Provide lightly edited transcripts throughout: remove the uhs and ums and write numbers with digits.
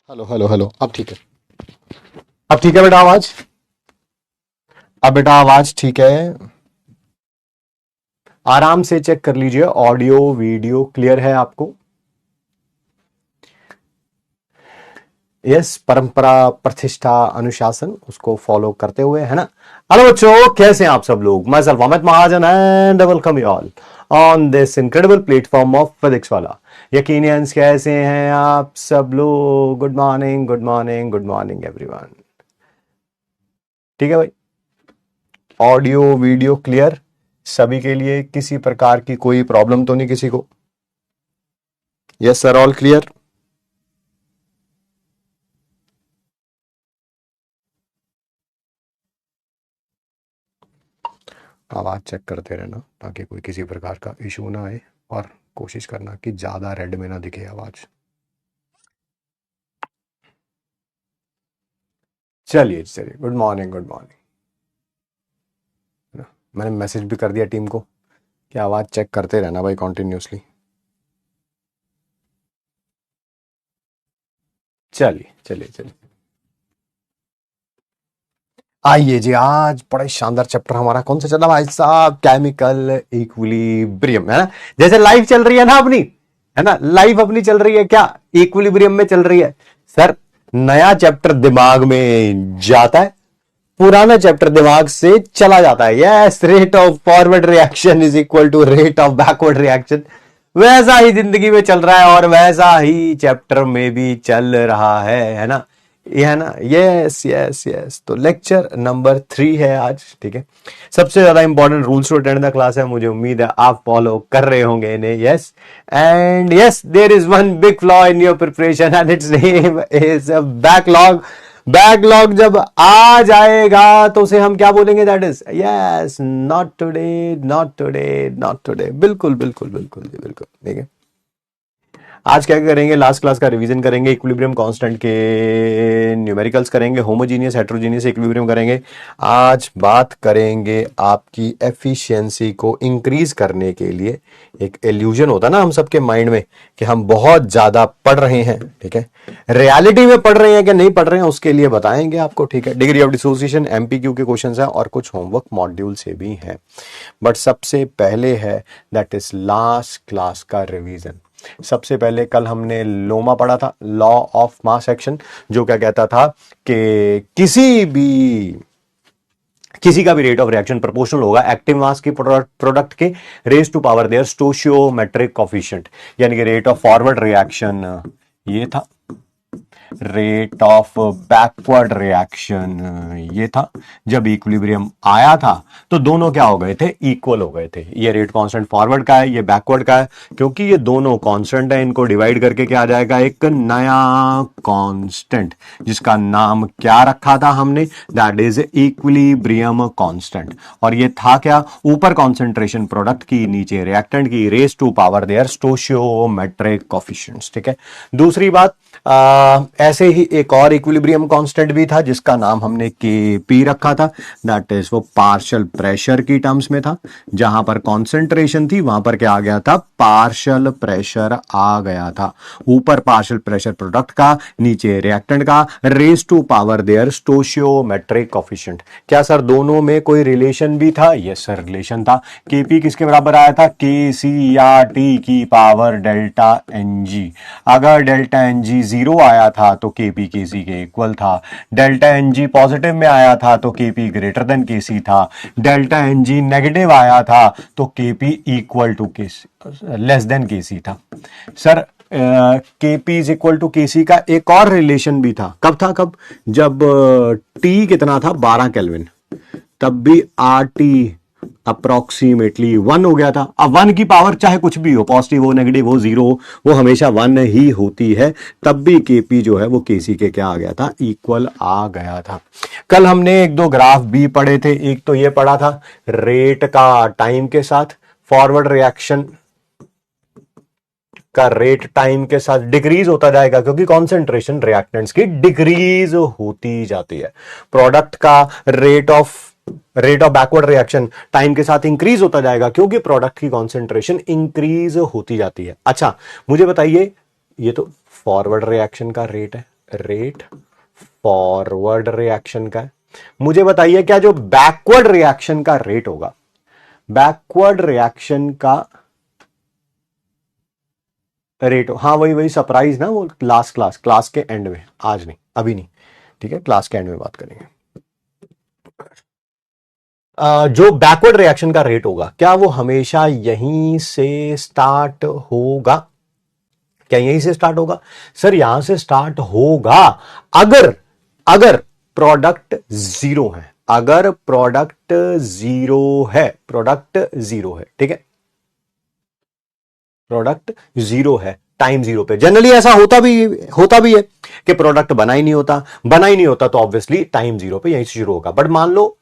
Hello hello hello. अब ठीक है। अब ठीक है बेटा आवाज। अब बेटा आवाज ठीक है। आराम से चेक कर लीजिए, ऑडियो वीडियो क्लियर है आपको? यस, परंपरा प्रतिष्ठा अनुशासन उसको फॉलो करते हुए, है ना? हेलो बच्चों, कैसे हैं आप सब लोग? मैं sir Amit Mahajan and welcome you all on this incredible platform of physics वाला। यकीनियंस कैसे हैं आप सब लोग? Good morning good morning good morning everyone. ठीक है भाई, ऑडियो वीडियो क्लियर सभी के लिए? किसी प्रकार की कोई प्रॉब्लम तो नहीं किसी को? Yes sir, all clear. आवाज चेक करते रहना ताकि कोई किसी प्रकार का इशू ना आए, और कोशिश करना कि ज्यादा रेड में ना दिखे आवाज। चलिए चलिए, गुड मॉर्निंग गुड मॉर्निंग। मैंने मैसेज भी कर दिया टीम को कि आवाज चेक करते रहना भाई कॉन्टिन्यूसली। चलिए चलिए चलिए, आइए जी। आज बड़ा ही शानदार चैप्टर हमारा कौन सा चला भाई साहब? केमिकल इक्विलिब्रियम, है ना? जैसे लाइफ चल रही है ना अपनी, है ना? लाइफ अपनी चल रही है क्या? इक्विलिब्रियम में चल रही है। सर, नया चैप्टर दिमाग में जाता है, पुराना चैप्टर दिमाग से चला जाता है। Yes, rate of forward reaction is equal to rate of backward reaction. वैसा ही जिंदगी में चल रहा है और वैसा ही चैप्टर में भी चल रहा है ना? ये है ना? Yes yes yes. तो लेक्चर नंबर 3 है आज, ठीक है? सबसे ज्यादा important rules to attend the class है, मुझे उम्मीद है आप फॉलो कर रहे होंगे इन्हें। Yes and yes, there is one big flaw in your preparation and its name is backlog. Backlog जब आ जाएगा तो उसे हम क्या बोलेंगे? That is yes, not today not today not today. बिल्कुल बिल्कुल बिल्कुल जी, बिल्कुल। ठीक है, आज क्या करेंगे? लास्ट क्लास का रिवीजन करेंगे, इक्विलिब्रियम कांस्टेंट के न्यूमेरिकल्स करेंगे, होमोजीनियस हेट्रोजीनियस इक्विलिब्रियम करेंगे। आज बात करेंगे आपकी एफिशिएंसी को इंक्रीज करने के लिए। एक इल्यूजन होता है ना हम सबके माइंड में कि हम बहुत ज्यादा पढ़ रहे हैं, ठीक है? रियलिटी में पढ़ रहे हैं कि नहीं पढ़ रहे हैं उसके लिए बताएंगे आपको, ठीक है? डिग्री ऑफ डिसोसिएशन एमपीक्यू के क्वेश्चंस हैं और कुछ होमवर्क मॉड्यूल से भी हैं, बट सबसे पहले है दैट इज लास्ट क्लास का रिवीजन। सबसे पहले कल हमने लोमा पढ़ा था, लॉ ऑफ मास एक्शन, जो क्या कहता था कि किसी का भी रेट ऑफ रिएक्शन प्रोपोर्शनल होगा एक्टिव मास की प्रोडक्ट के raise to power their stoichiometric coefficient, यानी कि रेट ऑफ फॉरवर्ड रिएक्शन ये था, रेट ऑफ बैकवर्ड रिएक्शन ये था। जब इक्विलिब्रियम आया था तो दोनों क्या हो गए थे? इक्वल हो गए थे। ये रेट कांस्टेंट फॉरवर्ड का है, ये बैकवर्ड का है, क्योंकि ये दोनों कांस्टेंट है। इनको डिवाइड करके क्या आ जाएगा? एक नया कांस्टेंट, जिसका नाम क्या रखा था हमने? That is equilibrium constant. और ये था क्या? ऊपर कॉन्सेंट्रेशन प्रोडक्ट की, नीचे रिएक्टेंट की, raise to power their stoichiometric coefficients, ठीक है? दूसरी बात, ऐसे ही एक और इक्विलिब्रियम कांस्टेंट भी था जिसका नाम हमने के पी रखा था। दैट इज वो पार्शियल प्रेशर की टर्म्स में था। जहां पर कॉन्सेंट्रेशन थी वहां पर क्या आ गया था? पार्शियल प्रेशर आ गया था। ऊपर पार्शियल प्रेशर प्रोडक्ट का, नीचे रिएक्टेंट का, raise to power their stoichiometric coefficient. क्या सर दोनों में कोई रिलेशन भी था? यस सर, रिलेशन था। केपी किसके बराबर आया था? के सी या टी की पावर डेल्टा एन जी। अगर डेल्टा एन जी 0 आया था तो केपी केसी के इक्वल था। डेल्टा एन जी पॉजिटिव में आया था तो केपी ग्रेटर देन केसी था। डेल्टा एन जी नेगेटिव आया था तो KP equal to KC less than KC था। Sir KP is equal to KC का एक और रिलेशन भी था। कब था? कब? जब टी कितना था? 12 केल्विन, तब भी आर टी अप्रोक्सीमेटली 1 हो गया था। अब 1 की पावर चाहे कुछ भी हो, पॉजिटिव हो नेगेटिव हो जीरो हो, वो हमेशा 1 ही होती है। तब भी केपी जो है वो केसी के क्या आ गया था? इक्वल आ गया था। कल हमने एक दो ग्राफ भी पढ़े थे। एक तो ये पढ़ा था रेट का टाइम के साथ, फॉरवर्ड रिएक्शन का रेट टाइम के साथ डिक्रीज होता जाएगा क्योंकि कॉन्सेंट्रेशन रिएक्टेंट्स की डिक्रीज होती जाती है। प्रोडक्ट का rate of backward reaction time के साथ इंक्रीज होता जाएगा क्योंकि प्रोडक्ट की कॉन्सेंट्रेशन इंक्रीज होती जाती है। अच्छा, मुझे बताइए, ये तो फॉरवर्ड रिएक्शन का रेट है, रेट फॉरवर्ड रिएक्शन का है। मुझे बताइए क्या जो बैकवर्ड रिएक्शन का रेट होगा, बैकवर्ड रिएक्शन का रेट, हाँ वही वही सरप्राइज ना, वो लास्ट क्लास के एंड में, आज नहीं, अभी नहीं, ठीक है, क्लास के एंड में बात करेंगे। जो बैकवर्ड रिएक्शन का रेट होगा क्या वो हमेशा यहीं से स्टार्ट होगा? क्या यहीं से स्टार्ट होगा? सर यहां से स्टार्ट होगा अगर अगर प्रोडक्ट जीरो है, अगर प्रोडक्ट जीरो है, प्रोडक्ट जीरो है, ठीक है, प्रोडक्ट जीरो है टाइम जीरो पे। जनरली ऐसा होता भी है कि प्रोडक्ट बना ही नहीं होता तो ऑब्वियसली टाइम जीरो पे यहीं से शुरू होगा। बट मान लो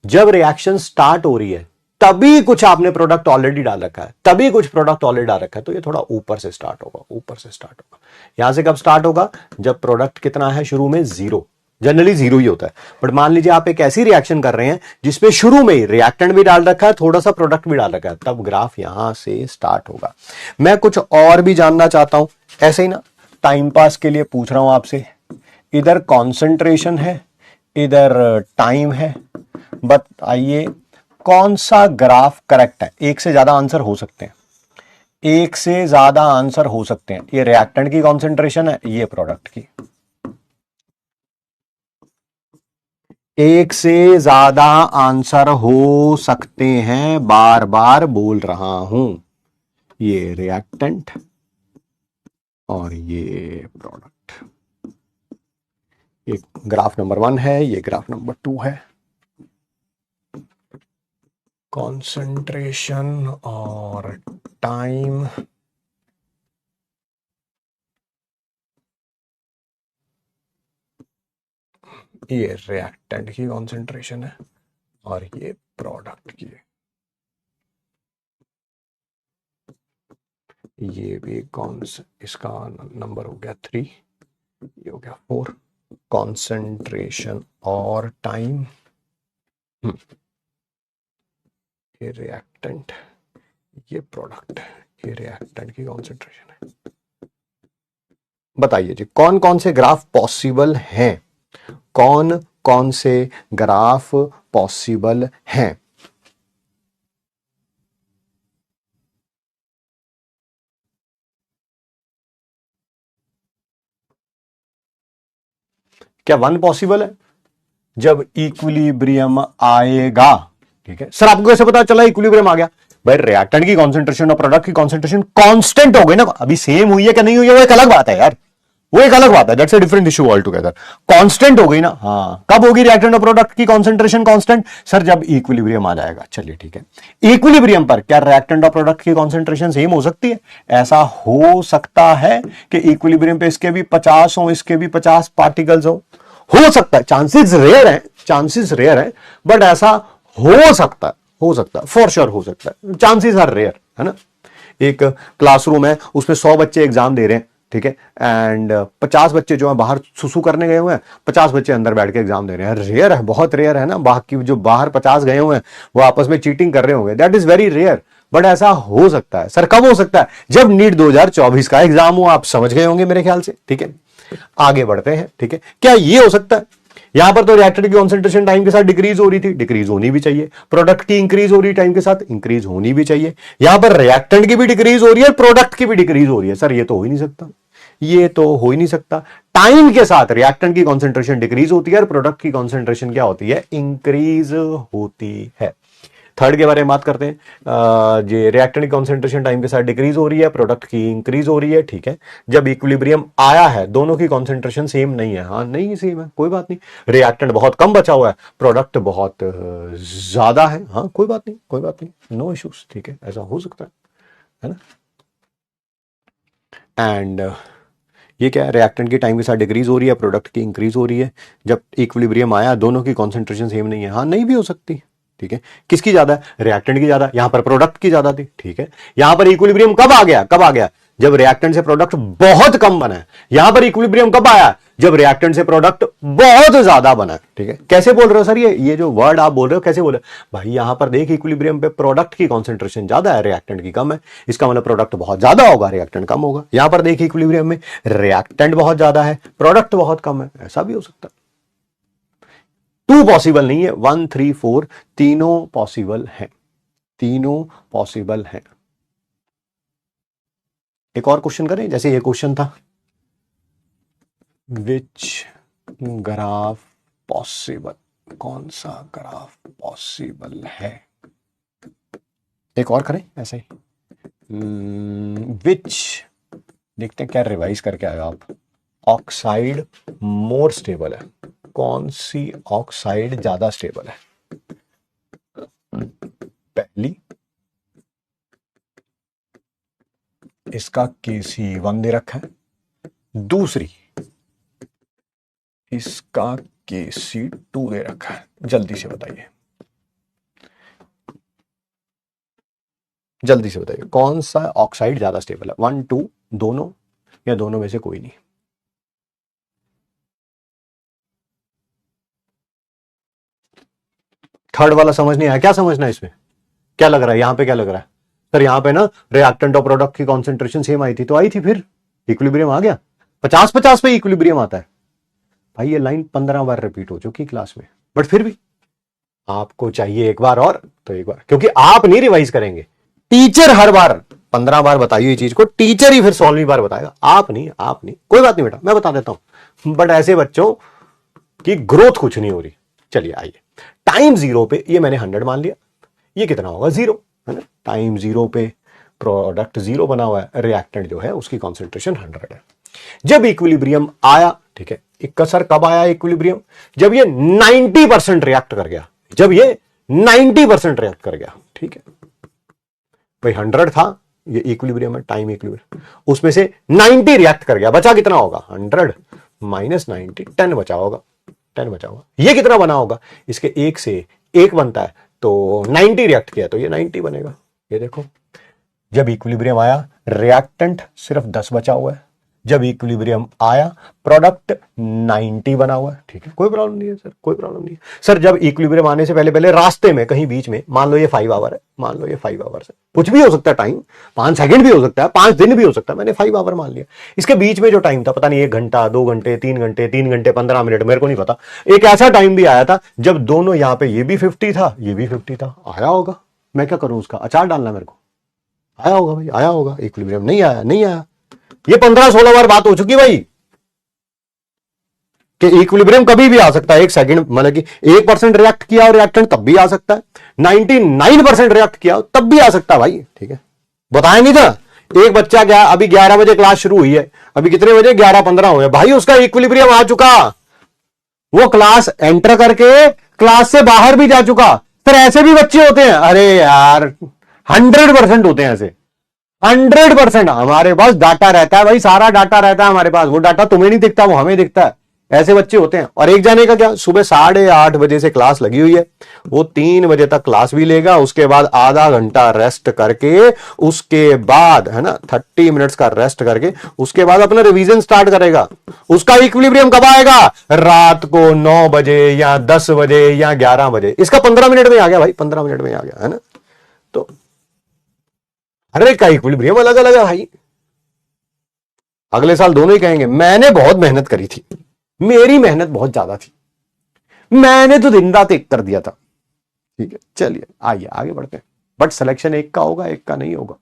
जब रिएक्शन स्टार्ट हो रही है तभी कुछ आपने प्रोडक्ट ऑलरेडी डाल रखा है, तभी कुछ प्रोडक्ट ऑलरेडी डाल रखा है, तो ये थोड़ा ऊपर से स्टार्ट होगा, ऊपर से स्टार्ट होगा। यहां से कब स्टार्ट होगा? जब प्रोडक्ट कितना है शुरू में? जीरो। जनरली जीरो ही होता है। बट मान लीजिए आप एक ऐसी रिएक्शन कर रहे हैं जिसमें शुरू में ही रिएक्टेंट भी डाल रखा है, थोड़ा सा प्रोडक्ट भी डाल रखा है, तब ग्राफ यहां से स्टार्ट होगा। मैं कुछ और भी जानना चाहता हूं, ऐसे ही ना टाइम पास के लिए पूछ रहा हूं आपसे। इधर कॉन्सेंट्रेशन है, इधर टाइम है, बताइए कौन सा ग्राफ करेक्ट है? एक से ज्यादा आंसर हो सकते हैं, एक से ज्यादा आंसर हो सकते हैं। ये रिएक्टेंट की कॉन्सेंट्रेशन है, ये प्रोडक्ट की। एक से ज्यादा आंसर हो सकते हैं, बार बार बोल रहा हूं। ये रिएक्टेंट और ये प्रोडक्ट। ये ग्राफ नंबर 1 है, ये ग्राफ नंबर 2 है। कॉन्सेंट्रेशन और टाइम, ये रिएक्टेंट की कॉन्सेंट्रेशन है और ये प्रोडक्ट की है। ये भी इसका नंबर हो गया 3, ये हो गया 4। कॉन्सेंट्रेशन और टाइम, ये रिएक्टेंट, ये प्रोडक्ट, ये रिएक्टेंट की कॉन्सेंट्रेशन है। बताइए जी कौन कौन से ग्राफ पॉसिबल हैं? कौन कौन से ग्राफ पॉसिबल हैं? क्या 1 पॉसिबल है? जब इक्विलिब्रियम आएगा, ठीक है। सर आपको कैसे पता चला इक्विलिब्रियम आ गया? भाई रिएक्टेंट की कॉन्सेंट्रेशन और प्रोडक्ट की कॉन्सेंट्रेशन कांस्टेंट हो गई ना। अभी सेम हुई है कि नहीं हुई है वो एक अलग बात है यार, वो एक अलग बात है, that's a different issue all together. Constant हो गई ना, हाँ। कब होगी रिएक्टेंट और प्रोडक्ट की कॉन्सेंट्रेशन कांस्टेंट? सर जब इक्विलिब्रियम आ जाएगा। चलिए ठीक है, इक्विलिब्रियम पर क्या रिएक्टेंट और प्रोडक्ट की कॉन्सेंट्रेशन सेम हो सकती है? ऐसा हो सकता है कि इक्विलिब्रियम पे इसके भी 50 हो, इसके भी 50 पार्टिकल्स हो सकता है। चांसेस रेयर है, चांसेस रेयर है, बट ऐसा हो सकता है, हो सकता है, फॉर श्योर हो सकता है। चांसेस आर रेयर, है ना। एक क्लासरूम है, उसमें 100 बच्चे एग्जाम दे रहे हैं, ठीक है, एंड 50 बच्चे जो है बाहर सुसु करने गए हुए हैं, 50 बच्चे अंदर बैठ के एग्जाम दे रहे हैं। रेयर है, बहुत रेयर है ना। बाकी जो बाहर 50 गए हुए हैं वो आपस में चीटिंग कर रहे होंगे, that is very rare. But ऐसा हो सकता है। सर कब हो सकता है? जब नीट 2024 का एग्जाम हो, आप समझ गए होंगे मेरे ख्याल से, ठीक है। आगे बढ़ते हैं, ठीक है। क्या ये हो सकता है? यहां पर तो रिएक्टेंट की कॉन्सेंट्रेशन टाइम के साथ डिक्रीज हो रही थी, डिक्रीज होनी भी चाहिए। प्रोडक्ट की इंक्रीज हो रही टाइम के साथ, इंक्रीज होनी भी चाहिए। यहां पर रिएक्टेंट की भी डिक्रीज हो रही है, प्रोडक्ट की भी डिक्रीज हो रही है। सर ये तो हो ही नहीं सकता, ये तो हो ही नहीं सकता। टाइम के साथ रिएक्टेंट की कॉन्सेंट्रेशन डिक्रीज होती है और प्रोडक्ट की कॉन्सेंट्रेशन क्या होती है? इंक्रीज होती है। थर्ड के बारे में बात करते हैं। ये रिएक्टेंट की कॉन्सेंट्रेशन टाइम के साथ डिक्रीज हो रही है, प्रोडक्ट की इंक्रीज हो रही है, ठीक है। जब इक्विलिब्रियम आया है, दोनों की कॉन्सेंट्रेशन सेम नहीं है, हाँ नहीं सेम है, कोई बात नहीं। रिएक्टेंट बहुत कम बचा हुआ है, प्रोडक्ट बहुत ज्यादा है, हाँ कोई बात नहीं, कोई बात नहीं, नो इश्यूज, ठीक है, ऐसा हो सकता है ना। एंड ये क्या है? रिएक्टेंट की टाइम के साथ डिक्रीज हो रही है, प्रोडक्ट की इंक्रीज हो रही है। जब इक्विलिब्रियम आया, दोनों की कॉन्सेंट्रेशन सेम नहीं है, हाँ नहीं भी हो सकती, ठीक है। किसकी ज्यादा है? रिएक्टेंट की ज्यादा, यहां पर प्रोडक्ट की ज्यादा थी, ठीक है। यहां पर इक्विलिब्रियम कब आ गया? कब आ गया? जब रिएक्टेंट से प्रोडक्ट बहुत कम बना है। यहां पर इक्विलिब्रियम कब आया? जब रिएक्टेंट से प्रोडक्ट बहुत ज्यादा बना है, ठीक है। कैसे बोल रहे हो सर, ये जो वर्ड आप बोल रहे हो कैसे बोल रहे हो भाई, यहां पर देख इक्विलिब्रियम पे प्रोडक्ट की कॉन्सेंट्रेशन ज्यादा है, रिएक्टेंट की कम है, इसका मतलब प्रोडक्ट बहुत ज्यादा होगा, रिएक्टेंट कम होगा। यहां पर देखिए इक्विलिब्रियम में रिएक्टेंट बहुत ज्यादा है, प्रोडक्ट बहुत कम है, ऐसा भी हो सकता है। टू पॉसिबल नहीं है, 1 3 4 तीनों पॉसिबल है, तीनों पॉसिबल है। एक और क्वेश्चन करें, जैसे ये क्वेश्चन था, विच ग्राफ पॉसिबल, कौन सा ग्राफ पॉसिबल है। एक और करें ऐसे ही, विच, देखते हैं क्या रिवाइज करके आएगा आप। ऑक्साइड मोर स्टेबल है, कौन सी ऑक्साइड ज्यादा स्टेबल है। पहली, इसका KC1 दे रखा है, दूसरी इसका KC2 दे रखा है। जल्दी से बताइए, जल्दी से बताइए कौन सा ऑक्साइड ज्यादा स्टेबल है, 1 2 दोनों, या दोनों में से कोई नहीं। थर्ड वाला समझ नहीं आया, क्या समझना है इसमें, क्या लग रहा है यहां पे, क्या लग रहा है सर, यहां पे ना रिएक्टेंट और प्रोडक्ट की कॉन्सेंट्रेशन सेम आई थी, तो आई थी, फिर इक्विलिब्रियम आ गया, 50-50 पे इक्विलिब्रियम आता है। भाई ये लाइन 15 बार रिपीट हो चुकी क्लास में, बट फिर भी आपको चाहिए एक बार और, तो एक बार, क्योंकि आप नहीं रिवाइज करेंगे, टीचर हर बार 15 बार बताई हुई चीज को टीचर ही फिर 16वीं बार बताएगा, आप नहीं, आप नहीं। कोई बात नहीं बेटा, मैं बता देता हूं, बट ऐसे बच्चों की ग्रोथ कुछ नहीं हो रही। चलिए आइए, टाइम 0 पे ये मैंने 100 मान लिया, ये कितना होगा 0, है ना। टाइम 0 पे प्रोडक्ट 0 बना हुआ है, रिएक्टेंट जो है उसकी कॉन्सेंट्रेशन 100 है। जब इक्विलिब्रियम आया, ठीक है, एक सर कब आया इक्विलिब्रियम, जब ये 90% रिएक्ट कर गया, जब ये 90% रिएक्ट कर गया, ठीक है भाई, 100 था, ये इक्विलिब्रियम है, टाइम इक्विलिब्रियम, उसमें से 90 रिएक्ट कर गया, बचा कितना होगा 100 माइनस 90, 10 बचा होगा, 10 बचा होगा। ये कितना बना होगा, इसके एक से एक बनता है, तो 90 रिएक्ट किया तो ये 90 बनेगा। ये देखो, जब इक्विलिब्रियम आया रिएक्टेंट सिर्फ 10 बचा हुआ है, जब इक्विलिब्रियम आया प्रोडक्ट 90 बना हुआ है, ठीक है, कोई प्रॉब्लम नहीं है सर, कोई प्रॉब्लम नहीं है सर। जब इक्विलिब्रियम आने से पहले पहले रास्ते में कहीं बीच में, मान लो ये 5 आवर है, मान लो ये 5 आवर है, कुछ भी हो सकता है टाइम, 5 सेकंड भी हो सकता है, 5 दिन भी हो सकता है, मैंने 5 आवर मान लिया। इसके बीच में जो टाइम था, पता नहीं 1 घंटा, 2 घंटे, 3 घंटे, 3 घंटे 15 मिनट, मेरे को नहीं पता, एक ऐसा टाइम भी आया था जब दोनों यहां पे, ये भी 50 था, ये भी 50 था, आया होगा, मैं क्या करूं, उसका अचार डालना मेरे को, आया होगा भाई, आया होगा। इक्विलिब्रियम नहीं आया, नहीं आया, ये 15-16 बार बात हो चुकी भाई, कि इक्विलिब्रियम कभी भी आ सकता है, एक सेकंड, मतलब कि 1% रिएक्ट किया और रिएक्टेंट तब भी आ सकता है, 99% रिएक्ट किया तब भी आ सकता है भाई, ठीक है। बताया नहीं था, एक बच्चा क्या, अभी 11 बजे क्लास शुरू हुई है, अभी कितने बजे, 11:15 हुए भाई, उसका इक्विलिब्रियम आ चुका, वो क्लास एंटर करके क्लास से बाहर भी जा चुका। सर ऐसे भी बच्चे होते हैं, अरे यार 100% होते हैं ऐसे, 100%। हमारे पास डाटा रहता है भाई, सारा डाटा रहता है हमारे पास, वो डाटा तुम्हें नहीं दिखता, वो हमें दिखता है, ऐसे बच्चे होते हैं। और एक जाने का क्या, सुबह 8:30 बजे से क्लास लगी हुई है, वो 3 बजे तक क्लास भी लेगा, उसके बाद आधा घंटा रेस्ट करके, उसके बाद है ना 30 मिनट्स का रेस्ट करके, उसके बाद अपना रिवीजन स्टार्ट करेगा। उसका इक्विलिब्रियम कब आएगा, रात को 9 बजे या 10 बजे या 11 बजे। इसका 15 मिनट में आ गया भाई, 15 मिनट में आ गया, है ना। तो हर एक का इक्विलिब्रियम अलग अलग है भाई। अगले साल दोनों ही कहेंगे मैंने बहुत मेहनत करी थी, मेरी मेहनत बहुत ज्यादा थी, मैंने तो दिन रात एक कर दिया था, ठीक है। चलिए आइए आगे बढ़ते हैं, बट सिलेक्शन एक का होगा, एक का नहीं होगा।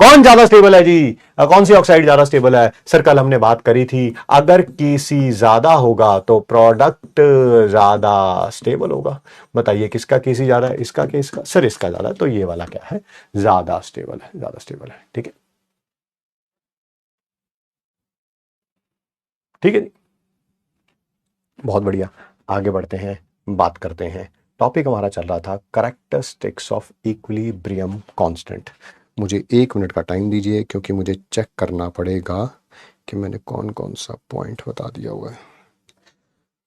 कौन ज्यादा स्टेबल है जी, कौन सी ऑक्साइड ज्यादा स्टेबल है सर, कल हमने बात करी थी, अगर KC ज्यादा होगा तो प्रोडक्ट ज्यादा स्टेबल होगा। बताइए किसका KC ज्यादा है, इसका के इसका, सर इसका ज्यादा है, तो ये वाला क्या है, ज्यादा स्टेबल है, ज्यादा स्टेबल है, ठीक है, ठीक है जी, बहुत बढ़िया। आगे बढ़ते हैं, बात करते हैं, टॉपिक हमारा चल रहा था कैरेक्टरिस्टिक्स ऑफ इक्विलिब्रियम कांस्टेंट। मुझे 1 मिनट का टाइम दीजिए, क्योंकि मुझे चेक करना पड़ेगा कि मैंने कौन कौन सा पॉइंट बता दिया हुआ है।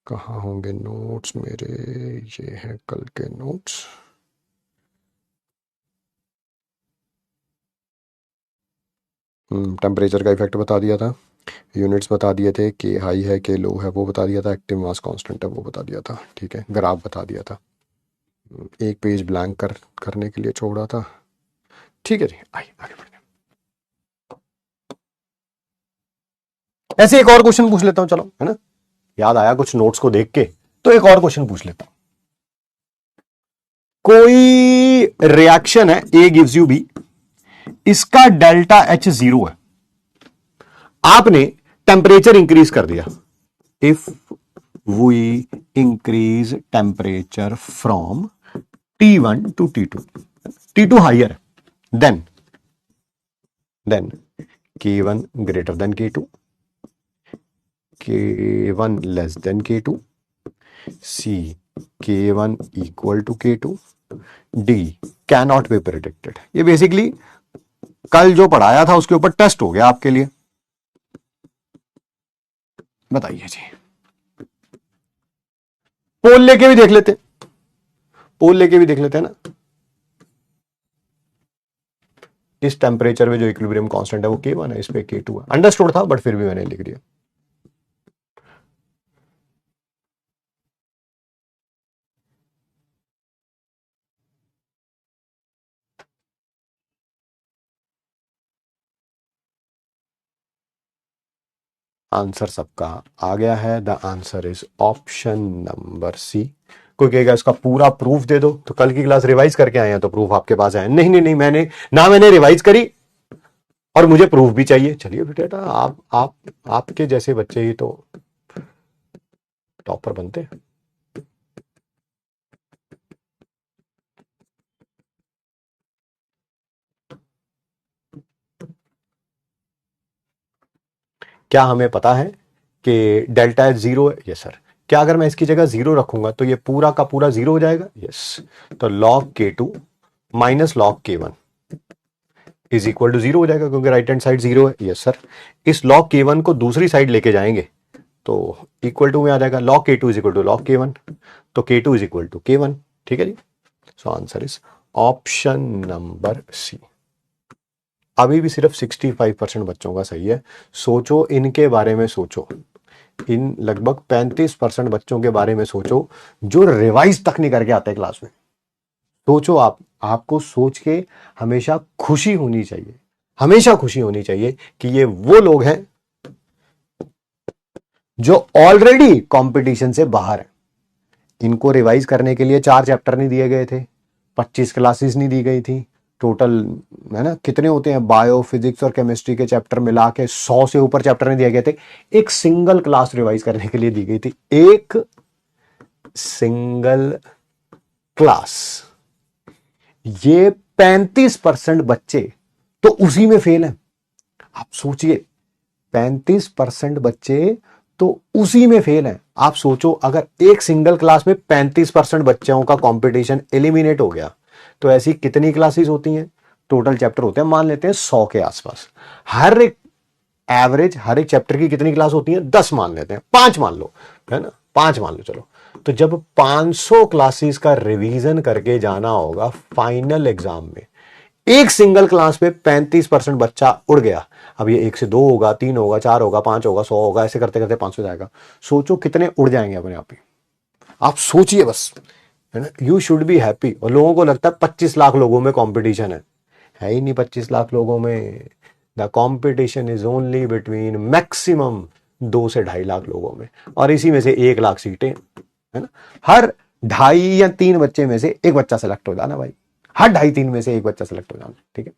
कहाँ होंगे नोट्स मेरे, ये हैं कल के नोट्स। टेम्परेचर का इफेक्ट बता दिया था, यूनिट्स बता दिए थे, के हाई है के लो है वो बता दिया था, एक्टिव मास कांस्टेंट है वो बता दिया था, ठीक है, ग्राफ बता दिया था, एक पेज ब्लैंक करने के लिए छोड़ा था। ठीक है जी, आइए आगे बढ़ते हैं। ऐसे एक और क्वेश्चन पूछ लेता हूं, चलो, है ना, याद आया कुछ नोट्स को देख के, तो एक और क्वेश्चन पूछ लेता हूं। कोई रिएक्शन है, ए गिव्स यू बी, इसका डेल्टा एच 0 है, आपने टेम्परेचर इंक्रीज कर दिया। If we increase temperature from T1 to T2, T2 higher, then K1 greater than K2, K1 less than K2, C K1 equal to K2, D cannot be predicted। ये basically कल जो पढ़ाया था उसके ऊपर test हो गया आपके लिए। बताइए जी, पोल लेके भी देख लेते, पोल लेके भी देख लेते हैं ना। इस टेम्परेचर में जो इक्विलिब्रियम कांस्टेंट है वो K1 है, इस पे K2 है, अंडरस्टूड था बट फिर भी मैंने लिख दिया। आंसर सबका आ गया है, the answer is option number C. कोई कहेगा इसका पूरा प्रूफ दे दो, तो कल की क्लास रिवाइज करके आए हैं तो प्रूफ आपके पास है। नहीं नहीं नहीं, मैंने रिवाइज करी और मुझे प्रूफ भी चाहिए। चलिए बेटा, आपके जैसे बच्चे ही तो टॉपर बनते हैं। क्या हमें पता है कि डेल्टा एच 0 है? Yes sir. क्या अगर मैं इसकी जगह 0 रखूंगा तो ये पूरा का पूरा 0 हो जाएगा? यस। तो log K2 minus log K1 is equal to 0 हो जाएगा, क्योंकि राइट हैंड साइड 0 है। Yes sir. इस log K1 को दूसरी साइड लेके जाएंगे तो इक्वल टू में आ जाएगा, log K2 is equal to log K1, तो K2 is equal to K1। ठीक है जी। So answer is option number C. अभी भी सिर्फ 65% बच्चों का सही है। सोचो इनके बारे में, सोचो इन लगभग 35% बच्चों के बारे में सोचो जो रिवाइज तक नहीं करके आते क्लास में। सोचो, आपको सोच के हमेशा खुशी होनी चाहिए, हमेशा खुशी होनी चाहिए कि ये वो लोग हैं जो ऑलरेडी कंपटीशन से बाहर हैं। इनको रिवाइज करने के लिए 4 चैप्टर नहीं दिए गए थे, 25 क्लासेस नहीं दी गई थी टोटल, है ना। कितने होते हैं बायो, फिजिक्स और केमिस्ट्री के चैप्टर मिला के 100 से ऊपर चैप्टर नहीं दिए गए थे। एक सिंगल क्लास रिवाइज करने के लिए दी गई थी, एक सिंगल क्लास। ये 35% बच्चे तो उसी में फेल हैं। आप सोचिए, 35% बच्चे तो उसी में फेल हैं। आप सोचो, अगर एक सिंगल क्लास में 35% बच्चों का कंपटीशन एलिमिनेट हो गया तो ऐसी कितनी क्लासेस होती हैं? टोटल चैप्टर होते हैं, मान लेते हैं 100 के आसपास। हर एक एवरेज हर एक चैप्टर की कितनी क्लास होती है? 10 मान लेते हैं, 5 मान लो, है ना, 5 मान लो। चलो, तो जब 500 क्लासेस का रिवीजन करके जाना होगा फाइनल एग्जाम में, एक सिंगल क्लास में 35% बच्चा उड़ गया। अब ये 1 से 2 होगा, 3 होगा, 4 होगा, 5 होगा, 100 होगा, ऐसे करते करते 500 जाएगा। सोचो कितने उड़ जाएंगे अपने आप ही। आप सोचिए बस, है ना। You should be happy. और लोगों को लगता है 25 लाख लोगों में कंपटीशन है ही नहीं। 25 लाख लोगों में the competition is only between maximum 2 से 2.5 लाख लोगों में, और इसी में से 1 लाख सीटें, है ना। हर 2.5 या 3 बच्चे में से एक बच्चा सेलेक्ट हो जाना भाई, हर 2.5-3 में से एक बच्चा सेलेक्ट हो जाना। ठीक है,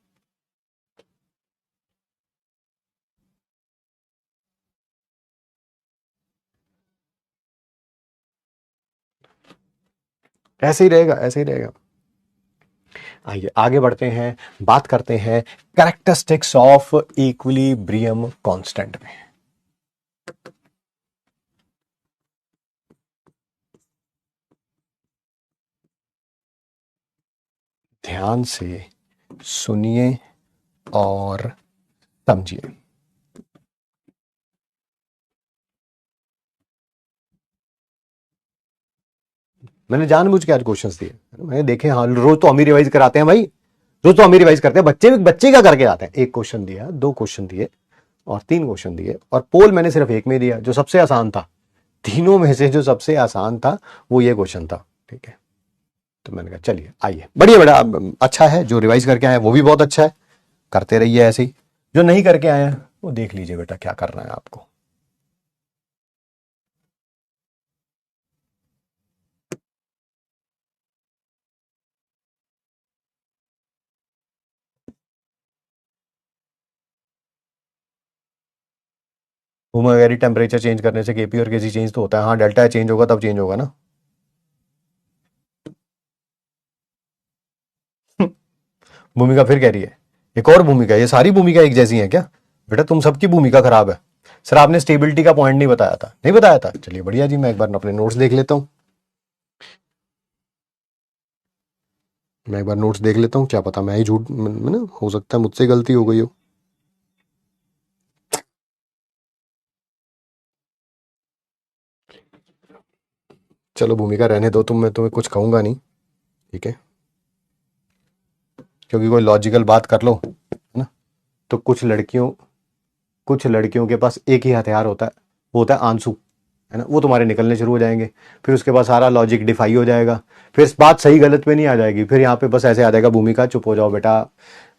ऐसे ही रहेगा, ऐसे ही रहेगा। आइए आगे बढ़ते हैं, बात करते हैं कैरेक्टरिस्टिक्स ऑफ इक्विलिब्रियम कांस्टेंट में। ध्यान से सुनिए और समझिए। मैंने जानबूझ के आज क्वेश्चंस दिए, मैंने देखे, हाँ रोज तो हम ही रिवाइज कराते हैं भाई, रोज तो हम ही रिवाइज करते हैं। बच्चे बच्चे क्या करके आते हैं? एक क्वेश्चन दिया, 2 क्वेश्चन दिए, और 3 क्वेश्चन दिए, और पोल मैंने सिर्फ एक में दिया जो सबसे आसान था। तीनों में से जो सबसे आसान था वो ये क्वेश्चन था, ठीक है। तो मैंने कहा चलिए आइए, बढ़िया, बड़ा अच्छा है। जो रिवाइज करके आए वो भी बहुत अच्छा है, करते रहिए ऐसे ही। जो नहीं करके आए हैं वो देख लीजिए बेटा क्या करना है आपको। होमोगेरी टेम्परेचर चेंज करने से केपी और केसी चेंज तो होता है, हाँ डेल्टा चेंज होगा तब चेंज होगा ना। भूमिका फिर कह रही है एक और भूमिका, ये सारी भूमिका एक जैसी है क्या? बेटा तुम सबकी भूमिका खराब है। सर आपने स्टेबिलिटी का पॉइंट नहीं बताया था, नहीं बताया था, चलिए बढ़िया जी, मैं एक बार अपने नोट्स देख लेता हूँ। मैं एक बार नोट्स देख लेता हूँ, क्या पता मैं ही झूठ ना, हो सकता है मुझसे गलती हो गई हो। चलो भूमिका रहने दो तुम, मैं तुम्हें कुछ कहूंगा नहीं, ठीक है, क्योंकि कोई लॉजिकल बात कर लो है ना, तो कुछ लड़कियों के पास एक ही हथियार होता है, वो होता है आंसू, है ना, वो तुम्हारे निकलने शुरू हो जाएंगे, फिर उसके बाद सारा लॉजिक डिफाई हो जाएगा, फिर इस बात सही गलत पे नहीं आ जाएगी, फिर यहाँ पे बस ऐसे आ जाएगा भूमिका चुप हो जाओ बेटा,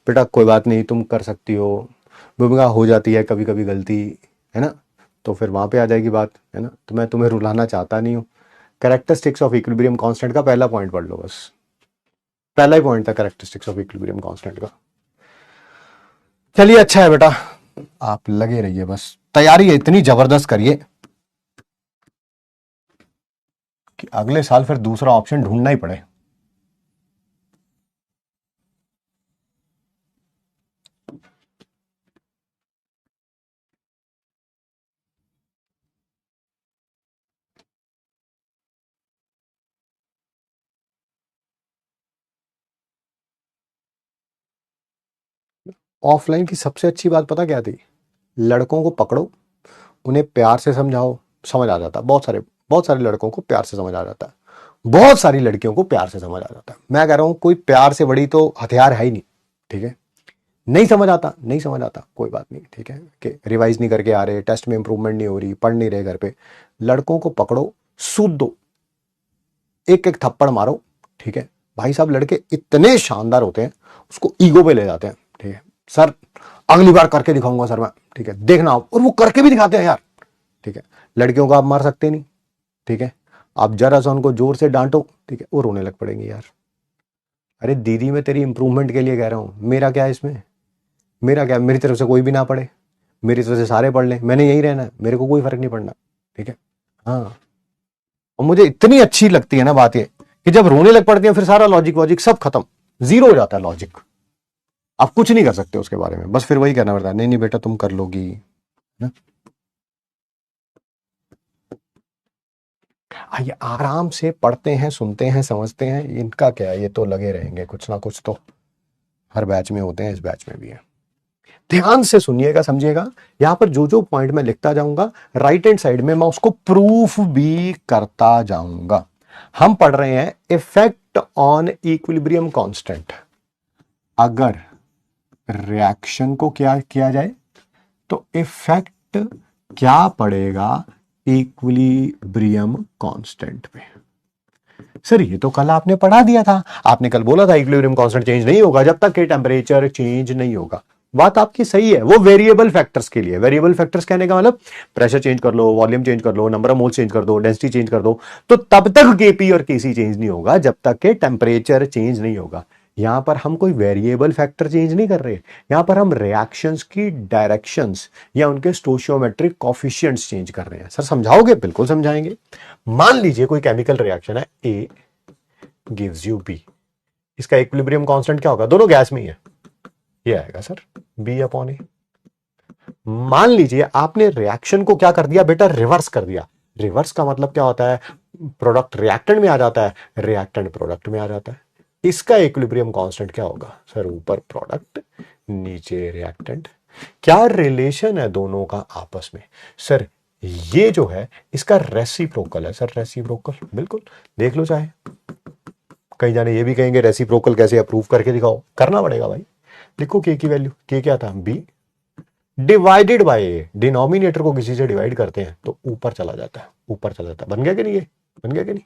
बेटा कोई बात नहीं तुम कर सकती हो, भूमिका हो जाती है कभी कभी गलती, है ना, तो फिर वहाँ पे आ जाएगी बात, है ना, तो मैं तुम्हें रुलाना चाहता नहीं हूँ। कैरेक्टरिस्टिक्स ऑफ इक्विलिब्रियम कांस्टेंट का पहला पॉइंट पढ़ लो बस, पहला ही पॉइंट था कैरेक्टरिस्टिक्स ऑफ इक्विलिब्रियम कांस्टेंट का। चलिए अच्छा है बेटा, आप लगे रहिए, बस तैयारी इतनी जबरदस्त करिए कि अगले साल फिर दूसरा ऑप्शन ढूंढना ही पड़े। ऑफलाइन की सबसे अच्छी बात पता क्या थी? लड़कों को पकड़ो, उन्हें प्यार से समझाओ, समझ आ जाता, बहुत सारे लड़कों को प्यार से समझ आ जाता है, बहुत सारी लड़कियों को प्यार से समझ आ जाता है। मैं कह रहा हूं कोई प्यार से बड़ी तो हथियार है ही नहीं, ठीक है। नहीं समझ आता, नहीं समझ आता, कोई बात नहीं, ठीक है, कि रिवाइज नहीं करके आ रहे, टेस्ट में इंप्रूवमेंट नहीं हो रही, पढ़ नहीं रहे घर पे, लड़कों को पकड़ो, सूद दो, एक एक थप्पड़ मारो, ठीक है। भाई साहब लड़के इतने शानदार होते हैं, उसको ईगो पे ले जाते हैं, ठीक है। सर अगली बार करके दिखाऊंगा सर मैं, ठीक है, देखना आप, और वो करके भी दिखाते हैं यार, ठीक है। लड़कियों को आप मार सकते नहीं, ठीक है, आप जरा सा उनको जोर से डांटो, ठीक है, वो रोने लग पड़ेंगे यार। अरे दीदी मैं तेरी इंप्रूवमेंट के लिए कह रहा हूं, मेरा क्या है इसमें, मेरा क्या, मेरी तरफ से कोई भी ना पढ़े, मेरी तरफ से सारे पढ़ लें, मैंने यही रहना है, मेरे को कोई फर्क नहीं पड़ना, ठीक है। हाँ, और मुझे इतनी अच्छी लगती है ना बात ये, कि जब रोने लग पड़ती है फिर सारा लॉजिक वॉजिक सब खत्म, जीरो हो जाता है लॉजिक, आप कुछ नहीं कर सकते उसके बारे में, बस फिर वही करना पड़ता है, नहीं नहीं बेटा तुम कर लोगी ना। आइए आराम से पढ़ते हैं, सुनते हैं, समझते हैं, इनका क्या है, ये तो लगे रहेंगे कुछ ना कुछ तो, हर बैच में होते हैं, इस बैच में भी है। ध्यान से सुनिएगा, समझिएगा, यहां पर जो जो पॉइंट मैं लिखता जाऊंगा राइट हैंड साइड में मैं उसको प्रूफ भी करता जाऊंगा। हम पढ़ रहे हैं इफेक्ट ऑन इक्विलिब्रियम कांस्टेंट। अगर रिएक्शन को क्या किया जाए तो इफेक्ट क्या पड़ेगा इक्विलिब्रियम कांस्टेंट पे। सर ये तो कल आपने पढ़ा दिया था, आपने कल बोला था इक्विलिब्रियम कांस्टेंट चेंज नहीं होगा जब तक कि टेम्परेचर चेंज नहीं होगा। बात आपकी सही है, वो वेरिएबल फैक्टर्स के लिए, वेरिएबल फैक्टर्स कहने का मतलब प्रेशर चेंज कर लो, वॉल्यूम चेंज कर लो, नंबर ऑफ मोल्स चेंज कर दो, डेंसिटी चेंज कर दो, तो तब तक केपी और केसी चेंज नहीं होगा जब तक कि टेम्परेचर चेंज नहीं होगा। यहां पर हम कोई वेरिएबल फैक्टर चेंज नहीं कर रहे, यहां पर हम रिएक्शंस की डायरेक्शंस या उनके स्टोशियोमेट्रिक कॉफिशिएंट्स चेंज कर रहे हैं। सर समझाओगे? बिल्कुल समझाएंगे। मान लीजिए कोई केमिकल रिएक्शन है, ए गिव्स यू बी, इसका इक्विलिब्रियम कांस्टेंट क्या होगा? दोनों गैस में ही है, ये आएगा सर बी अपॉन ए। मान लीजिए आपने रिएक्शन को क्या कर दिया बेटा? रिवर्स कर दिया। रिवर्स का मतलब क्या होता है? प्रोडक्ट रिएक्टेंट में आ जाता है, रिएक्टेंट प्रोडक्ट में आ जाता है। इसका इक्विलिब्रियम कांस्टेंट क्या होगा? सर ऊपर प्रोडक्ट नीचे रिएक्टेंट। क्या रिलेशन है दोनों का आपस में? सर ये जो है इसका रेसिप्रोकल है। सर रेसिप्रोकल, बिल्कुल, देख लो चाहे। कई जाने ये भी कहेंगे रेसिप्रोकल कैसे अप्रूव करके दिखाओ, करना पड़ेगा भाई। लिखो के की वैल्यू, के क्या था? B, divided by A, denominator को किसी से डिवाइड करते हैं तो ऊपर चला जाता है, ऊपर चला जाता है। बन गया कि नहीं, ये बन गया कि नहीं,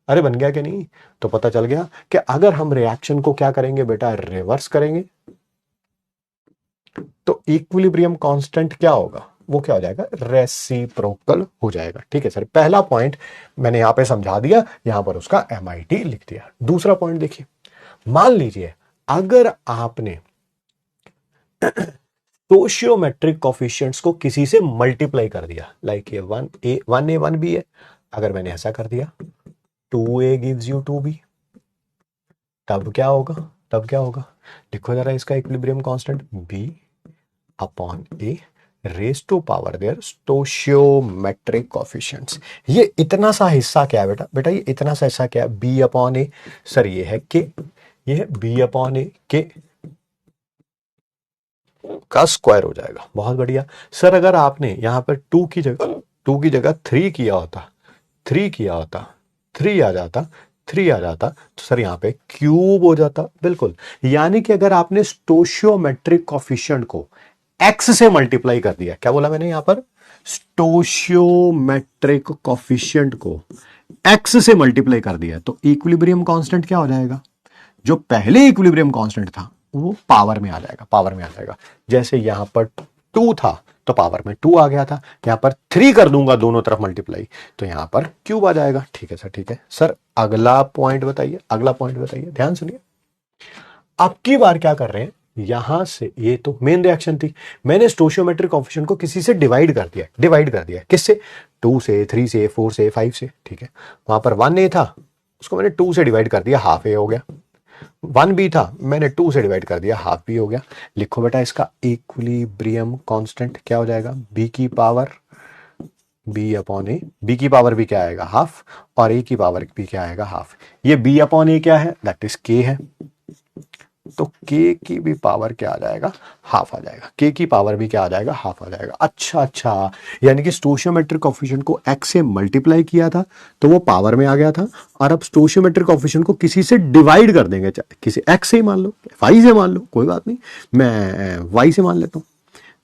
अरे बन गया कि नहीं। तो पता चल गया कि अगर हम रिएक्शन को क्या करेंगे बेटा, रिवर्स करेंगे, तो इक्विलिब्रियम कांस्टेंट क्या होगा, वो क्या हो जाएगा, रेसिप्रोकल हो जाएगा। ठीक है सर, पहला पॉइंट मैंने यहां पे समझा दिया, यहां पर उसका MIT लिख दिया। दूसरा पॉइंट देखिए, मान लीजिए अगर आपने स्टोशियोमेट्रिक कोफिशिएंट्स को किसी से मल्टीप्लाई कर दिया, लाइक ये 1A 1B है, अगर मैंने ऐसा कर दिया 2A गिव्स यू 2B, तब क्या होगा, तब क्या होगा, लिखो जरा इसका equilibrium constant B upon A raise to power their stoichiometric coefficients. ये इतना सा हिस्सा क्या है बेटा, बेटा ये इतना सा हिस्सा क्या है, B अपॉन A, सर ये है K, ये है B अपॉन A K का स्क्वायर हो जाएगा। बहुत बढ़िया सर, अगर आपने यहां पर 2 की जगह 3 किया होता, 3 किया होता, 3 आ जाता, 3 आ जाता, तो सर यहां पे क्यूब हो जाता। बिल्कुल, यानी कि अगर आपने स्टोशियोमेट्रिक कोफिशिएंट को x से मल्टीप्लाई कर दिया, क्या बोला मैंने यहां पर, स्टोशियोमेट्रिक कोफिशिएंट को x से मल्टीप्लाई कर दिया, तो इक्विलिब्रियम कांस्टेंट क्या हो जाएगा, जो पहले इक्विलिब्रियम कांस्टेंट था वो पावर में आ जाएगा, पावर में आ जाएगा। जैसे यहां पर 2 था तो पावर में 2 आ गया था, यहां पर 3 कर दूंगा दोनों तरफ मल्टीप्लाई, तो यहां पर क्यूब आ जाएगा। ठीक है सर, ठीक है सर, अगला पॉइंट बताइए, अगला पॉइंट बताइए, ध्यान सुनिए। अब की बार क्या कर रहे हैं, यहां से ये तो मेन रिएक्शन थी, मैंने स्टोशियोमेट्रिक कोफिशिएंट को किसी से डिवाइड कर दिया, डिवाइड कर दिया किससे, 2 से, 3 से, 4 से, 5 से। ठीक है, वहां पर 1A था, उसको मैंने 2 से डिवाइड कर दिया, हाफ A हो गया। 1B था, मैंने 2 से डिवाइड कर दिया, हाफ B हो गया। लिखो बेटा इसका इक्विलिब्रियम कांस्टेंट क्या हो जाएगा, B की power B upon A, B की पावर भी क्या आएगा, हाफ, और A की पावर भी क्या आएगा, हाफ। ये B अपॉन A क्या है, दैट इज K है, तो K की भी पावर क्या आ जाएगा, हाफ आ जाएगा। K की पावर भी क्या आ जाएगा, हाफ आ जाएगा। अच्छा अच्छा, यानी कि स्टोशियोमेट्रिक कोफिशिएंट को x से मल्टीप्लाई किया था तो वो पावर में आ गया था, और अब स्टोशियोमेट्रिक कोफिशिएंट को किसी से डिवाइड कर देंगे, किसी x से ही मान लो, y से मान लो, कोई बात नहीं, मैं y से मान लेता हूं,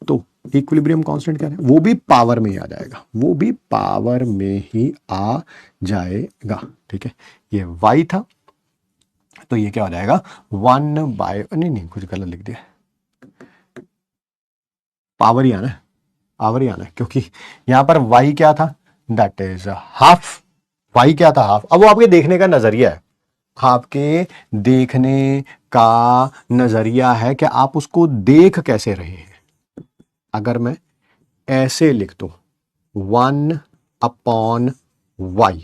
तो इक्विलिब्रियम कांस्टेंट क्या है, वो भी पावर में ही आ जाएगा, वो भी पावर में ही आ जाएगा। ठीक है, ये y था, तो ये क्या हो जाएगा, 1/, नहीं कुछ गलत लिख दिया, पावर ही आना है, पावर ही आना है, क्योंकि यहां पर y क्या था, दैट इज हाफ, y क्या था, हाफ। अब वो आपके देखने का नजरिया है, आपके देखने का नजरिया है कि आप उसको देख कैसे रहे हैं। अगर मैं ऐसे लिख दूं 1/y,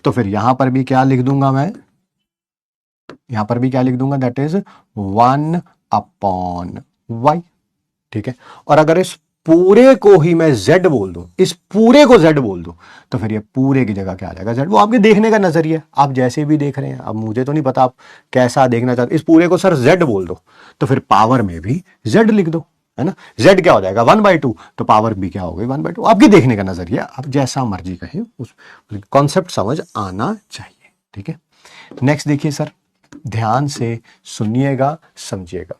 तो फिर यहां पर भी क्या लिख दूंगा मैं, यहां पर भी क्या लिख दूंगा, दैट इज 1/y। ठीक है, और अगर इस पूरे को ही मैं z बोल दूं, इस पूरे को z बोल दूं, तो फिर ये पूरे की जगह क्या आ जाएगा, z। वो आपके देखने का नजरिया, आप जैसे भी देख रहे हैं, अब मुझे तो नहीं पता आप कैसा देखना चाहते, इस पूरे को सर z बोल दो, तो फिर पावर में भी z लिख दो, है ना। z क्या हो जाएगा 1/2, तो पावर भी क्या हो गई 1/2। आपके देखने का नजरिया, आप जैसा मर्जी कहें, उस कॉन्सेप्ट समझ आना चाहिए। ठीक है, नेक्स्ट देखिए सर, ध्यान से सुनिएगा, समझिएगा।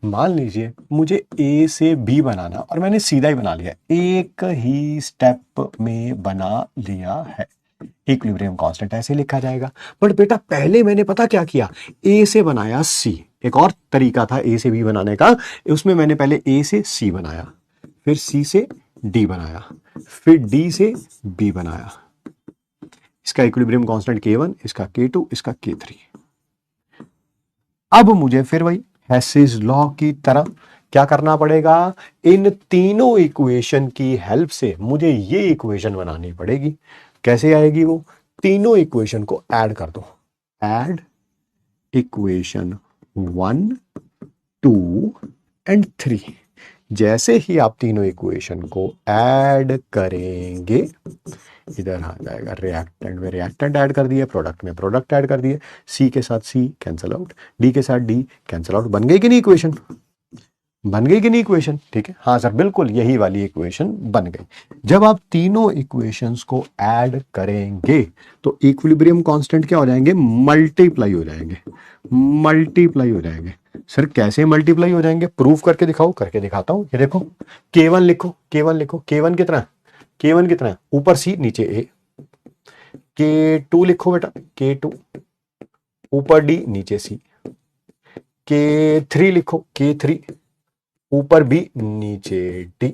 मान लीजिए मुझे A से B बनाना, और मैंने सीधा ही बना लिया, एक ही स्टेप में बना लिया है, इक्विलिब्रियम कांस्टेंट ऐसे लिखा जाएगा। बट बेटा पहले मैंने पता क्या किया, A से बनाया C, एक और तरीका था A से B बनाने का, उसमें मैंने पहले A से C बनाया, फिर C से D बनाया, फिर D से B बनाया, इसका इक्विलिब्रियम कांस्टेंट K1, इसका K2, इसका K3। अब मुझे फिर वही हेसिस लॉ की तरह क्या करना पड़ेगा, इन तीनों इक्वेशन की हेल्प से मुझे ये इक्वेशन बनानी पड़ेगी। कैसे आएगी वो, तीनों इक्वेशन को ऐड कर दो, ऐड इक्वेशन 1, 2 एंड 3। जैसे ही आप तीनों इक्वेशन को ऐड करेंगे, इधर आ जाएगा रिएक्टेंट में रिएक्टेंट ऐड कर दिए, प्रोडक्ट में प्रोडक्ट ऐड कर दिए, सी के साथ सी कैंसिल आउट, डी के साथ डी कैंसिल आउट, बन गई कि नहीं इक्वेशन। बन गई कि नहीं इक्वेशन? ठीक है, हाँ सर बिल्कुल यही वाली इक्वेशन बन गई। जब आप तीनों इक्वेशंस को ऐड करेंगे तो इक्विलिब्रियम कांस्टेंट क्या हो जाएंगे? मल्टीप्लाई हो जाएंगे, मल्टीप्लाई हो जाएंगे। सर कैसे मल्टीप्लाई हो जाएंगे? प्रूफ करके दिखाओ। करके दिखाता हूं। ये देखो, K1 लिखो, K1 लिखो। K1 कितना? K1 कितना है? ऊपर C नीचे A। K2 लिखो बेटा, K2 ऊपर D नीचे C। K3 लिखो, K3 ऊपर B नीचे D।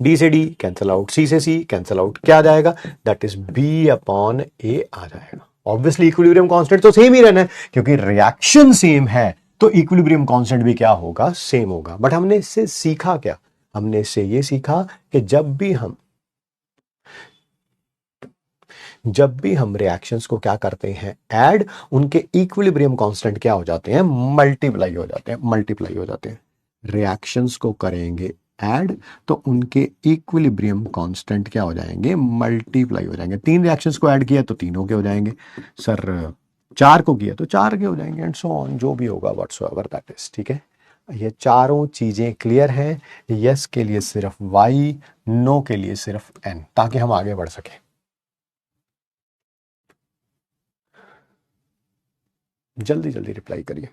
D से D कैंसल आउट, C से C कैंसल आउट, क्या आ जाएगा? That is B upon A आ जाएगा। ऑब्वियसली इक्विलिब्रियम कांस्टेंट तो सेम ही रहना है, क्योंकि रिएक्शन सेम है तो इक्विलिब्रियम कांस्टेंट भी क्या होगा? सेम होगा। बट हमने इससे सीखा क्या? हमने इससे ये सीखा कि जब भी हम रिएक्शंस को क्या करते हैं? ऐड, उनके इक्विलिब्रियम कांस्टेंट क्या हो जाते हैं? मल्टीप्लाई हो जाते हैं, मल्टीप्लाई हो जाते हैं। रिएक्शंस को करेंगे ऐड तो उनके इक्विलिब्रियम कांस्टेंट क्या हो जाएंगे? मल्टीप्लाई हो जाएंगे। 3 रिएक्शंस को ऐड किया तो 3 के हो जाएंगे सर, 4 को किया तो 4 के हो जाएंगे, एंड सो ऑन, जो भी होगा व्हाटसोएवर दैट इज। ठीक है, ये चारों चीजें क्लियर हैं। यस के लिए सिर्फ y, नो के लिए सिर्फ n, ताकि हम आगे बढ़ सके। जल्दी जल्दी रिप्लाई करिए।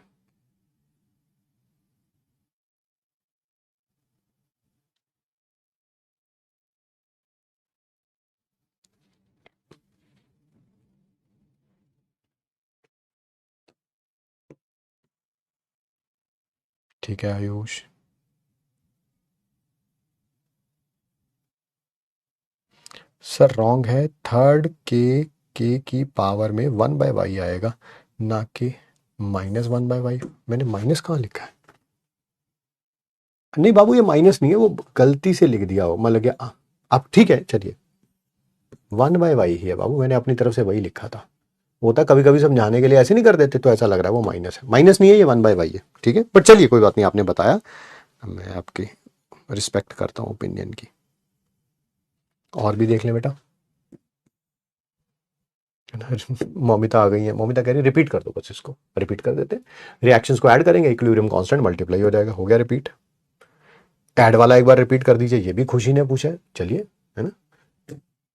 ठीक है आयुष, सर रॉन्ग है। थर्ड के की पावर में 1/y आएगा, ना कि -1/y। मैंने माइनस कहाँ लिखा है? नहीं बाबू, ये माइनस नहीं है, वो गलती से लिख दिया हो, मतलब कि अब ठीक है चलिए, 1/y ही है बाबू, मैंने अपनी तरफ से वही लिखा था। होता कभी कभी समझाने के लिए ऐसे नहीं कर देते तो ऐसा लग रहा है वो माइनस है। माइनस नहीं है, ये 1/y है। ठीक है, पर चलिए कोई बात नहीं, आपने बताया, मैं आपकी रिस्पेक्ट करता हूँ ओपिनियन की। और भी देख लें बेटा। मौमिता आ गई है। मौमिता कह रही है रिपीट कर दो, बस इसको रिपीट कर देते हैं। रिएक्शंस को ऐड करेंगे, इक्विलिब्रियम कांस्टेंट मल्टीप्लाई हो जाएगा। हो गया रिपीट। ऐड वाला एक बार रिपीट कर दीजिए, ये भी खुशी ने पूछा है, चलिए, है ना।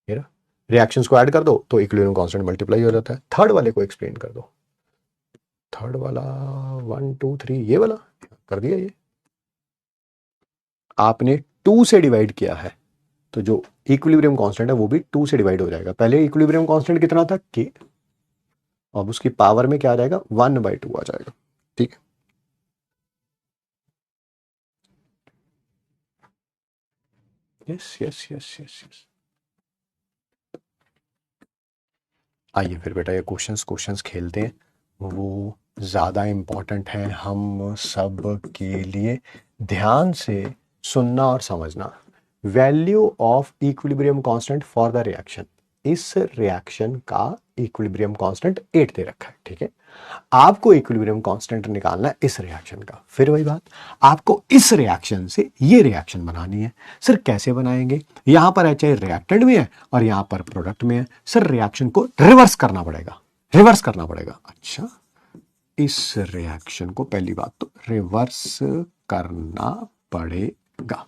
ये रिएक्शंस को ऐड कर दो तो इक्विलिब्रियम कांस्टेंट मल्टीप्लाई हो जाता है। थर्ड वाले को एक्सप्लेन कर दो। थर्ड वाला 1 2 3, ये वाला कर दिया। ये आपने 2 से डिवाइड किया है तो जो इक्विलिब्रियम कांस्टेंट है वो भी 2 से डिवाइड हो जाएगा। पहले इक्विलिब्रियम कांस्टेंट कितना था? k, अब उसकी पावर में क्या आ जाएगा? 1/2 आ जाएगा। ठीक है, yes yes yes yes yes. आइए फिर बेटा ये क्वेश्चंस खेलते हैं, वो ज़्यादा इम्पॉर्टेंट है हम सब के लिए। ध्यान से सुनना और समझना। Value of equilibrium constant for the reaction. इस रिएक्शन का इक्विलिब्रियम कांस्टेंट 8 दे रखा है। ठीक है, आपको इक्विलिब्रियम कांस्टेंट निकालना है इस रिएक्शन का। फिर वही बात, आपको इस रिएक्शन से ये रिएक्शन बनानी है। सर कैसे बनाएंगे? यहां पर HI रिएक्टेंट में है और यहां पर प्रोडक्ट में है। सर रिएक्शन को रिवर्स करना पड़ेगा, रिवर्स करना पड़ेगा। अच्छा, इस रिएक्शन को पहली बात तो रिवर्स करना पड़ेगा।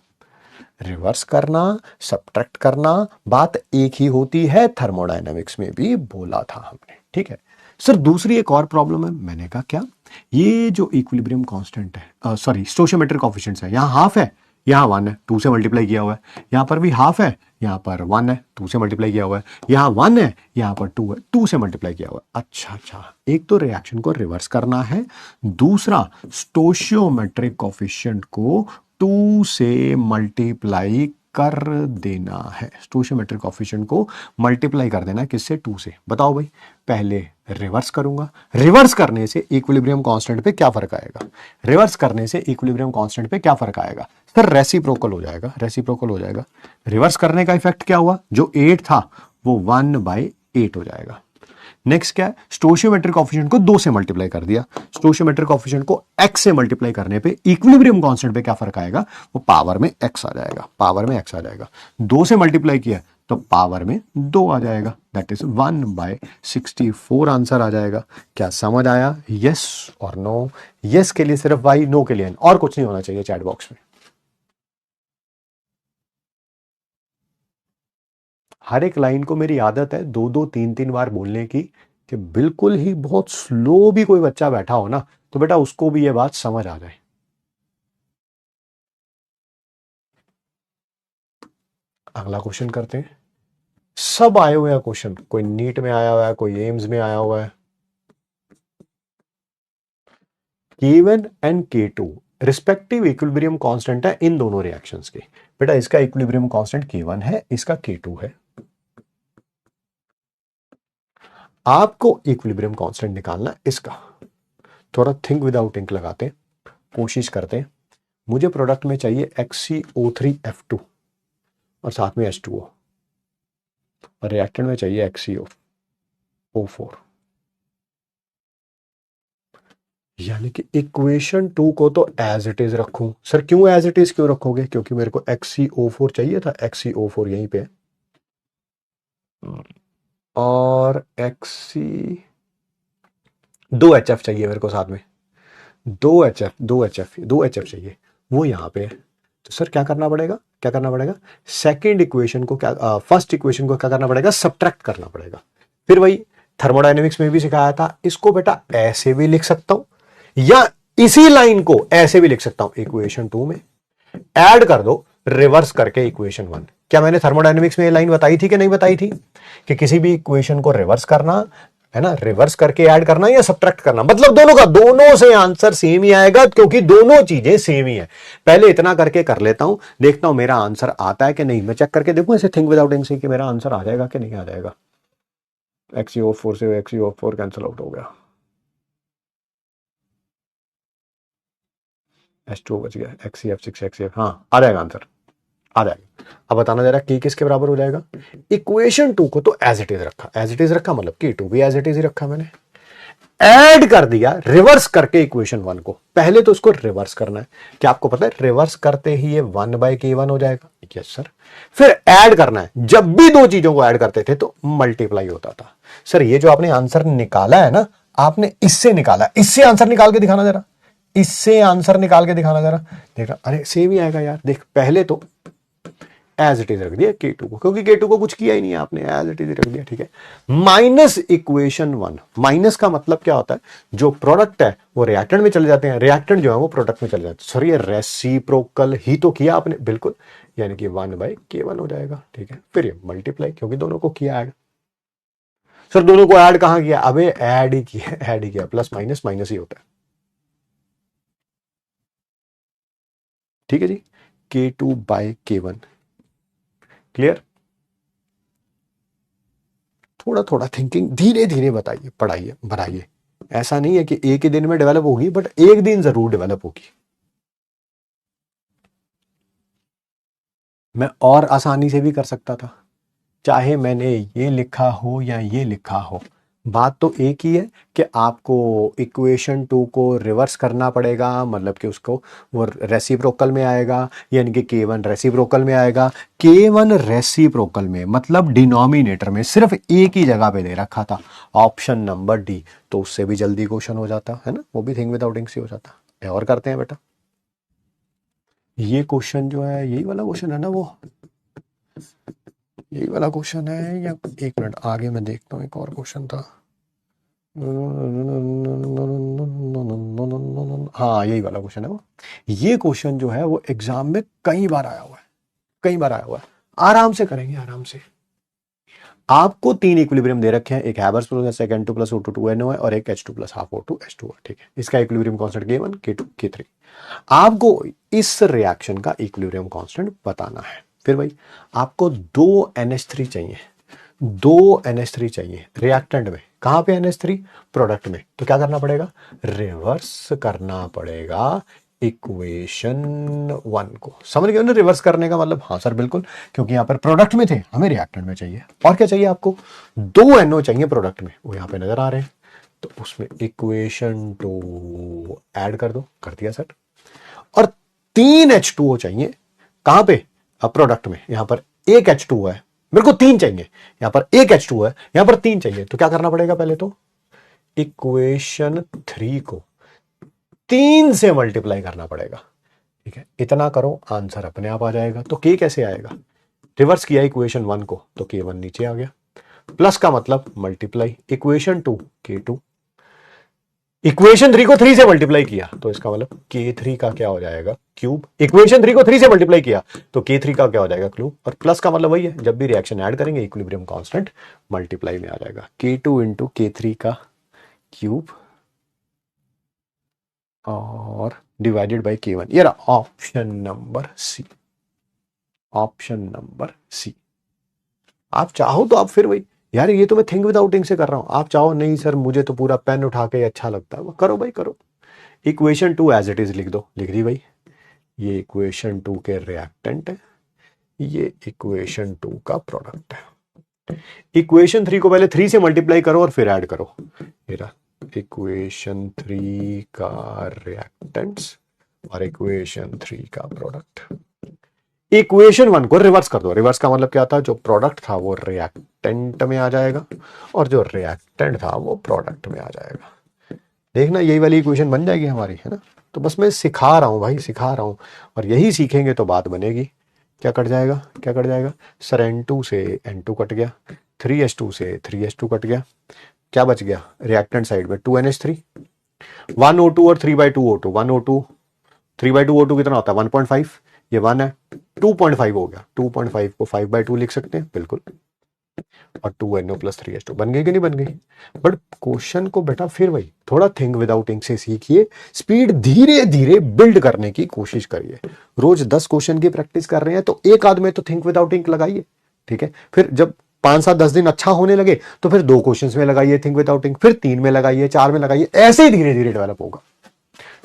रिवर्स करना, सब्ट्रैक्ट करना, बात एक ही होती है, थर्मोडायनामिक्स में भी बोला था हमने। ठीक है सर, दूसरी एक और प्रॉब्लम है। मैंने कहा क्या? ये जो इक्विलिब्रियम कांस्टेंट है, सॉरी स्टोइचियोमेट्रिक कोएफिशिएंट्स है, यहाँ हाफ है, यहाँ 1 है, 2 से मल्टीप्लाई किया हुआ है। यहाँ पर भी हाफ है, यहाँ पर 1 है, 2 से मल्टीप्लाई किया हुआ है। यहाँ 1 है, यहाँ पर 2 है, 2 से मल्टीप्लाई किया हुआ है। अच्छा, एक तो रिएक्शन को रिवर्स करना है, दूसरा स्टोइचियोमेट्रिक कोएफिशिएंट को 2 से मल्टीप्लाई कर देना है। स्टोइचियोमेट्रिक कोएफिशिएंट को मल्टीप्लाई कर देना है किससे? 2 से। बताओ भाई, पहले रिवर्स करूंगा, रिवर्स करने से इक्विलिब्रियम कांस्टेंट पे क्या फर्क आएगा? रिवर्स करने से इक्विलिब्रियम कांस्टेंट पे क्या फर्क आएगा? सर रेसिप्रोकल हो जाएगा, रेसिप्रोकल हो जाएगा। रिवर्स करने का इफेक्ट क्या हुआ? जो 8 था वो 1/8 हो जाएगा। नेक्स्ट क्या है? स्टोइचियोमेट्रिक कोएफिशिएंट को 2 से मल्टीप्लाई कर दिया। स्टोइचियोमेट्रिक कोएफिशिएंट को x से मल्टीप्लाई करने पे इक्विलिब्रियम कांस्टेंट पे क्या फर्क आएगा? वो पावर में x आ जाएगा, पावर में x आ जाएगा। 2 से मल्टीप्लाई किया तो पावर में 2 आ जाएगा, दैट इज 1/64 आंसर आ जाएगा। क्या समझ आया? यस और नो? यस के लिए सिर्फ y, नो के लिए n, और कुछ नहीं होना चाहिए चैट बॉक्स में। हर एक लाइन को मेरी आदत है 2-2, 3-3 बार बोलने की, कि बिल्कुल ही बहुत स्लो भी कोई बच्चा बैठा हो ना, तो बेटा उसको भी ये बात समझ आ जाए। अगला क्वेश्चन करते हैं। सब आए हुए हैं क्वेश्चन, कोई नीट में आया हुआ है, कोई एम्स में आया हुआ है। K1 and K2 respective equilibrium constant है इन दोनों रिएक्शंस के। बेटा इसका इक्विलिब्रियम कांस्टेंट K1 है, इसका K2 है। आपको इक्विलिब्रियम कांस्टेंट निकालना है इसका। थोड़ा थिंक विदाउट इंक लगाते हैं, कोशिश करते हैं। मुझे प्रोडक्ट में चाहिए XCO3F2 और साथ में H2O, और रिएक्टेंट में चाहिए XCO4। यानी कि इक्वेशन 2 को तो एज इट इज रखूं। सर क्यों एज इट इज क्यों रखोगे? क्योंकि मेरे को XCO4 चाहिए था, XCO4 यहीं पे है, और दो HF चाहिए मेरे को साथ में, दो एच एफ चाहिए, वो यहां पे है। तो सर क्या करना पड़ेगा? क्या करना पड़ेगा? सेकेंड इक्वेशन को क्या, फर्स्ट इक्वेशन को क्या करना पड़ेगा? सब्ट्रैक्ट करना पड़ेगा। फिर वही थर्मोडायनेमिक्स में भी सिखाया था, इसको बेटा ऐसे भी लिख सकता हूं, या इसी लाइन को ऐसे भी लिख सकता हूं, इक्वेशन 2 में ऐड कर दो रिवर्स करके इक्वेशन 1। क्या मैंने थर्मोडायनेमिक्स में ये लाइन बताई थी कि नहीं बताई थी, कि किसी भी इक्वेशन को रिवर्स करना है ना, रिवर्स करके ऐड करना या सब्ट्रैक्ट करना, मतलब दोनों का, दोनों से आंसर सेम ही आएगा, क्योंकि दोनों चीजें सेम ही है। पहले इतना करके कर लेता हूं, देखता हूं मेरा आंसर आता है कि नहीं। मैं चेक करके देखूं ऐसे थिंक विदाउट इंक से कि मेरा आंसर आ जाएगा कि नहीं आ जाएगा। XCO4 से XCO4 कैंसिल आउट हो गया, H2 बच गया, XCF6 XCF, हाँ आ जाएगा आंसर, आ जाएगा। अब बताना जरा की किसके बराबर हो जाएगा। इक्वेशन 2 को तो एज इट इज रखा, एज इट इज रखा मतलब K2 भी एज इट इज ही रखा मैंने, ऐड कर दिया रिवर्स करके इक्वेशन 1 को। पहले तो उसको रिवर्स करना है, क्या आपको पता है रिवर्स करते ही ये 1/K1 हो जाएगा? Yes sir. फिर ऐड करना है, जब भी दो चीजों को ऐड करते थे तो मल्टीप्लाई होता था। सर ये जो आपने आंसर निकाला है ना, आपने इससे निकाला, इससे आंसर निकाल के दिखाना जरा, इससे आंसर निकाल के दिखाना जरा, देखा अरे सेम ही आएगा यार। देख पहले तो एज इट इज रख दिया K2 को, क्योंकि K2 को कुछ किया ही नहीं है आपने, एज इट इज रख दिया, ठीक है। माइनस इक्वेशन 1, माइनस का मतलब क्या होता है, जो प्रोडक्ट है वो रिएक्टेंट में चले जाते हैं, रिएक्टेंट जो है वो प्रोडक्ट में चले जाते हैं। सर ये रेसिप्रोकल ही तो किया आपने, बिल्कुल, यानी कि 1/K1 हो जाएगा, ठीक है। फिर ये मल्टीप्लाई, क्योंकि दोनों को किया ऐड। सर दोनों को ऐड कहां किया? अबे ऐड ही किया, ऐड ही किया, प्लस माइनस माइनस ही होता है, ठीक है जी। K2/K1 clear? थोड़ा थोड़ा थिंकिंग धीरे धीरे बताइए, पढ़ाइए, बनाइए। ऐसा नहीं है कि एक ही दिन में डेवलप होगी, बट एक दिन जरूर डेवलप होगी। मैं और आसानी से भी कर सकता था, चाहे मैंने ये लिखा हो या ये लिखा हो, बात तो एक ही है कि आपको इक्वेशन 2 को रिवर्स करना पड़ेगा, मतलब कि उसको वो रेसिप्रोकल में आएगा, यानी कि K1 रेसिप्रोकल में आएगा। K1 रेसिप्रोकल में मतलब डिनोमिनेटर में सिर्फ एक ही जगह पे दे रखा था, ऑप्शन नंबर डी, तो उससे भी जल्दी क्वेश्चन हो जाता है ना, वो भी थिंक विदाउट इंक से हो जाता है। और करते हैं बेटा, ये क्वेश्चन जो है यही वाला क्वेश्चन है ना, वो यही वाला क्वेश्चन है, या एक मिनट आगे मैं देखता हूँ, एक और क्वेश्चन था। हाँ यही वाला क्वेश्चन है वो। ये क्वेश्चन जो है वो एग्जाम में कई बार आया हुआ है, कई बार आया हुआ है। आराम से करेंगे, आराम से। आपको 3 इक्विलिब्रियम दे रखे हैं, एक Haber's process N2 + O2 2NO है, और एक H2 + ½ O2 H2 है, ठीक है। इसका equilibrium constant K1 K2 K3। आपको इस रिएक्शन का इक्विलिब्रियम कांस्टेंट बताना है। फिर भाई आपको 2 NH3 चाहिए, 2 NH3 चाहिए रिएक्टेंट में। कहां पे NH3? प्रोडक्ट में। तो क्या करना पड़ेगा? रिवर्स करना पड़ेगा इक्वेशन 1 को। समझ गए ना रिवर्स करने का मतलब? हाँ सर बिल्कुल, क्योंकि यहां पर प्रोडक्ट में थे, हमें रिएक्टेंट में चाहिए। और क्या चाहिए आपको? 2 NO चाहिए प्रोडक्ट में, वो यहां पे नजर आ रहे हैं, तो उसमें इक्वेशन 2 ऐड कर दो, कर दिया सर। और 3 H2O चाहिए, कहां पे? अब प्रोडक्ट में, यहां पर एक H2O है, मेरे को 3 चाहिए, यहां पर एक H2 है, यहां पर 3 चाहिए, तो क्या करना पड़ेगा? पहले तो इक्वेशन 3 को 3 से मल्टीप्लाई करना पड़ेगा। ठीक है, इतना करो, आंसर अपने आप आ जाएगा। तो K कैसे आएगा? रिवर्स किया इक्वेशन 1 को तो K1 नीचे आ गया, प्लस का मतलब मल्टीप्लाई, इक्वेशन 2 K2, इक्वेशन 3 को 3 से मल्टीप्लाई किया तो इसका मतलब K3 का क्या हो जाएगा? क्यूब। इक्वेशन 3 को 3 से मल्टीप्लाई किया तो K3 का क्या हो जाएगा? क्यूब। और प्लस का मतलब वही है, जब भी रिएक्शन ऐड करेंगे इक्विलिब्रियम कांस्टेंट मल्टीप्लाई में आ जाएगा, K2 इंटू K3 का क्यूब और डिवाइडेड बाय K1। ये रहा option number C, option number C. आप चाहो तो आप फिर वही, यार ये तो मैं थिंक विदाउट इंक से कर रहा हूं, आप चाहो नहीं सर मुझे तो पूरा पेन उठा के अच्छा लगता है, वो करो भाई करो। इक्वेशन 2 एज इट इज लिख दो, लिख दी भाई। ये इक्वेशन 2 के रिएक्टेंट है, ये इक्वेशन 2 का प्रोडक्ट है। इक्वेशन 3 को पहले 3 से मल्टीप्लाई करो और फिर ऐड करो। ये रहा इक्वेशन 3 का रिएक्टेंट्स और इक्वेशन 3 का प्रोडक्ट। इक्वेशन 1 को रिवर्स कर दो, रिवर्स का मतलब क्या था? जो प्रोडक्ट था वो रिएक्टेंट में आ जाएगा और जो रिएक्टेंट था वो प्रोडक्ट में आ जाएगा। देखना यही वाली इक्वेशन बन जाएगी हमारी, है ना? तो बस मैं सिखा रहा हूं भाई, सिखा रहा हूं, और यही सीखेंगे तो बात बनेगी। क्या कट जाएगा? क्या कट जाएगा सर? N2 से N2 कट गया, 3H2 से 3H2 कट गया, क्या बच गया रिएक्टेंट साइड में? 2NH3, 1O2 और 3/2O2। 1O2 3/2O2 कितना होता है? 1.5, ये 1 है, 2.5 हो गया। 2.5 को 5/2 लिख सकते हैं बिल्कुल, और 2NO प्लस 3H2 बन गई कि नहीं बन गई? बट क्वेश्चन को बेटा फिर वही थोड़ा थिंक विदाउट इंक से सीखिए, स्पीड धीरे धीरे बिल्ड करने की कोशिश करिए। रोज 10 क्वेश्चन की प्रैक्टिस कर रहे हैं तो एक आध में तो थिंक विदाउट इंक लगाइए, ठीक है? फिर जब 5-7-10 दिन अच्छा होने लगे तो फिर 2 क्वेश्चंस में लगाइए थिंक विदाउट इंक, फिर 3 में लगाइए, 4 में लगाइए, ऐसे ही धीरे धीरे डेवलप होगा।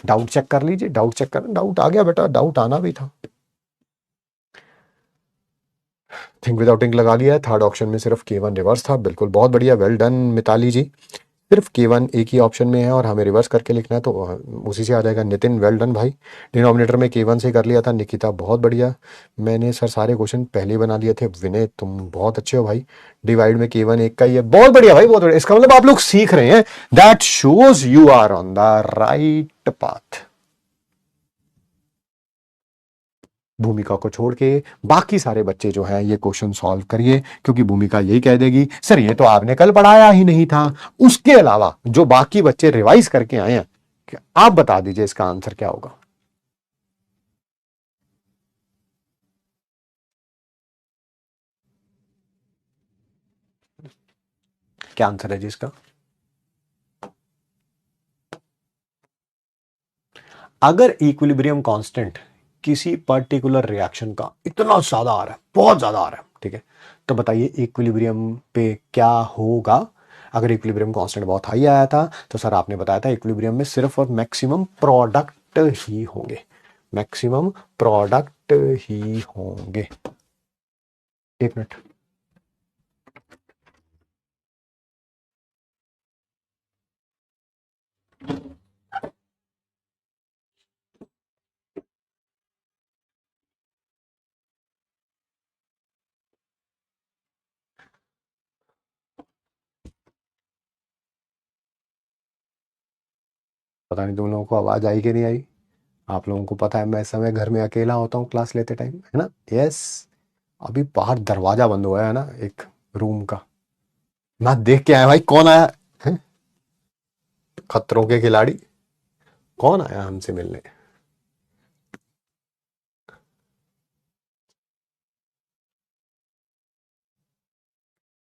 डाउट चेक कर लीजिए, डाउट चेक कर, डाउट आ गया बेटा, डाउट आना भी था। थिंक विदाउट इंक लगा लिया है, थर्ड ऑप्शन में सिर्फ K1 रिवर्स था, बिल्कुल बहुत बढ़िया, वेल डन मिताली जी। सिर्फ K1 एक ही ऑप्शन में है और हमें रिवर्स करके लिखना है तो उसी से आ जाएगा। नितिन वेल डन भाई, डिनोमिनेटर में K1 से कर लिया था। निकिता बहुत बढ़िया, मैंने सर सारे क्वेश्चन पहले ही बना लिए थे। विनय तुम बहुत अच्छे हो भाई, डिवाइड में K1 एक का ही है, बहुत बढ़िया भाई, बहुत बढ़िया। इसका मतलब आप लोग सीख रहे हैं, that shows you are on the right path. Bhumika को छोड़ के बाकी सारे बच्चे जो हैं ये क्वेश्चन सॉल्व करिए, क्योंकि भूमिका यही कह देगी सर ये तो आपने कल पढ़ाया ही नहीं था। उसके अलावा जो बाकी बच्चे रिवाइज करके आए हैं, आप बता दीजिए इसका आंसर क्या होगा। क्या आंसर है जी इसका? अगर इक्विलिब्रियम कांस्टेंट किसी पर्टिकुलर रिएक्शन का इतना ज्यादा आ रहा है, बहुत ज्यादा आ रहा है, ठीक है, तो बताइए इक्विलिब्रियम पे क्या होगा? अगर इक्विलिब्रियम कांस्टेंट बहुत हाई आया था तो सर आपने बताया था इक्विलिब्रियम में सिर्फ और मैक्सिमम प्रोडक्ट ही होंगे, मैक्सिमम प्रोडक्ट ही होंगे। एक मिनट, पता नहीं तुम लोगों को आवाज आई कि नहीं आई। आप लोगों को पता है मैं इस समय घर में अकेला होता हूँ क्लास लेते टाइम, है ना? यस, अभी बाहर दरवाजा बंद हुआ है ना एक रूम का, मैं देख के आया भाई कौन आया है? खतरों के खिलाड़ी, कौन आया हमसे मिलने?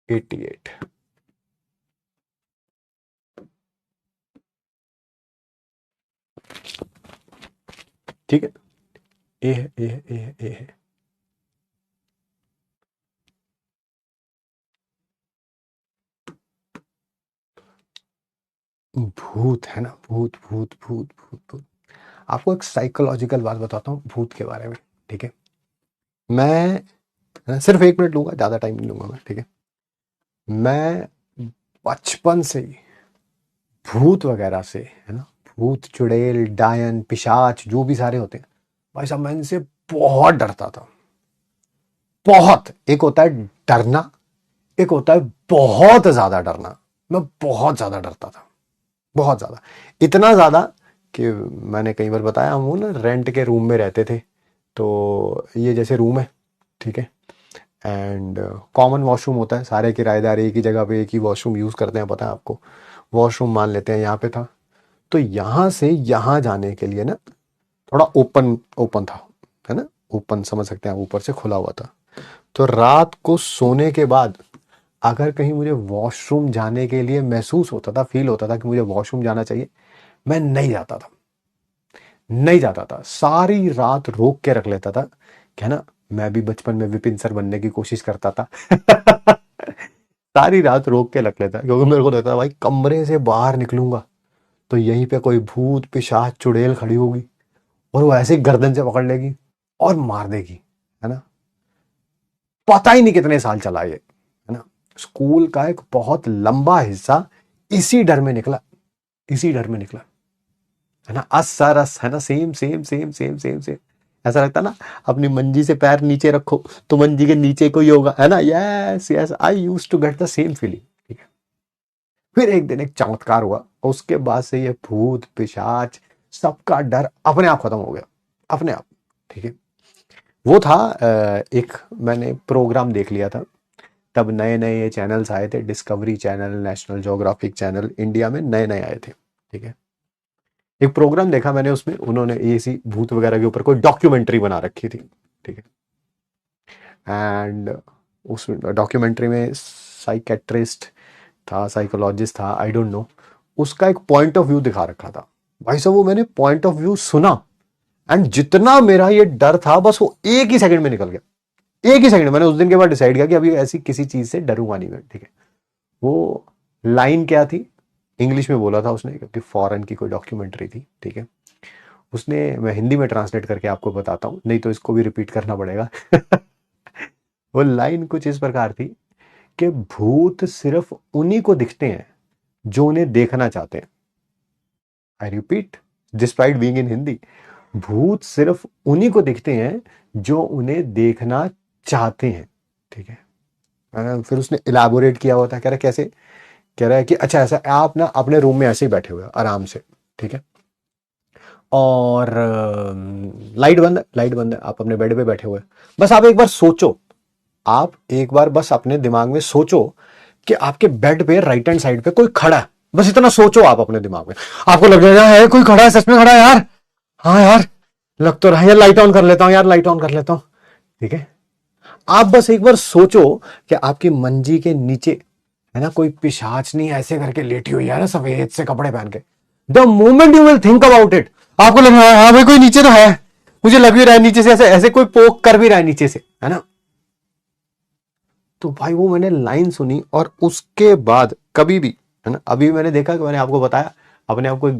एट्टी एट, ठीक है, ए है, ए है, ए है, ए है। भूत है ना, भूत भूत भूत भूत भूत। आपको एक साइकोलॉजिकल बात बताता हूँ भूत के बारे में, ठीक है? मैं सिर्फ 1 मिनट लूंगा, ज्यादा टाइम नहीं लूंगा मैं, ठीक है? मैं बचपन से ही भूत वगैरह से, है ना, भूत चुड़ैल डायन पिशाच जो भी सारे होते हैं, भाई साहब मैं इनसे बहुत डरता था, बहुत, एक होता है डरना, एक होता है बहुत ज्यादा डरना। मैं बहुत ज्यादा डरता था, बहुत ज्यादा, इतना ज्यादा कि मैंने कई बार बताया, हम वो ना रेंट के रूम में रहते थे, तो ये जैसे रूम है, ठीक है, एंड कॉमन वॉशरूम होता है, सारे किराएदार एक ही जगह पे एक ही वॉशरूम यूज करते हैं, पता है आपको, वॉशरूम मान लेते हैं यहाँ पे था। तो यहाँ से यहाँ जाने के लिए ना थोड़ा ओपन ओपन था, है ना, ओपन समझ सकते हैं, ऊपर से खुला हुआ था। तो रात को सोने के बाद अगर कहीं मुझे वॉशरूम जाने के लिए महसूस होता था, फील होता था कि मुझे वॉशरूम जाना चाहिए, मैं नहीं जाता था, नहीं जाता था, सारी रात रोक के रख लेता था, क्या ना, मैं भी बचपन में विपिन सर बनने की कोशिश करता था। सारी रात रोक के रख लेता, क्योंकि मेरे को लगता था भाई कमरे से बाहर निकलूंगा तो यहीं पे कोई भूत पिशाच चुड़ैल खड़ी होगी और वो ऐसे ही गर्दन से पकड़ लेगी और मार देगी, है ना। पता ही नहीं कितने साल चला ये, है ना। स्कूल का एक बहुत लंबा हिस्सा इसी डर में निकला, इसी डर में निकला, है ना। अस सर अस, है ना, same same same same same same. ऐसा लगता ना, अपनी मंजी से पैर नीचे रखो तो मंजी के नीचे कोई होगा, है ना। Yes yes, I used to get the same feeling, ठीक है। फिर एक दिन एक चमत्कार हुआ, उसके बाद से ये भूत पिशाच सबका डर अपने आप खत्म हो गया, अपने आप, ठीक है। वो था एक मैंने प्रोग्राम देख लिया था, तब नए नए ये चैनल्स आए थे, discovery channel, national geographic channel, India में नए नए आए थे, ठीक है। एक प्रोग्राम देखा मैंने, उसमें उन्होंने इसी भूत वगैरह के ऊपर कोई डॉक्यूमेंट्री बना रखी थी, ठीक है। एंड उस डॉक्यूमेंट्री में साइकेट्रिस्ट था, साइकोलॉजिस्ट था, आई डोंट नो, उसका एक पॉइंट ऑफ व्यू दिखा रखा था। भाई साहब वो मैंने पॉइंट ऑफ व्यू सुना, एंड जितना मेरा ये डर था बस वो एक ही सेकंड में निकल गया, एक ही सेकंड। मैंने उस दिन के बाद डिसाइड किया कि अभी ऐसी किसी चीज से डरूंगा नहीं मैं, ठीक है। वो लाइन क्या थी, इंग्लिश में बोला था उसने, क्योंकि फॉरेन की कोई डॉक्यूमेंट्री थी, ठीक है। उसने, मैं हिंदी में ट्रांसलेट करके आपको बताता हूँ, नहीं तो इसको भी रिपीट करना पड़ेगा। वो लाइन कुछ इस प्रकार थी कि भूत सिर्फ उन्हीं को दिखते हैं जो उन्हें देखना चाहते हैं। I repeat, despite being in Hindi, भूत सिर्फ उन्हीं को दिखते हैं जो उन्हें देखना चाहते हैं, ठीक है। फिर उसने इलाबोरेट किया हुआ था, कह रहा कैसे, कह रहा है कि अच्छा ऐसा, आप ना अपने रूम में ऐसे ही बैठे हुए हो आराम से, ठीक है, और लाइट बंद है, लाइट बंद है, आप अपने बेड पे बैठे हुए, बस आप एक बार सोचो, आप एक बार बस अपने दिमाग में सोचो कि आपके बेड पे राइट हैंड साइड पे कोई खड़ा है, बस इतना सोचो आप अपने दिमाग में, आपको लग जाएगा है कोई खड़ा है, सच में खड़ा है यार, हाँ यार लग तो रहा है यार, लाइट ऑन कर लेता हूं यार, लाइट ऑन कर लेता हूं, ठीक है। आप बस एक बार सोचो कि आपकी मंजी के नीचे, है ना, कोई पिशाच नहीं ऐसे करके लेटी हुई है ना, सफेद से कपड़े पहन के। The moment you will think about it, आपको लग रहा है हाँ भाई कोई नीचे तो है, मुझे लग भी रहा है नीचे से, ऐसे ऐसे कोई पोक कर भी रहा है नीचे से, है ना। तो भाई वो मैंने लाइन सुनी, और उसके बाद कभी भी, है ना, अभी मैंने देखा कि मैंने आपको बताया, अपने आप को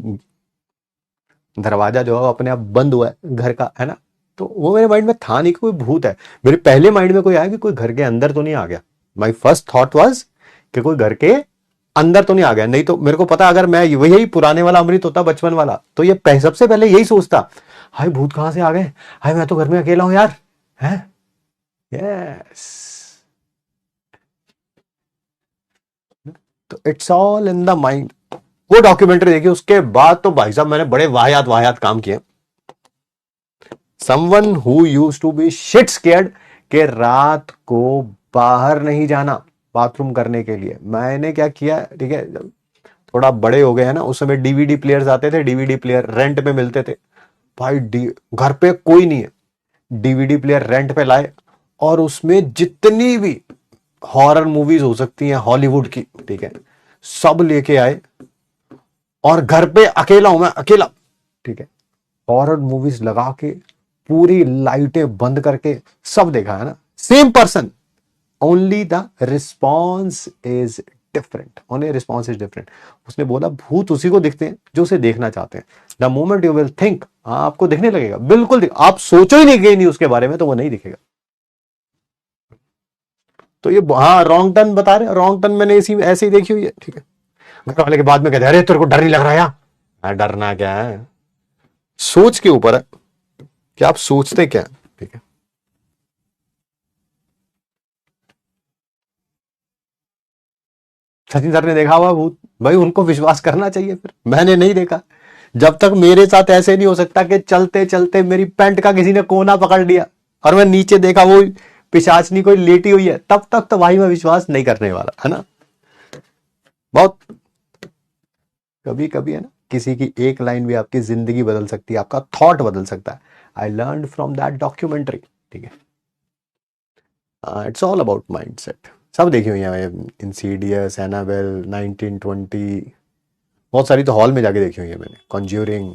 दरवाजा जो है अपने आप बंद हुआ है घर का, है ना। तो वो मेरे माइंड में था नहीं कि कोई भूत है, मेरे पहले माइंड में कोई आया कि कोई घर के अंदर तो नहीं आ गया। माई फर्स्ट थॉट वाज कि कोई घर के अंदर तो नहीं आ गया, नहीं तो मेरे को पता, अगर मैं वही पुराने वाला अमृत होता, बचपन वाला, तो ये सबसे पहले यही सोचता, हाय भूत कहां से आ गए, हाय मैं तो घर में अकेला हूं यार, है। यस, तो it's all in the mind. वो डॉक्यूमेंट्री देखी, उसके बाद तो भाई साहब मैंने बड़े वाहियात वाहियात काम किए। Someone who used to be shit scared के रात को बाहर नहीं जाना बाथरूम करने के लिए, मैंने क्या किया, ठीक है, थोड़ा बड़े हो गए हैं ना, उस समय डीवीडी प्लेयर्स आते थे, डीवीडी प्लेयर रेंट पे मिलते थे भाई, घर पे कोई नहीं है, डीवीडी प्लेयर रेंट पे लाए, और उसमें जितनी भी हॉरर मूवीज हो सकती हैं हॉलीवुड की, ठीक है, सब लेके आए, और घर पे अकेला हूं मैं, अकेला, ठीक है, हॉरर मूवीज लगा के पूरी लाइटें बंद करके सब देखा, है ना, same person, only the response is different, only response is different. उसने बोला भूत उसी को दिखते हैं जो उसे देखना चाहते हैं। The moment you will think, आपको दिखने लगेगा, बिल्कुल आप सोचो ही नहीं गए नहीं उसके बारे में, तो वो नहीं दिखेगा। तो ये हाँ रॉन्ग टर्न बता रहे, रॉन्ग टर्न मैंने इसी ऐसे ही देखी हुई है, ठीक है। घर वाले के बाद में कहते हैं अरे तेरे को डर नहीं लग रहा यार, डरना क्या है, सोच के ऊपर है कि आप सोचते क्या है, ठीक है। सचिन सर ने देखा हुआ भूत, भाई उनको विश्वास करना चाहिए, फिर मैंने नहीं देखा। जब तक मेरे साथ ऐसे नहीं हो सकता कि चलते चलते मेरी पैंट का किसी ने कोना पकड़ लिया और मैं नीचे देखा वो पिशाचनी कोई लेटी हुई है, तब तक तो भाई मैं विश्वास नहीं करने वाला, है ना। बहुत कभी कभी है ना, किसी की एक लाइन भी आपकी जिंदगी बदल सकती है, आपका थॉट बदल सकता है। I learn from that documentary, ठीक है। It's all about mindset. सब देखी हुई है, इंसीडियस, एनाबेल, 1920, बहुत सारी तो हॉल में जाके देखी हुई है मैंने। कॉन्ज्यूरिंग,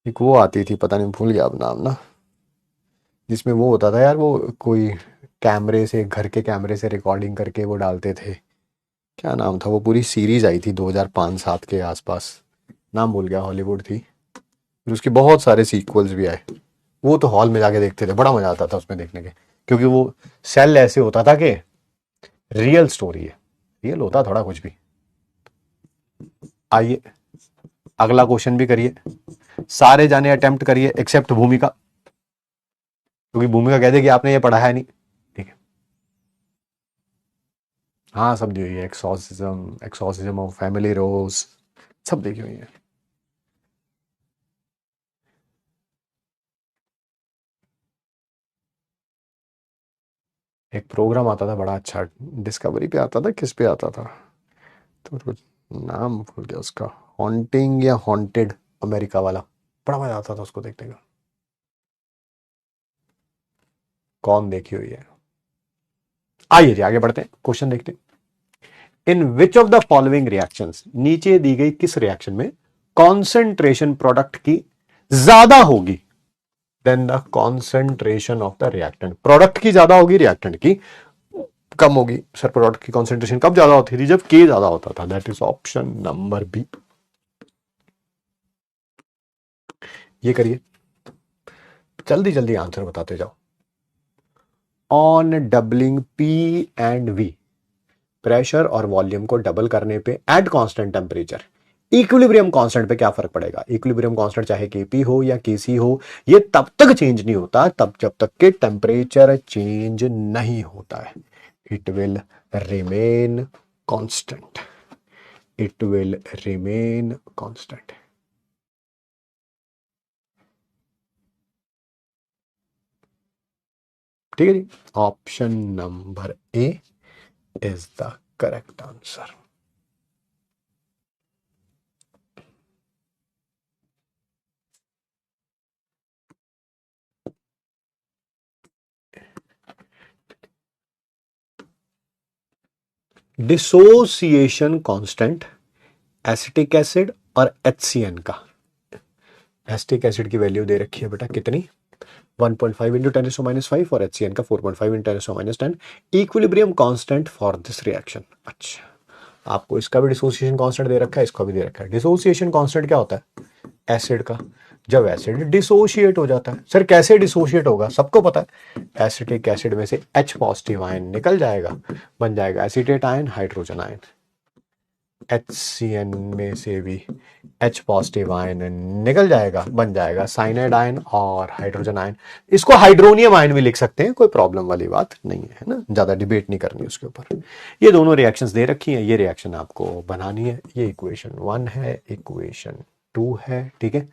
एक वो आती थी, पता नहीं भूल गया अब नाम ना, जिसमें वो होता था यार, वो कोई कैमरे से, घर के कैमरे से रिकॉर्डिंग करके वो डालते थे। क्या नाम था, वो पूरी सीरीज आई थी 2005-7 के आसपास, नाम भूल गया, हॉलीवुड थी। फिर उसके बहुत सारे सीक्वल्स भी आए। वो तो हॉल में जाके देखते थे, बड़ा मजा आता था उसमें देखने के, क्योंकि वो सेल ऐसे होता था कि रियल स्टोरी है, रियल होता थोड़ा कुछ भी। आइए अगला क्वेश्चन भी करिए, सारे जाने अटेम्प्ट करिए एक्सेप्ट भूमिका, क्योंकि भूमिका कह दे कि आपने ये पढ़ा है नहीं, ठीक है। हाँ सब देखी हुई है, एक्सॉर्सिज्म, एक्सॉर्सिज्म ऑफ फैमिली रोज, सब देखी हुई है। एक प्रोग्राम आता था बड़ा अच्छा, डिस्कवरी पे आता था, किस पे आता था, तो कुछ नाम भूल गया उसका, हॉन्टिंग या हॉन्टेड, अमेरिका वाला, बड़ा मजा आता था उसको देखने का। कौन देखी हुई है। आइए जी आगे बढ़ते हैं, क्वेश्चन देखते हैं। In which of the following reactions, नीचे दी गई किस रिएक्शन में कॉन्सेंट्रेशन प्रोडक्ट की ज्यादा होगी than the concentration of the reactant. Product की ज्यादा होगी, रिएक्टेंट की कम होगी। सर प्रोडक्ट की कॉन्सेंट्रेशन कब ज्यादा होती थी, जब के ज्यादा होता था। That is option number B. ये करिए, जल्दी जल्दी आंसर बताते जाओ। On doubling P and V, pressure और वॉल्यूम को डबल करने पे at constant temperature, equilibrium constant पे क्या फर्क पड़ेगा। इक्विलिब्रियम कांस्टेंट चाहे केपी हो या केसी हो, ये तब तक चेंज नहीं होता तब जब तक कि टेम्परेचर चेंज नहीं होता है। It will remain constant, it will remain constant. ठीक है जी, option number A is the correct answer. Dissociation constant acetic acid और HCN का, एसिटिक एसिड की वैल्यू दे रखी है बेटा कितनी, 1.5 इंटू 10⁻⁵ और HCN का 4.5 into 10⁻10। Equilibrium constant for this reaction. अच्छा, आपको इसका भी डिसोसिएशन कांस्टेंट दे रखा है, इसका भी दे रखा है। डिसोसिएशन कांस्टेंट क्या होता है, एसिड का, जब एसिड डिसोशिएट हो जाता है। सर कैसे डिसोशिएट होगा, सबको पता है, एसिटिक एसिड में से H पॉजिटिव आयन निकल जाएगा, बन जाएगा acetate ion, hydrogen ion. HCN में से भी H पॉजिटिव आयन निकल जाएगा, बन जाएगा साइनाइड आयन और हाइड्रोजन आयन। इसको हाइड्रोनियम आयन भी लिख सकते हैं, कोई प्रॉब्लम वाली बात नहीं है ना, ज्यादा डिबेट नहीं करनी उसके ऊपर। ये दोनों रिएक्शंस दे रखी हैं, ये रिएक्शन आपको बनानी है। ये इक्वेशन 1 है, इक्वेशन 2 है, ठीक है।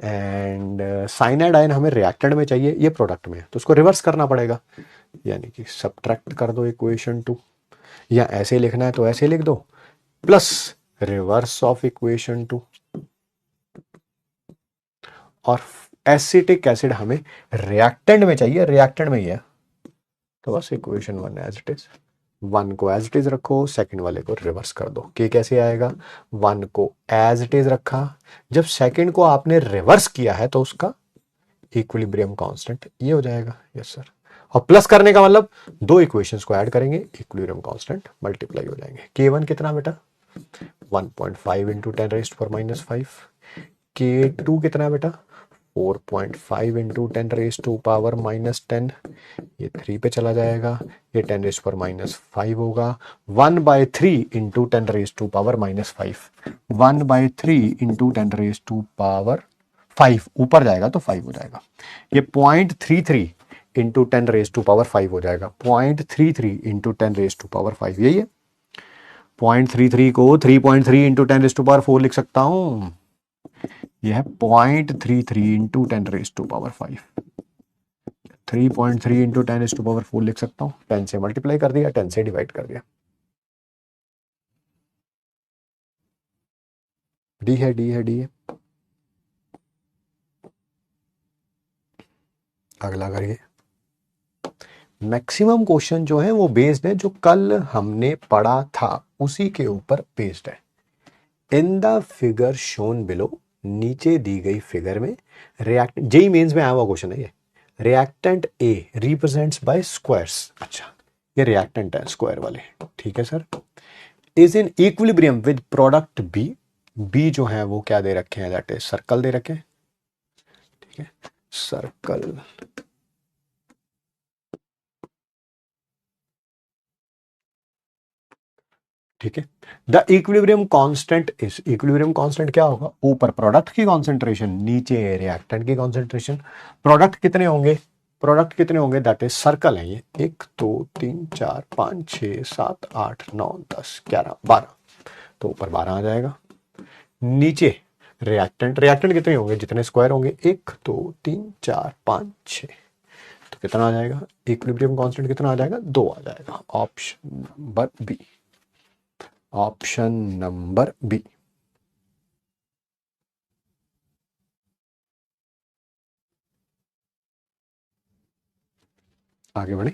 एंड साइनाइड आयन हमें रिएक्टेंट में चाहिए, ये प्रोडक्ट में है, तो उसको रिवर्स करना पड़ेगा, यानी कि सब्ट्रैक्ट कर दो इक्वेशन 2, या ऐसे लिखना है तो ऐसे लिख दो, प्लस रिवर्स ऑफ इक्वेशन 2। और एसिटिक एसिड हमें रिएक्टेंट में चाहिए, रिएक्टेंट में ही है, तो बस इक्वेशन 1 एज इट इज, 1 को एज इट इज रखो, सेकंड वाले को रिवर्स कर दो। के कैसे आएगा, 1 को एज इट इज रखा, जब सेकंड को आपने रिवर्स किया है तो उसका इक्विलिब्रियम कांस्टेंट ये हो जाएगा। यस सर, और प्लस करने का मतलब दो इक्वेशंस को ऐड करेंगे, इक्विलिब्रियम कांस्टेंट मल्टीप्लाई हो जाएंगे। K1 कितना बेटा, 1.5 इंटू 10⁻⁵। K2 कितना है बेटा, 4.5 इंटू 10⁻⁻10। ये 3 पे चला जाएगा, ये 10⁻⁵ होगा। 1/3 इंटू 10⁻⁵, 1/3 इंटू 10⁻5 ऊपर जाएगा तो 5 हो जाएगा। ये 0.33 इंटू 10⁻5 हो जाएगा, 0.33 इंटू 10⁻5, यही है। 0.33 को 3.3 इंटू 10⁴ लिख सकता हूं। यह है 0.33 इंटू 10⁵ 3.3 इंटू 10⁴ लिख सकता हूं। 10 से मल्टीप्लाई कर दिया, 10 से डिवाइड कर दिया। डी है, डी है, डी है। अगला करिए। मैक्सिमम क्वेश्चन जो है वो बेस्ड है जो कल हमने पढ़ा था उसी के ऊपर बेस्ड है। In the figure shown below, नीचे दी गई फिगर में रिएक्ट, जेई मेंस में आया हुआ क्वेश्चन है ये। Reactant A represents by squares. अच्छा, ये रिएक्टेंट है स्क्वायर वाले, ठीक है sir. Is in equilibrium with product B. B जो है वो क्या दे रखे हैं, दैट इज सर्कल दे रखे हैं, ठीक है, सर्कल। ठीक है। The equilibrium constant is, equilibrium constant क्या होगा, ऊपर प्रोडक्ट की कॉन्सेंट्रेशन, नीचे रिएक्टेंट की कॉन्सेंट्रेशन। प्रोडक्ट कितने होंगे, प्रोडक्ट कितने होंगे, दैट इज सर्कल है ये, 1 2 3 4 5 6 7 8 9 10 11 12, तो ऊपर 12 आ जाएगा। नीचे रिएक्टेंट, रिएक्टेंट कितने होंगे, जितने स्क्वायर होंगे, 1 2 3 4 5 6, तो कितना आ जाएगा, इक्विलिब्रियम कांस्टेंट कितना आ जाएगा, 2 आ जाएगा। Option number B, option number B. आगे बढ़े।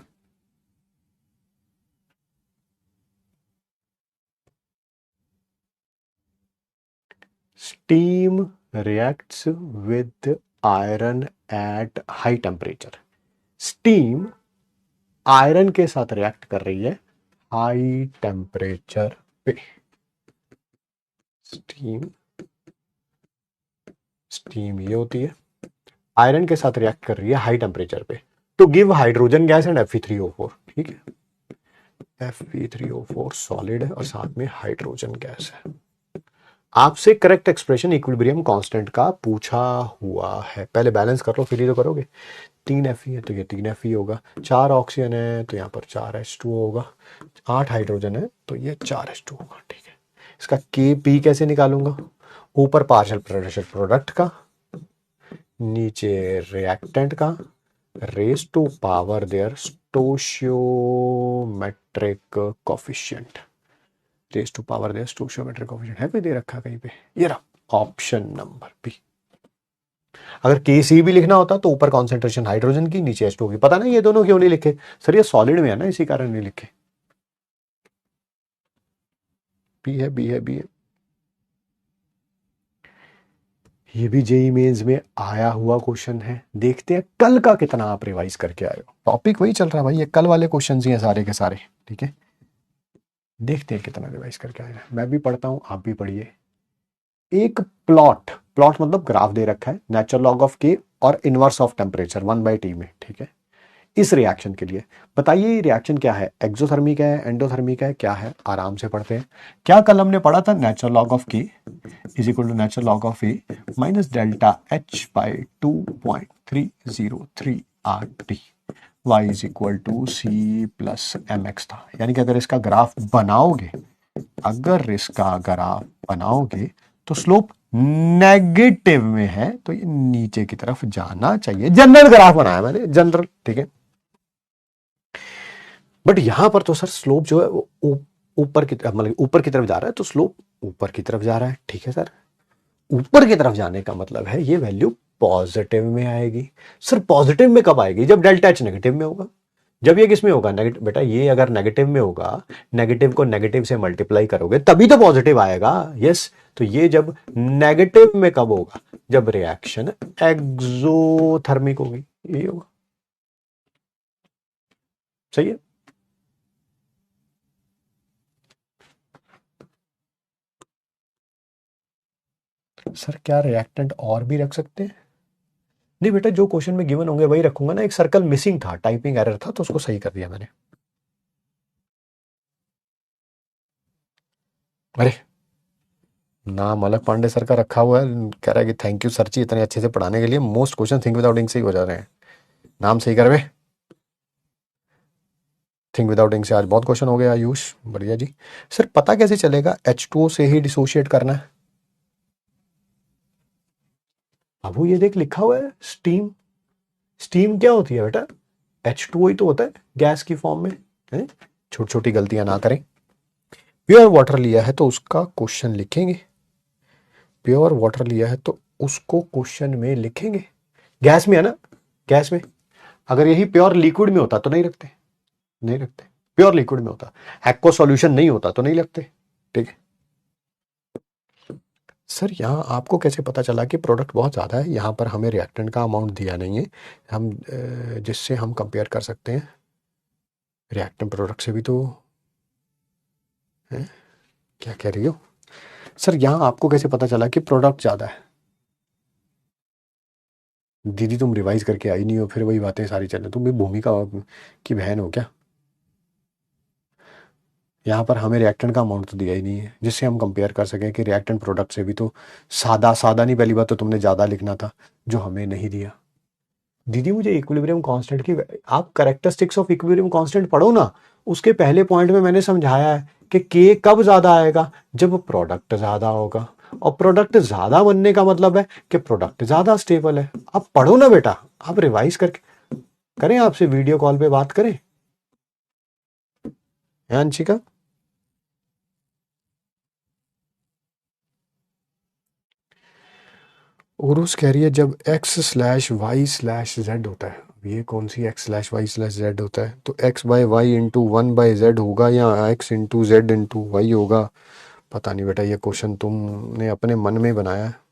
Steam reacts with iron at high temperature. Steam iron के साथ रिएक्ट कर रही है हाई टेम्परेचर पे। स्टीम, स्टीम ये होती है, आयरन के साथ रिएक्ट कर रही है हाई टेम्परेचर पे, तो give hydrogen gas and Fe3O4। ठीक है, Fe3O4 सॉलिड है और साथ में हाइड्रोजन गैस है। आपसे करेक्ट एक्सप्रेशन इक्विलिब्रियम कांस्टेंट का पूछा हुआ है। पहले बैलेंस कर लो फिर ही तो करोगे। 3 Fe है तो ये 3 Fe होगा, 4 ऑक्सीजन है तो यहाँ पर 4 H2O होगा, 8 हाइड्रोजन है तो ये 4 H2O होगा। ठीक है, इसका Kp कैसे निकालूंगा, ऊपर पार्शियल प्रोडक्ट प्रोडक्ट का, नीचे रिएक्टेंट का, raise to power their stoichiometric coefficient. Raise to power their stoichiometric coefficient है, कोई दे रखा कहीं पे, ये रहा ऑप्शन नंबर बी। अगर Kc भी लिखना होता तो ऊपर कॉन्सेंट्रेशन हाइड्रोजन की, नीचे H2O की। पता नहीं ये दोनों क्यों नहीं लिखे सर, ये सॉलिड में है ना, इसी कारण नहीं लिखे। बी है, बी है, बी है। ये भी जेई मेंस में आया हुआ क्वेश्चन है। देखते हैं कल का कितना आप रिवाइज करके आए हो। टॉपिक वही चल रहा है भाई, ये कल वाले क्वेश्चन ही हैं सारे के सारे। ठीक है, देखते हैं कितना रिवाइज करके आए हैं। मैं भी पढ़ता हूं, आप भी पढ़िए। एक प्लॉट, प्लॉट मतलब ग्राफ दे रखा है, नेचुरल लॉग ऑफ के और इनवर्स ऑफ टेम्परेचर 1/T में। ठीक है, इस रिएक्शन के लिए बताइए ये रिएक्शन क्या है, एक्सोथर्मिक है, एंडोथर्मिक है, क्या है, आराम से पढ़ते हैं। क्या कल हमने पढ़ा था, natural log of K is equal to natural log of A minus delta H by 2.303 RT, y is equal to C plus M X था। यानी कि अगर इसका ग्राफ बनाओगे, अगर इसका ग्राफ बनाओगे तो स्लोप नेगेटिव में है तो ये नीचे की तरफ जाना चाहिए। जनरल ग्राफ बनाया मैंने, जनरल। ठीक है, बट यहां पर तो सर स्लोप जो है वो ऊपर की तरफ, मतलब ऊपर की तरफ जा रहा है, तो स्लोप ऊपर की तरफ जा रहा है। ठीक है सर, ऊपर की तरफ जाने का मतलब है ये वैल्यू पॉजिटिव में आएगी। सर पॉजिटिव में कब आएगी, जब डेल्टा एच नेगेटिव में होगा। जब ये किस में होगा, नेगेटिव। बेटा ये अगर नेगेटिव में होगा, नेगेटिव को नेगेटिव से मल्टीप्लाई करोगे तभी तो पॉजिटिव आएगा। यस, तो ये जब नेगेटिव में कब होगा, जब रिएक्शन एक्सोथर्मिक होगी, ये होगा। सही है। सर क्या रिएक्टेंट और भी रख सकते हैं? नहीं बेटा, जो क्वेश्चन में गिवन होंगे वही रखूंगा ना। एक सर्कल मिसिंग था, टाइपिंग एरर था, तो उसको सही कर दिया मैंने। अरे नाम अलग पांडे सर का रखा हुआ है, कह रहा है कि थैंक यू सर जी इतने अच्छे से पढ़ाने के लिए, most question think without ink से ही हो जा रहे हैं। नाम सही कर बे। थिंक विदाउट इंक से आज बहुत क्वेश्चन हो गया आयुष, बढ़िया जी। सर पता कैसे चलेगा H2O से ही डिसोशिएट करना है? अब वो ये देख लिखा हुआ है स्टीम। स्टीम क्या होती है बेटा? H2O ही तो होता है गैस की फॉर्म में, है? छोटी छोटी गलतियां ना करें। प्योर वाटर लिया है तो उसका क्वेश्चन लिखेंगे, प्योर वाटर लिया है तो उसको क्वेश्चन में लिखेंगे। गैस में है ना, गैस में। अगर यही प्योर लिक्विड में होता तो नहीं रखते, नहीं रखते। प्योर लिक्विड में होता, एक्वा सॉल्यूशन नहीं होता तो नहीं लगते, ठीक है। सर यहाँ आपको कैसे पता चला कि प्रोडक्ट बहुत ज़्यादा है? यहाँ पर हमें रिएक्टेंट का अमाउंट दिया नहीं है, हम जिससे हम कंपेयर कर सकते हैं रिएक्टेंट प्रोडक्ट से भी तो है। क्या कह रही हो सर? यहाँ आपको कैसे पता चला कि प्रोडक्ट ज़्यादा है? दीदी तुम रिवाइज करके आई नहीं हो, फिर वही बातें सारी चल रही। तुम भी भूमिका की बहन हो क्या? यहाँ पर हमें रिएक्टेंट का अमाउंट तो दिया ही नहीं है जिससे हम कंपेयर कर सकें कि रिएक्टेंट प्रोडक्ट से भी तो सादा सादा नहीं, पहली बात तो तुमने ज़्यादा लिखना था जो हमें नहीं दिया। दीदी मुझे इक्विलिब्रियम कांस्टेंट की, आप कैरेक्टरिस्टिक्स ऑफ इक्विलिब्रियम कांस्टेंट पढ़ो ना, उसके पहले पॉइंट में मैंने समझाया है कि के कब ज्यादा आएगा, जब प्रोडक्ट ज्यादा होगा। और प्रोडक्ट ज्यादा बनने का मतलब है कि प्रोडक्ट ज्यादा स्टेबल है। आप पढ़ो ना बेटा, आप रिवाइज करके करें, आपसे वीडियो कॉल पे बात करें, है अंशिका? उरुस कह रही है जब x/y/z होता है, अब ये कौन सी x/y/z होता है? तो x/y इंटू 1/z होगा या x/z इंटू y होगा? पता नहीं बेटा, ये क्वेश्चन तुमने अपने मन में बनाया है।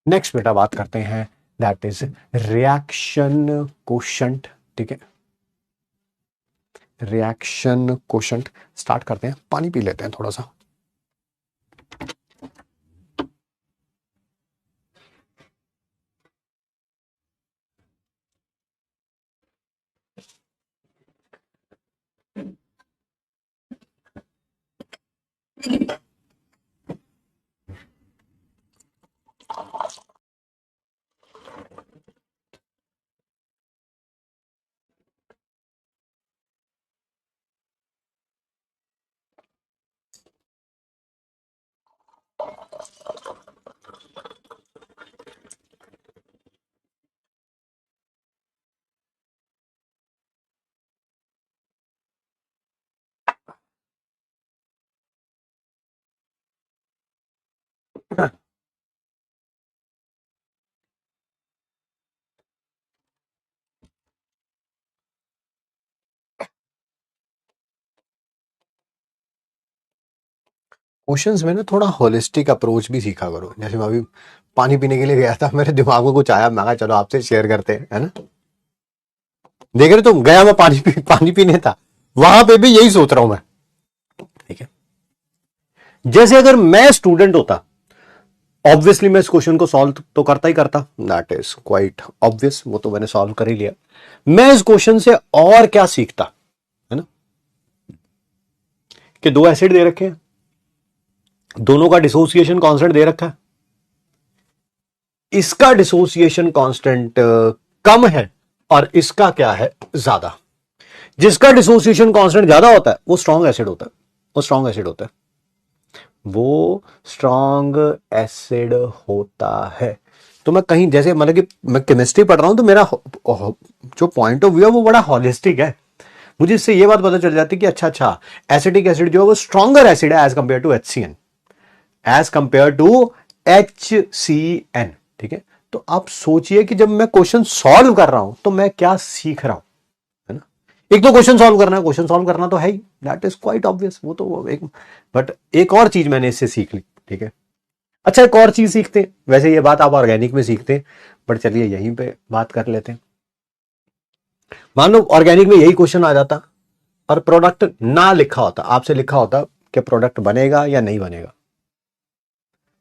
नेक्स्ट बेटा बात करते हैं, दैट इज रिएक्शन कोशंट, ठीक है। रिएक्शन कोशंट स्टार्ट करते हैं, पानी पी लेते हैं थोड़ा सा। क्वेश्चंस में ना थोड़ा होलिस्टिक अप्रोच भी सीखा करो। जैसे मैं अभी पानी पीने के लिए गया था, मेरे दिमाग में कुछ आया, मैं कहा चलो आपसे शेयर करते हैं, है ना। देख रहे तुम, गया मैं पानी पीने था, वहां पे भी यही सोच रहा हूं मैं, ठीक है। जैसे अगर मैं स्टूडेंट होता, ऑब्वियसली मैं इस क्वेश्चन को सॉल्व तो करता ही करता, दैट इज क्वाइट ऑब्वियस, वो तो मैंने सॉल्व कर ही लिया। मैं इस क्वेश्चन से और क्या सीखता, है ना, कि दो एसिड दे रखे हैं, दोनों का डिसोसिएशन कांस्टेंट दे रखा है, इसका डिसोसिएशन कांस्टेंट कम है और इसका क्या है, ज्यादा। जिसका डिसोसिएशन कांस्टेंट ज्यादा होता है वो स्ट्रॉन्ग एसिड होता है, वो स्ट्रॉन्ग एसिड होता है, वो स्ट्रॉन्ग एसिड होता है। तो मैं कहीं जैसे मतलब कि मैं केमिस्ट्री पढ़ रहा हूं तो मेरा जो पॉइंट ऑफ व्यू है वो बड़ा हॉलिस्टिक है। मुझे इससे ये बात पता चल जाती है कि अच्छा एसिडिक एसिड जो है वो स्ट्रॉन्गर एसिड है as compare to HCN, as compare to HCN, ठीक है। तो आप सोचिए कि जब मैं क्वेश्चन सॉल्व कर रहा हूं तो मैं क्या सीख रहा हूं, है ना। एक तो क्वेश्चन सॉल्व करना है, क्वेश्चन सॉल्व करना तो है ही, दैट इज क्वाइट ऑब्वियस, वो तो एक, बट एक और चीज मैंने इससे सीख ली, ठीक है। अच्छा एक और चीज सीखते हैं, वैसे ये बात आप ऑर्गेनिक में सीखते हैं, बट चलिए यहीं पे बात कर लेते हैं। मान लो ऑर्गेनिक में यही क्वेश्चन आ जाता और प्रोडक्ट ना लिखा होता, आपसे लिखा होता कि प्रोडक्ट बनेगा या नहीं बनेगा।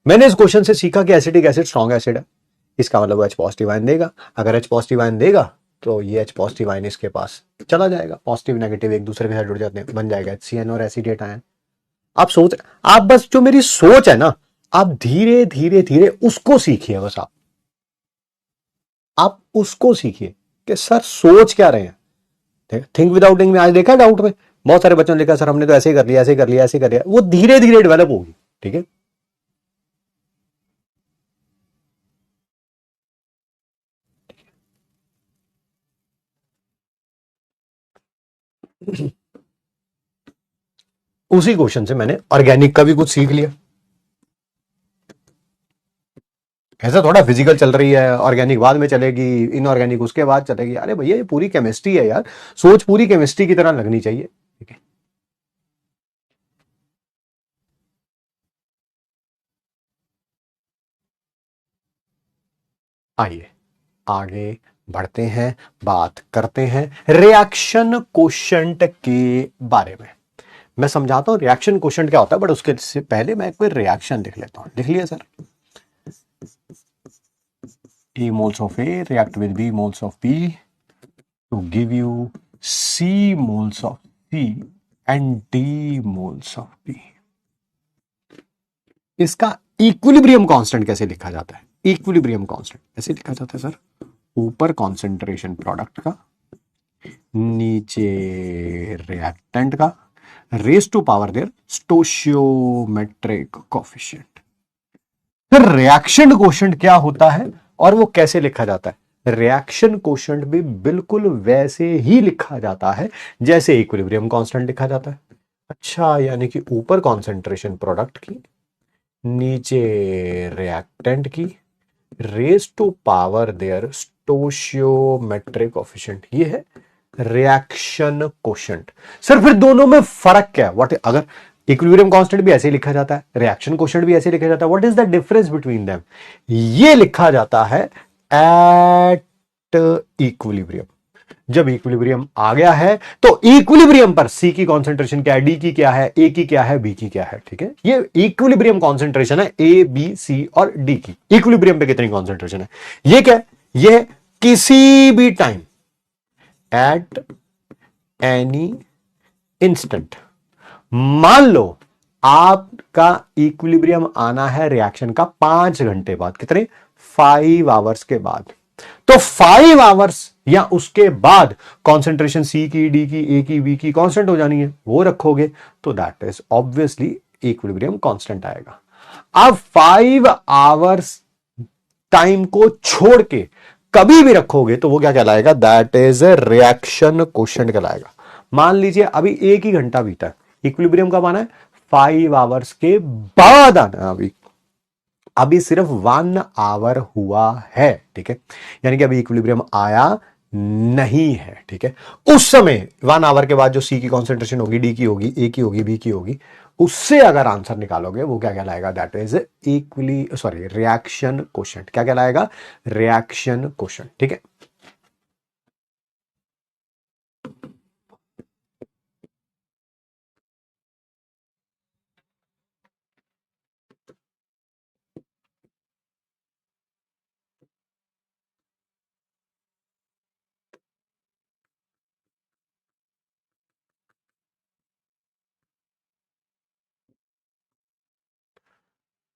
मैंने इस क्वेश्चन से सीखा कि एसिडिक एसिड स्ट्रॉन्ग एसिड है, इसका मतलब H पॉजिटिव आयन देगा। अगर H पॉजिटिव आयन देगा तो ये H पॉजिटिव आयन इसके पास चला जाएगा, पॉजिटिव नेगेटिव एक दूसरे के साथ जुड़ जाते हैं, बन जाएगा HCN और एसिडेट आयन। आप बस जो मेरी सोच है ना, आप धीरे धीरे धीरे उसको सीखिए, बस आप उसको सीखिए कि सर सोच क्या रहे हैं। थिंक विदाउट थिंक में आज देखा डाउट में बहुत सारे बच्चों ने लिखा सर हमने तो ऐसे कर लिया ऐसे कर लिया ऐसे कर लिया, वो धीरे धीरे डेवलप होगी, ठीक है। उसी क्वेश्चन से मैंने ऑर्गेनिक का भी कुछ सीख लिया। ऐसा थोड़ा फिजिकल चल रही है, ऑर्गेनिक बाद में चलेगी, इनऑर्गेनिक उसके बाद चलेगी। अरे भैया ये पूरी केमिस्ट्री है यार, सोच पूरी केमिस्ट्री की तरह लगनी चाहिए, ठीक है। आइए आगे बढ़ते हैं, बात करते हैं रिएक्शन कोशेंट के बारे में। मैं समझाता हूं रिएक्शन कोशेंट क्या होता है, बट उसके से पहले मैं कोई रिएक्शन लिख लेता हूं। लिख लिया sir? A moles of A react with B moles of B to give you C moles of C and D moles of D। इसका इक्विलिब्रियम कांस्टेंट कैसे लिखा जाता है? इक्विलिब्रियम कांस्टेंट ऐसे लिखा जाता है सर, ऊपर कॉन्सेंट्रेशन प्रोडक्ट का, नीचे रिएक्टेंट का, raise to power their stoichiometric coefficient. फिर रिएक्शन कोशेंट क्या होता है और वो कैसे लिखा जाता है? रिएक्शन कोशेंट भी बिल्कुल वैसे ही लिखा जाता है जैसे इक्विलिब्रियम कांस्टेंट लिखा जाता है। अच्छा, यानी कि ऊपर कॉन्सेंट्रेशन प्रोडक्ट की, नीचे रिएक्टेंट की, raise to power their stoichiometric coefficient, ये है रिएक्शन कोशेंट। सर फिर दोनों में फर्क क्या है? व्हाट, अगर इक्विलिब्रियम कांस्टेंट भी ऐसे लिखा जाता है, रिएक्शन कोशेंट भी ऐसे लिखा जाता है, what is the difference between them? ये लिखा जाता है एट इक्विलिब्रियम। जब इक्विलिब्रियम आ गया है तो इक्विलिब्रियम पर सी की कॉन्सेंट्रेशन क्या है, डी की क्या है, ए की क्या है, बी की क्या है, ठीक है। ये इक्विलिब्रियम कॉन्सेंट्रेशन है ए बी सी और डी की। इक्विलिब्रियम पे कितनी कॉन्सेंट्रेशन है? ये क्या है? ये किसी भी टाइम एट एनी इंस्टेंट। मान लो आपका इक्विलिब्रियम आना है रिएक्शन का 5 घंटे बाद, कितने? 5 आवर्स के बाद। तो 5 आवर्स या उसके बाद कॉन्सेंट्रेशन सी की, डी की, ए की, बी की कांस्टेंट हो जानी है, वो रखोगे तो that is obviously equilibrium constant आएगा। अब 5 आवर्स टाइम को छोड़ के कभी भी रखोगे तो वो क्या कहलाएगा? That is a reaction quotient कहलाएगा। मान लीजिए अभी 1 ही घंटा बीता है, इक्विलिब्रियम कब आना है? 5 आवर्स के बाद आना। अभी सिर्फ 1 आवर हुआ है, ठीक है, यानी कि अभी इक्विलिब्रियम आया नहीं है, ठीक है। उस समय 1 आवर के बाद जो सी की कॉन्सेंट्रेशन होगी, डी की होगी, ए की होगी, बी की होगी, उससे अगर आंसर निकालोगे वो क्या कहलाएगा? That is reaction quotient. क्या कहलाएगा? रिएक्शन कोशेंट, ठीक है।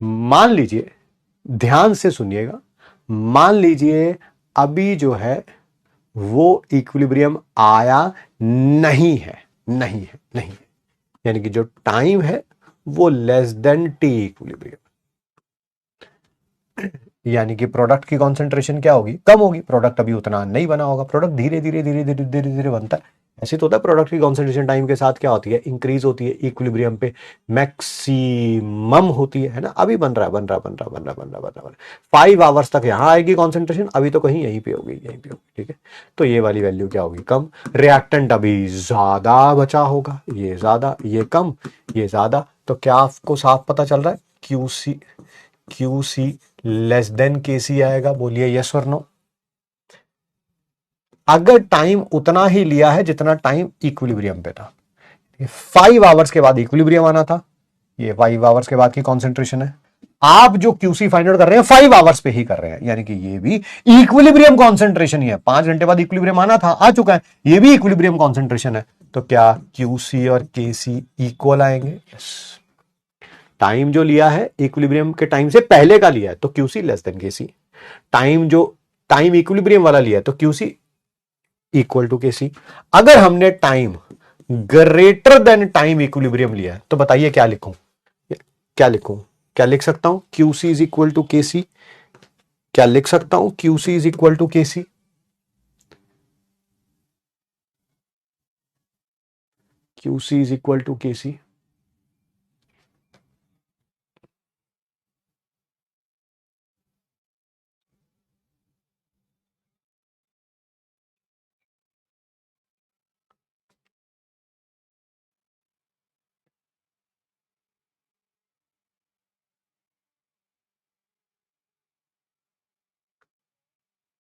मान लीजिए, ध्यान से सुनिएगा, मान लीजिए अभी जो है वो इक्विलिब्रियम आया नहीं है, नहीं है, नहीं है, यानी कि जो टाइम है वो लेस देन टी इक्विलिब्रियम, यानी कि प्रोडक्ट की कॉन्सेंट्रेशन क्या होगी? कम होगी। प्रोडक्ट अभी उतना नहीं बना होगा, प्रोडक्ट धीरे धीरे धीरे धीरे धीरे धीरे बनता है। ऐसे तो होता है, प्रोडक्ट की कॉन्सेंट्रेशन टाइम के साथ क्या होती है? इंक्रीज होती है, इक्विलिब्रियम पे मैक्सिमम होती है ना। अभी बन रहा है, बन रहा बन रहा बन रहा बन रहा बन रहा 5 आवर्स तक यहां आएगी कॉन्सेंट्रेशन, अभी तो कहीं यहीं पे होगी, यहीं पे होगी, ठीक है। तो ये वाली वैल्यू क्या होगी? कम। रिएक्टेंट अभी ज्यादा बचा होगा, ये ज्यादा, ये कम, ये ज्यादा। तो क्या आपको साफ पता चल रहा है? क्यूसी लेस देन केसी आएगा। बोलिए यस और नो। अगर टाइम उतना ही लिया है जितना टाइम इक्विलिब्रियम पे था, 5 आवर्स के बाद इक्विलिब्रियम आना था, ये 5 आवर्स के बाद की कॉन्सेंट्रेशन है, आप जो क्यूसी फाइंड आउट कर रहे हैं 5 आवर्स पे ही कर रहे हैं, यानी कि ये भी इक्विलिब्रियम कॉन्सेंट्रेशन ही है। 5 घंटे बाद इक्विलिब्रियम आना था, आ चुका है, ये भी इक्विलिब्रियम कॉन्सेंट्रेशन है। तो क्या क्यूसी और केसी इक्वल आएंगे? यस। टाइम जो लिया है इक्विलिब्रियम के टाइम से पहले का लिया है तो क्यूसी लेस देन केसी। टाइम इक्विलिब्रियम वाला लिया है तो क्यूसी इक्वल टू केसी। अगर हमने time greater than time equilibrium लिया है तो बताइए क्या लिखूं? क्या लिख सकता हूं? QC is equal to KC. क्या लिख सकता हूं? QC is equal to KC. QC is equal to KC.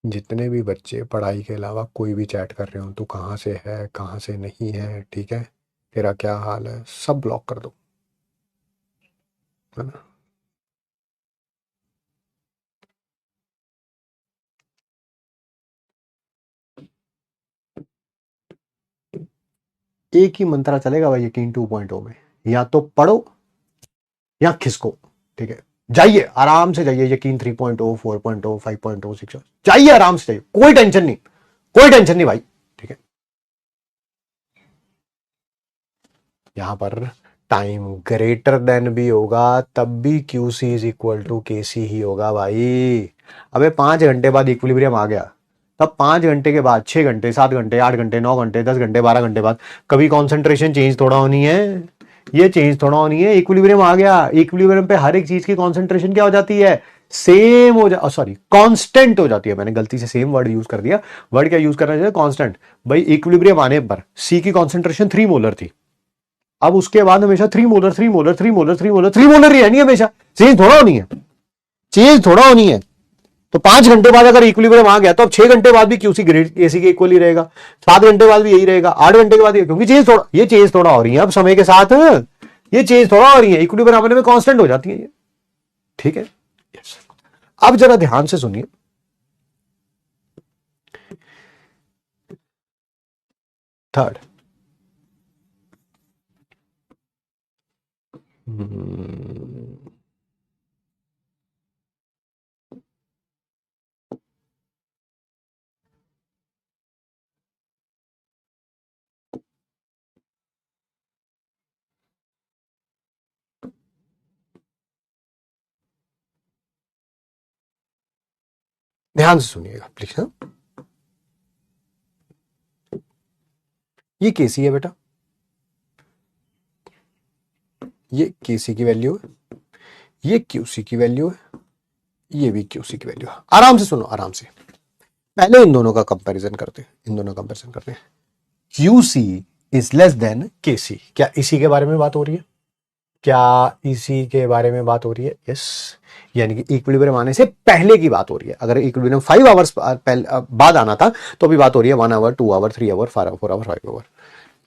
जितने भी बच्चे पढ़ाई के अलावा कोई भी चैट कर रहे हो, तू कहाँ से है, कहाँ से नहीं है, ठीक है, तेरा क्या हाल है, सब ब्लॉक कर दो, है ना। एक ही मंत्रा चलेगा भाई यकीन 2.0 में, या तो पढ़ो या खिसको, ठीक है। जाइए आराम से जाइए, यकीन 3.0 4.0 5.0 6 जाइए, आराम से जाइए, कोई टेंशन नहीं, कोई टेंशन नहीं भाई, ठीक है। यहां पर टाइम ग्रेटर देन भी होगा तब भी क्यूसी इज इक्वल टू केसी ही होगा भाई। अबे 5 घंटे बाद इक्विलिब्रियम आ गया, तब 5 घंटे के बाद 6 घंटे 7 घंटे 8 घंटे 9 घंटे 10 घंटे 12 घंटे बाद कभी कॉन्सेंट्रेशन चेंज थोड़ा होनी है, ये चेंज थोड़ा होनी है। इक्विलिब्रियम आ गया, इक्विलिब्रियम पे हर एक चीज की कॉन्सेंट्रेशन क्या हो जाती है? सेम हो जा, सॉरी कांस्टेंट हो जाती है। मैंने गलती से सेम वर्ड यूज कर दिया, वर्ड क्या यूज करना चाहिए? कांस्टेंट। भाई इक्विलिब्रियम आने पर सी की कॉन्सेंट्रेशन 3 मोलर थी, अब उसके बाद हमेशा 3 molar 3 molar 3 molar 3 molar 3 molar ही रहनी है हमेशा, चेंज थोड़ा होनी है, चेंज थोड़ा होनी है। तो 5 घंटे बाद अगर इक्विलिब्रियम आ गया तो अब 6 घंटे बाद भी क्यूसी ग्रेड एसी के इक्वल ही रहेगा, 7 घंटे बाद भी यही रहेगा, 8 घंटे के बाद क्योंकि ये चेंज थोड़ा हो रही है अब समय के साथ, ये चेंज थोड़ा हो रही है, इक्विलिब्रियम आने में कांस्टेंट हो जाती है ये, ठीक है। यस। अब जरा ध्यान से सुनिए, थर्ड ध्यान से सुनिएगा प्लीज। हाँ, ये केसी है बेटा, ये केसी की वैल्यू है, ये क्यूसी की वैल्यू है, ये भी क्यूसी की वैल्यू है। आराम से सुनो, आराम से। पहले इन दोनों का कंपैरिजन करते हैं, इन दोनों का कंपैरिजन करते हैं। क्यूसी इज लेस देन केसी, क्या इसी के बारे में बात हो रही है? क्या इसी के बारे में बात हो रही है? यस, यानी कि इक्विलिब्रियम आने से पहले की बात हो रही है। अगर इक्विलिब्रियम 5 आवर्स बाद आना था तो अभी बात हो रही है 1 hour 2 hour 3 hour 4 hour 5 hour.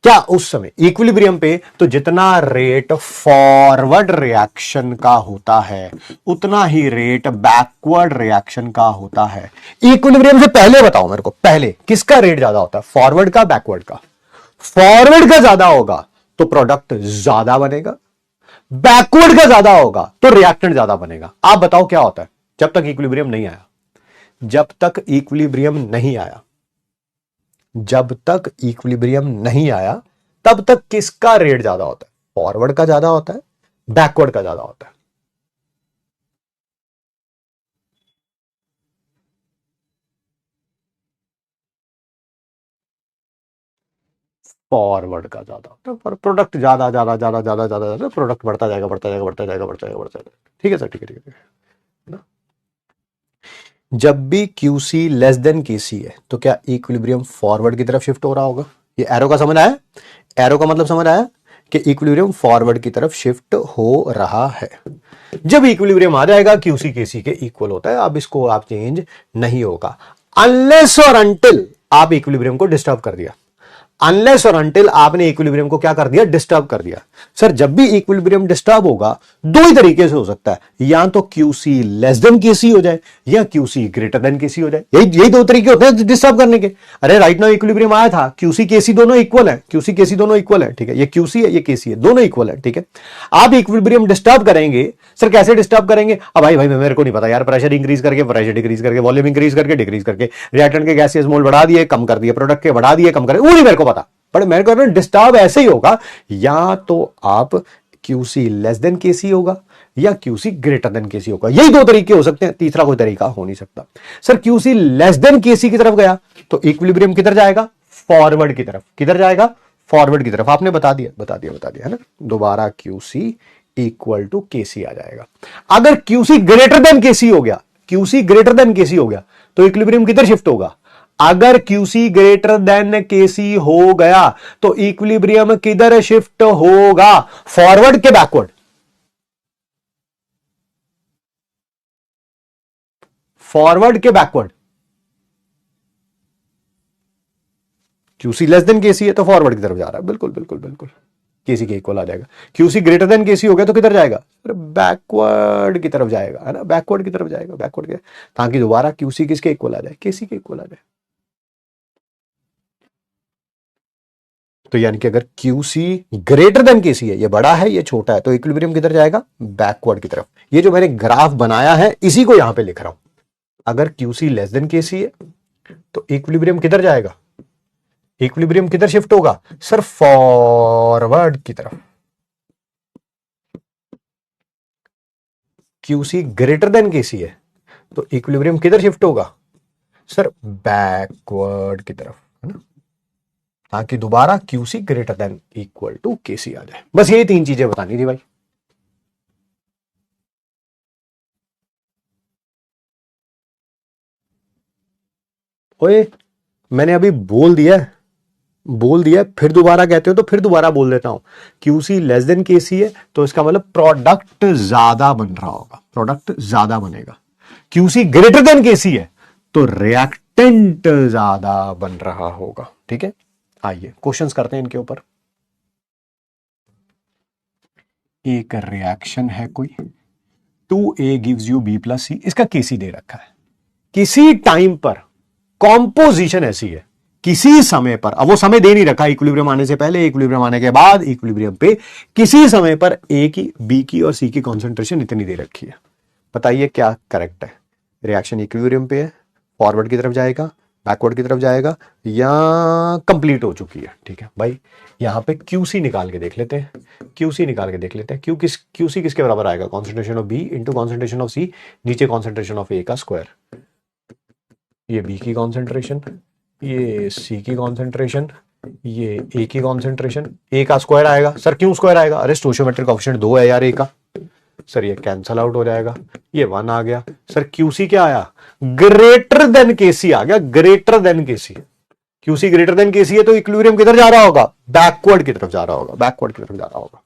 क्या उस समय इक्विलिब्रियम पे तो जितना रेट फॉरवर्ड रिएक्शन का होता है उतना ही रेट बैकवर्ड रिएक्शन का होता है। इक्विलिब्रियम से पहले बताओ मेरे को, पहले किसका रेट ज्यादा होता है? फॉरवर्ड का, बैकवर्ड का? फॉरवर्ड का ज्यादा होगा तो प्रोडक्ट ज्यादा बनेगा, बैकवर्ड का ज्यादा होगा तो रिएक्टेंट ज्यादा बनेगा। आप बताओ क्या होता है जब तक इक्विलिब्रियम नहीं आया? जब तक इक्विलिब्रियम नहीं आया, जब तक इक्विलिब्रियम नहीं आया तब तक किसका रेट ज्यादा होता है? फॉरवर्ड का ज्यादा होता है, बैकवर्ड का ज्यादा होता है? फॉरवर्ड का ज्यादा होता है, पर प्रोडक्ट ज्यादा ज्यादा ज्यादा ज्यादा ज्यादा ज्यादा प्रोडक्ट बढ़ता जाएगा बढ़ता जाएगा बढ़ता जाएगा बढ़ता जाएगा बढ़ता जाएगा। ठीक है सर, ठीक है ठीक है ना। जब भी QC लेस देन KC है तो क्या इक्विलिब्रियम फॉरवर्ड की तरफ शिफ्ट हो रहा होगा? ये एरो का समझ आया? एरो का मतलब समझ आया कि इक्विलिब्रियम फॉरवर्ड की तरफ शिफ्ट हो रहा है। जब इक्विलिब्रियम आ जाएगा QC KC के इक्वल होता है, अब इसको आप चेंज नहीं होगा अनलेस और अनटिल आप इक्विलिब्रियम को डिस्टर्ब कर दिया। अनलेस और अनटिल आपने इक्विलिब्रियम को क्या कर दिया, डिस्टर्ब कर दिया। सर जब भी इक्विलिब्रियम डिस्टर्ब होगा दो ही तरीके से हो सकता है, या तो QC लेस देन KC हो जाए या QC ग्रेटर देन KC हो जाए। यही दो तरीके होते हैं डिस्टर्ब करने के। अरे राइट नाउ इक्विलिब्रियम आया था, QC KC दोनों इक्वल है, QC KC दोनों इक्वल है, ठीक है, ये QC है ये KC है, दोनों इक्वल है, ठीक है। आप इक्विलिब्रियम डिस्टर्ब करेंगे, सर कैसे डिस्टर्ब करेंगे? अब भाई भाई मेरे को नहीं पता यार, प्रेशर इंक्रीज करके, प्रेशर डिक्रीज करके, वॉल्यूम इंक्रीज करके, डिक्रीज करके, रिएक्टेंट के गैसियस मोल बढ़ा दिए कम कर दिए, प्रोडक्ट के बढ़ा दिए कम कर, वो नहीं मेरे को पता, पर मेरे को डिस्टर्ब ऐसे ही होगा, या तो आप QC लेस देन KC होगा या QC ग्रेटर देन KC होगा। यही दो तरीके हो सकते हैं, तीसरा कोई तरीका हो नहीं सकता। Sir QC less than KC की तरफ गया तो इक्विलिब्रियम किधर जाएगा, फॉरवर्ड की तरफ। किधर जाएगा, फॉरवर्ड की तरफ। आपने बता दिया है ना, दोबारा QC इक्वल टू KC आ जाएगा। अगर QC ग्रेटर देन KC हो गया, QC ग्रेटर देन KC हो गया तो इक्विलिब्रियम किधर शिफ्ट होगा? अगर QC ग्रेटर देन KC हो गया तो इक्विलिब्रियम किधर शिफ्ट होगा? फॉरवर्ड के बैकवर्ड? फॉरवर्ड के backward? QC less than KC है तो फॉरवर्ड की तरफ जा रहा है, बिल्कुल बिल्कुल बिल्कुल, KC के इक्वल आ जाएगा। QC ग्रेटर देन KC हो गया तो किधर जाएगा? बैकवर्ड की तरफ जाएगा, है ना, बैकवर्ड की तरफ जाएगा, बैकवर्ड के, ताकि दोबारा QC किसके इक्वल आ जाए, KC के इक्वल आ जाए। तो यानी कि अगर QC ग्रेटर देन KC है, ये बड़ा है ये छोटा है, तो इक्विलिब्रियम किधर जाएगा? बैकवर्ड की तरफ। ये जो मैंने ग्राफ बनाया है इसी को यहां पे लिख रहा हूं। अगर QC लेस देन KC है तो इक्विलिब्रियम किधर जाएगा? इक्विलिब्रियम किधर शिफ्ट होगा? सर फॉरवर्ड की तरफ। QC ग्रेटर देन KC है तो इक्विलिब्रियम किधर शिफ्ट होगा? सर बैकवर्ड की तरफ, है ना, ताकि दोबारा QC greater than equal to KC आ जाए। बस यही तीन चीजें बतानी थी भाई। ओए मैंने अभी बोल दिया, फिर दोबारा कहते हो तो फिर दोबारा बोल देता हूं। QC लेस देन KC है तो इसका मतलब प्रोडक्ट ज्यादा बन रहा होगा, प्रोडक्ट ज्यादा बनेगा। QC ग्रेटर देन KC है तो रिएक्टेंट ज्यादा बन रहा होगा, ठीक है। आइए क्वेश्चंस करते हैं इनके ऊपर। एक रिएक्शन है कोई, 2A gives you B plus C, इसका KC दे रखा है। किसी टाइम पर कॉम्पोजिशन ऐसी है, किसी समय पर, अब वो समय दे नहीं रखा, इक्विलिब्रियम आने से पहले, इक्विलिब्रियम आने के बाद, इक्विलिब्रियम पे किसी समय पर A की, B की और C की कॉन्सेंट्रेशन इतनी दे रखी है। बताइए क्या करेक्ट है? रिएक्शन इक्विलिब्रियम पे है, फॉरवर्ड की तरफ जाएगा, बैकवर्ड की तरफ जाएगा, या कंप्लीट हो चुकी है? ठीक है भाई, यहां पे QC निकाल के देख लेते हैं, QC निकाल के देख लेते हैं। QC किसके बराबर आएगा? Concentration of B into concentration of C, नीचे कॉन्सेंट्रेशन ऑफ A का स्क्वायर। ये B की कॉन्सेंट्रेशन, ये C की कॉन्सेंट्रेशन, ये A की कॉन्सेंट्रेशन, A का स्क्वायर आएगा। सर क्यों स्क्वायर आएगा? अरे स्टोइचियोमेट्रिक कोएफिशिएंट 2 है यार A का। सर ये कैंसल आउट हो जाएगा, ये 1 आ गया। सर QC क्या आया? ग्रेटर देन KC आ गया, greater than KC। QC greater then KC है तो इक्विलिब्रियम किधर जा रहा होगा? बैकवर्ड की तरफ जा रहा होगा, बैकवर्ड की तरफ जा रहा होगा।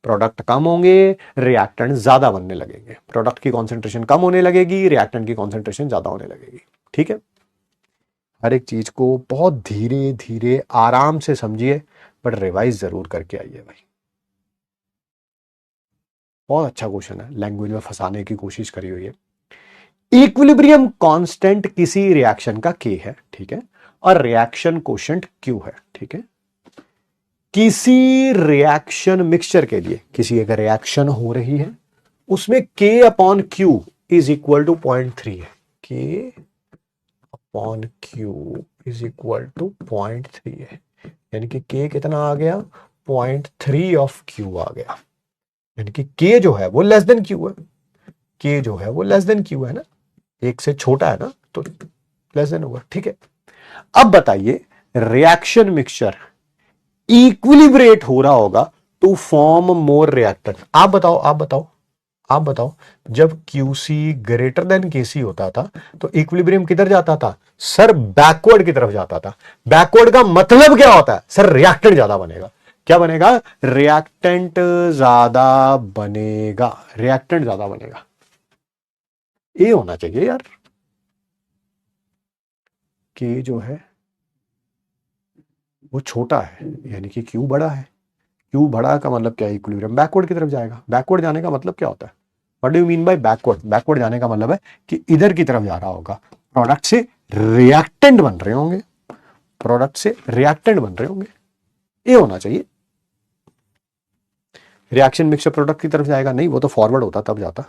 प्रोडक्ट कम होंगे, रिएक्टेंट ज्यादा बनने लगेंगे। प्रोडक्ट की कॉन्सेंट्रेशन कम होने लगेगी, रिएक्टेंट की कॉन्सेंट्रेशन ज्यादा होने लगेगी, ठीक है। हर एक चीज को बहुत धीरे धीरे आराम से समझिए, बट रिवाइज जरूर करके आइए भाई। बहुत अच्छा क्वेश्चन है, लैंग्वेज में फंसाने की कोशिश करी हुई है। इक्विलिब्रियम कांस्टेंट किसी रिएक्शन का K है, ठीक है, और रिएक्शन कोशेंट Q है, ठीक है। किसी रिएक्शन मिक्सचर के लिए, किसी एक रिएक्शन हो रही है, उसमें K upon Q is equal to 0.3 है। K upon Q is equal to 0.3 है, यानी कि K कितना आ गया? 0.3 ऑफ Q आ गया, यानी कि K जो है वो लेस देन Q है। K जो है वो लेस देन Q है ना, एक से छोटा है ना, तो लेस देन होगा, ठीक है। अब बताइए, रिएक्शन मिक्सचर इक्विलिब्रेट हो रहा होगा टू फॉर्म मोर रिएक्टेंट। आप बताओ, जब QC ग्रेटर देन KC होता था तो इक्विलिब्रियम किधर जाता था? सर बैकवर्ड की तरफ जाता था। बैकवर्ड का मतलब क्या होता है? सर रिएक्टेंट ज्यादा बनेगा। क्या बनेगा? रिएक्टेंट ज्यादा बनेगा, रिएक्टेंट ज्यादा बनेगा। ये होना चाहिए यार। K जो है वो छोटा है, यानी कि Q बड़ा है। Q बड़ा का मतलब क्या है? इक्विलिब्रियम बैकवर्ड की तरफ जाएगा। बैकवर्ड जाने का मतलब क्या होता है? What do you mean by backward? Backward जाने का मतलब है कि इधर की तरफ जा रहा होगा, प्रोडक्ट से रिएक्टेंट बन रहे होंगे, प्रोडक्ट से रिएक्टेंट बन रहे होंगे, ये होना चाहिए। रिएक्शन मिक्सचर प्रोडक्ट की तरफ जाएगा नहीं, वो तो फॉरवर्ड होता तब जाता।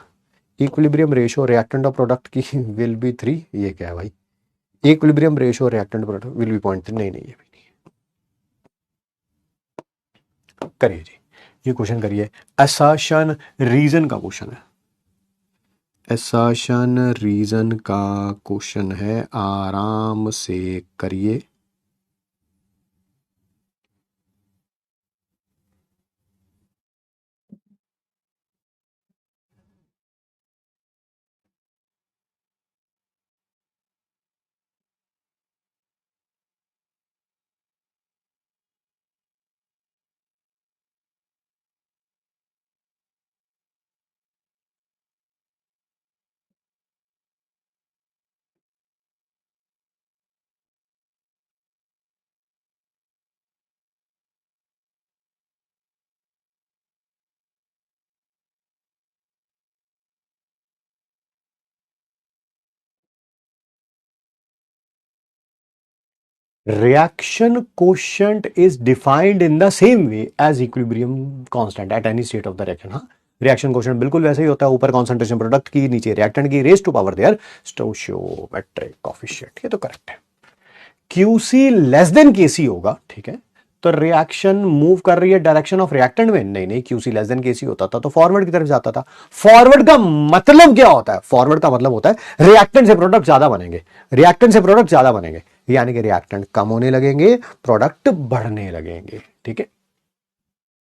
इक्विलिब्रियम रेशियो रिएक्टेंट और प्रोडक्ट की विल बी 3, ये क्या है भाई? Equilibrium ratio reactant product will be 0.3, नहीं नहीं ये भी नहीं। करिए जी, ये क्वेश्चन करिए। असर्शन रीजन का क्वेश्चन है, असर्शन रीजन का क्वेश्चन है, आराम से करिए। Reaction quotient is defined in the same way as equilibrium constant at any state of the reaction। हाँ, रिएक्शन क्वेश्चन बिल्कुल वैसे ही होता है, ऊपर कॉन्सेंट्रेशन प्रोडक्ट की, नीचे रिएक्टेंट की, raise to power their stoichiometric coefficient, ये तो करेक्ट है। क्यूसी लेस देन केसी होगा, ठीक है, तो रिएक्शन मूव कर रही है डायरेक्शन ऑफ रिएक्टेंट में, नहीं नहीं, क्यूसी लेस देन केसी होता था तो फॉरवर्ड की तरफ जाता था। फॉरवर्ड का मतलब क्या होता है? फॉरवर्ड का मतलब होता है रिएक्टेंट से प्रोडक्ट ज्यादा बनेंगे, रिएक्टेंट से प्रोडक्ट ज्यादा बनेंगे, यानी कि रिएक्टेंट कम होने लगेंगे, प्रोडक्ट बढ़ने लगेंगे, ठीक है।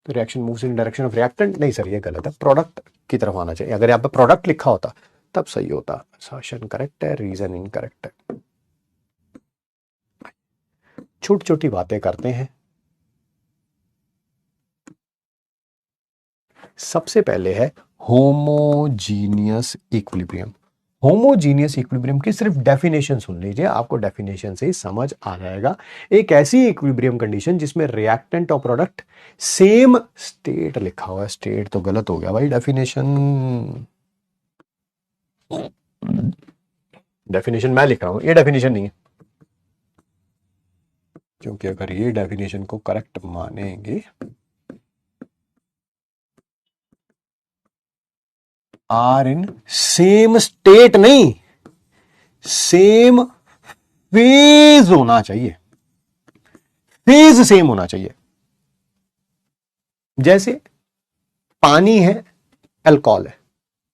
तो reaction moves in direction of reactant, नहीं सर ये गलत है, प्रोडक्ट की तरफ आना चाहिए। अगर यहाँ पे प्रोडक्ट लिखा होता तब सही होता। असर्शन करेक्ट है, रीजन इनकरेक्ट है। छोटी छोटी बातें करते हैं। सबसे पहले है होमोजीनियस इक्विलिब्रियम। होमोजीनियस इक्विलिब्रियम की सिर्फ डेफिनेशन सुन लीजिए, आपको डेफिनेशन से ही समझ आ जाएगा। एक ऐसी इक्विलिब्रियम कंडीशन जिसमें रिएक्टेंट और प्रोडक्ट सेम स्टेट लिखा हुआ है, स्टेट तो गलत हो गया भाई, डेफिनेशन मैं लिख रहा हूं, ये डेफिनेशन नहीं है, क्योंकि अगर ये डेफिनेशन को करेक्ट मानेंगे, आर इन सेम स्टेट नहीं, सेम फेज होना चाहिए, फेज सेम होना चाहिए। जैसे पानी है, अल्कोहल है,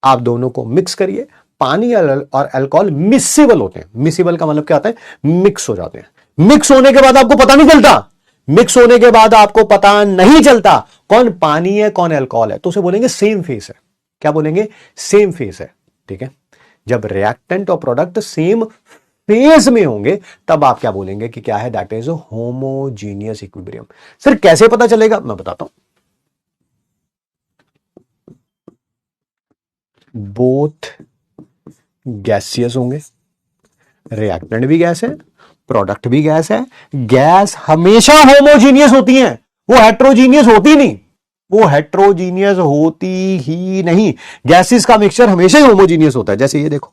आप दोनों को मिक्स करिए, पानी और अल्कोहल मिक्सेबल होते हैं। मिक्सेबल का मतलब क्या होता है? मिक्स हो जाते हैं। मिक्स होने के बाद आपको पता नहीं चलता, मिक्स होने के बाद आपको पता नहीं चलता कौन पानी है कौन अल्कोहल है, तो उसे बोलेंगे सेम फेस है। क्या बोलेंगे? सेम फेस है, ठीक है। जब रिएक्टेंट और प्रोडक्ट सेम फेज में होंगे तब आप क्या बोलेंगे कि क्या है? That is homogeneous equilibrium. Sir कैसे पता चलेगा? मैं बताता हूं। बोथ गैसियस होंगे, रिएक्टेंट भी गैस है, प्रोडक्ट भी गैस है। गैस हमेशा होमोजीनियस होती हैं, वो हेट्रोजीनियस होती नहीं, वो हेट्रोजीनियस होती ही नहीं। गैसेस का मिक्सचर हमेशा ही होमोजीनियस होता है। जैसे ये देखो,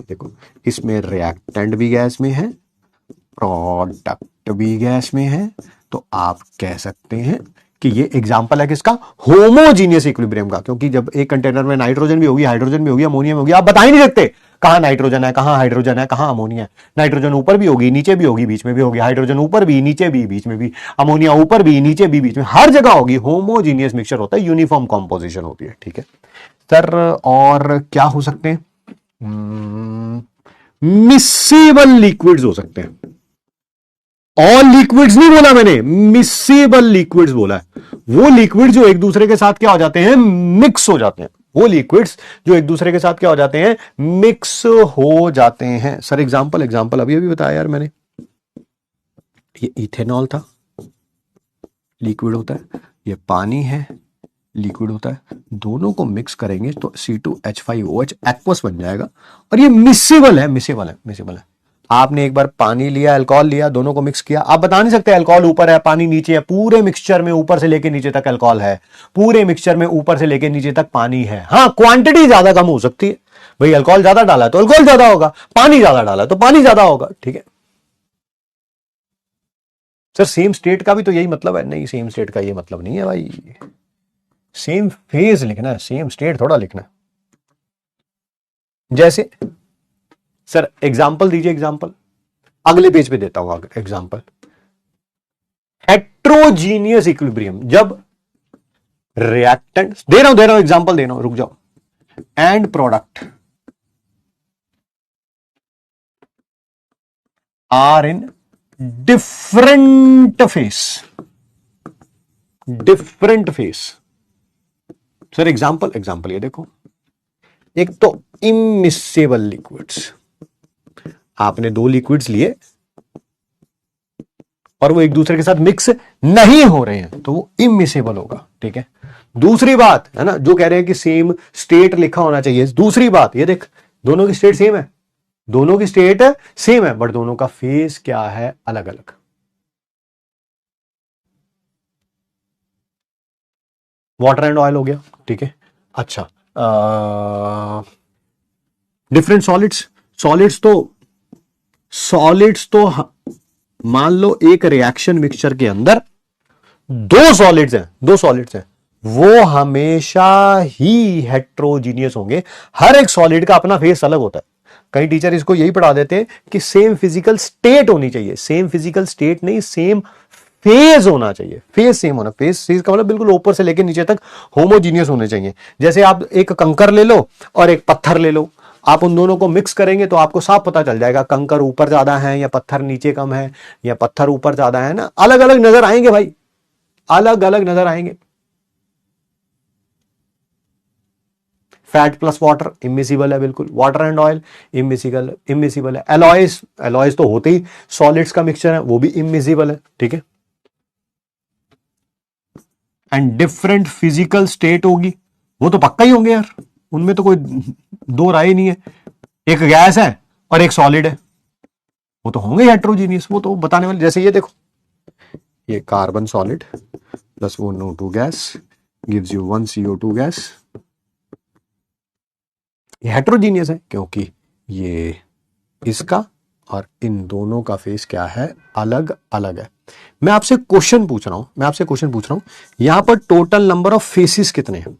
देखो इसमें रिएक्टेंट भी गैस में है, प्रोडक्ट भी गैस में है, तो आप कह सकते हैं कि ये एग्जांपल है किसका? होमोजीनियस इक्विलिब्रियम का। क्योंकि जब एक कंटेनर में नाइट्रोजन भी होगी, हाइड्रोजन भी होगी, अमोनिया भी होगी, आप बता ही नहीं सकते कहां नाइट्रोजन है, कहां हाइड्रोजन है, कहां अमोनिया है। नाइट्रोजन ऊपर भी होगी, नीचे भी होगी, बीच में भी होगी, हाइड्रोजन ऊपर भी, नीचे भी, बीच में भी, अमोनिया ऊपर भी, नीचे भी, बीच में, हर जगह होगी। होमोजीनियस मिक्सचर होता है, यूनिफॉर्म कॉम्पोजिशन होती है, ठीक है सर। और क्या हो सकते हैं? मिसेबल लिक्विड्स हो सकते हैं। ऑल लिक्विड्स नहीं बोला मैंने, मिसेबल लिक्विड्स बोला है। वो लिक्विड जो एक दूसरे के साथ क्या हो जाते हैं? मिक्स हो जाते हैं। वो लिक्विड्स जो एक दूसरे के साथ क्या हो जाते हैं? मिक्स हो जाते हैं। सर एग्जांपल, एग्जांपल अभी अभी बताया यार मैंने। ये इथेनॉल था, लिक्विड होता है, ये पानी है, लिक्विड होता है। दोनों को मिक्स करेंगे तो C2H5OH एक्वस बन जाएगा, और ये मिसेबल है, मिसेबल है, मिसेबल है। आपने एक बार पानी लिया, अल्कोहल लिया, दोनों को मिक्स किया, आप बता नहीं सकते अल्कोहल ऊपर है पानी नीचे है। पूरे मिक्सचर में ऊपर से लेके नीचे तक अल्कोहल है, पूरे मिक्सचर में ऊपर से लेके नीचे तक पानी है। हाँ, क्वांटिटी ज्यादा कम हो सकती है, भाई अल्कोहल ज्यादा डाला तो अल्कोहल ज्यादा होगा, पानी ज्यादा डाला तो पानी ज्यादा होगा, ठीक है। सर सेम स्टेट का भी तो यही मतलब है? नहीं, सेम स्टेट का ये मतलब नहीं है भाई, सेम फेज लिखना है, सेम स्टेट थोड़ा लिखना है। जैसे सर एग्जाम्पल दीजिए, एग्जाम्पल अगले पेज पे देता हूं एग्जाम्पल। हेट्रोजीनियस इक्विलिब्रियम, जब रिएक्टेंट दे रहा हूं एग्जाम्पल दे रहा हूं, रुक जाओ। And product are in different phase, different phase. Sir example ये देखो, एक तो इमिसेबल लिक्विड्स, आपने दो लिक्विड्स लिए और वो एक दूसरे के साथ मिक्स नहीं हो रहे हैं तो वो इमिसेबल होगा, ठीक है। दूसरी बात है ना, जो कह रहे हैं कि सेम स्टेट लिखा होना चाहिए, दूसरी बात ये देख, दोनों की स्टेट सेम है, दोनों की स्टेट सेम है, बट दोनों का फेस क्या है, अलग अलग। वाटर एंड ऑयल हो गया, ठीक है। अच्छा, डिफरेंट सॉलिड्स, सॉलिड्स तो मान लो एक रिएक्शन मिक्सचर के अंदर दो सॉलिड्स हैं, वो हमेशा ही हेट्रोजीनियस होंगे। हर एक सॉलिड का अपना फेस अलग होता है। कई टीचर इसको यही पढ़ा देते हैं कि सेम फिजिकल स्टेट होनी चाहिए, सेम फिजिकल स्टेट नहीं, सेम फेज होना चाहिए, फेज सेम होना, फेज का मतलब बिल्कुल ऊपर से लेकर नीचे तक होमोजीनियस होने चाहिए। जैसे आप एक कंकर ले लो और एक पत्थर ले लो, आप उन दोनों को मिक्स करेंगे तो आपको साफ पता चल जाएगा कंकर ऊपर ज्यादा है या पत्थर नीचे कम है या पत्थर ऊपर ज्यादा है ना, अलग अलग नजर आएंगे भाई, अलग अलग नजर आएंगे। फैट प्लस वाटर इमिसिबल है बिल्कुल, वाटर एंड ऑयल इमिसिबल है। एलॉयज तो होते ही सॉलिड्स का मिक्सचर है, वो भी इमिसिबल है, ठीक है। एंड डिफरेंट फिजिकल स्टेट होगी, वो तो पक्का ही होंगे यार, उनमें तो कोई दो राय नहीं है। एक गैस है और एक सॉलिड है, वो तो होंगे हेट्रोजीनियस, वो तो बताने वाले। जैसे ये देखो, ये कार्बन सॉलिड प्लस वो NO2 gas gives you 1 CO2 gas, ये हेट्रोजीनियस है क्योंकि ये इसका और इन दोनों का फेस क्या है, अलग अलग है। मैं आपसे क्वेश्चन पूछ रहा हूं, यहां पर टोटल नंबर ऑफ फेसेस कितने हैं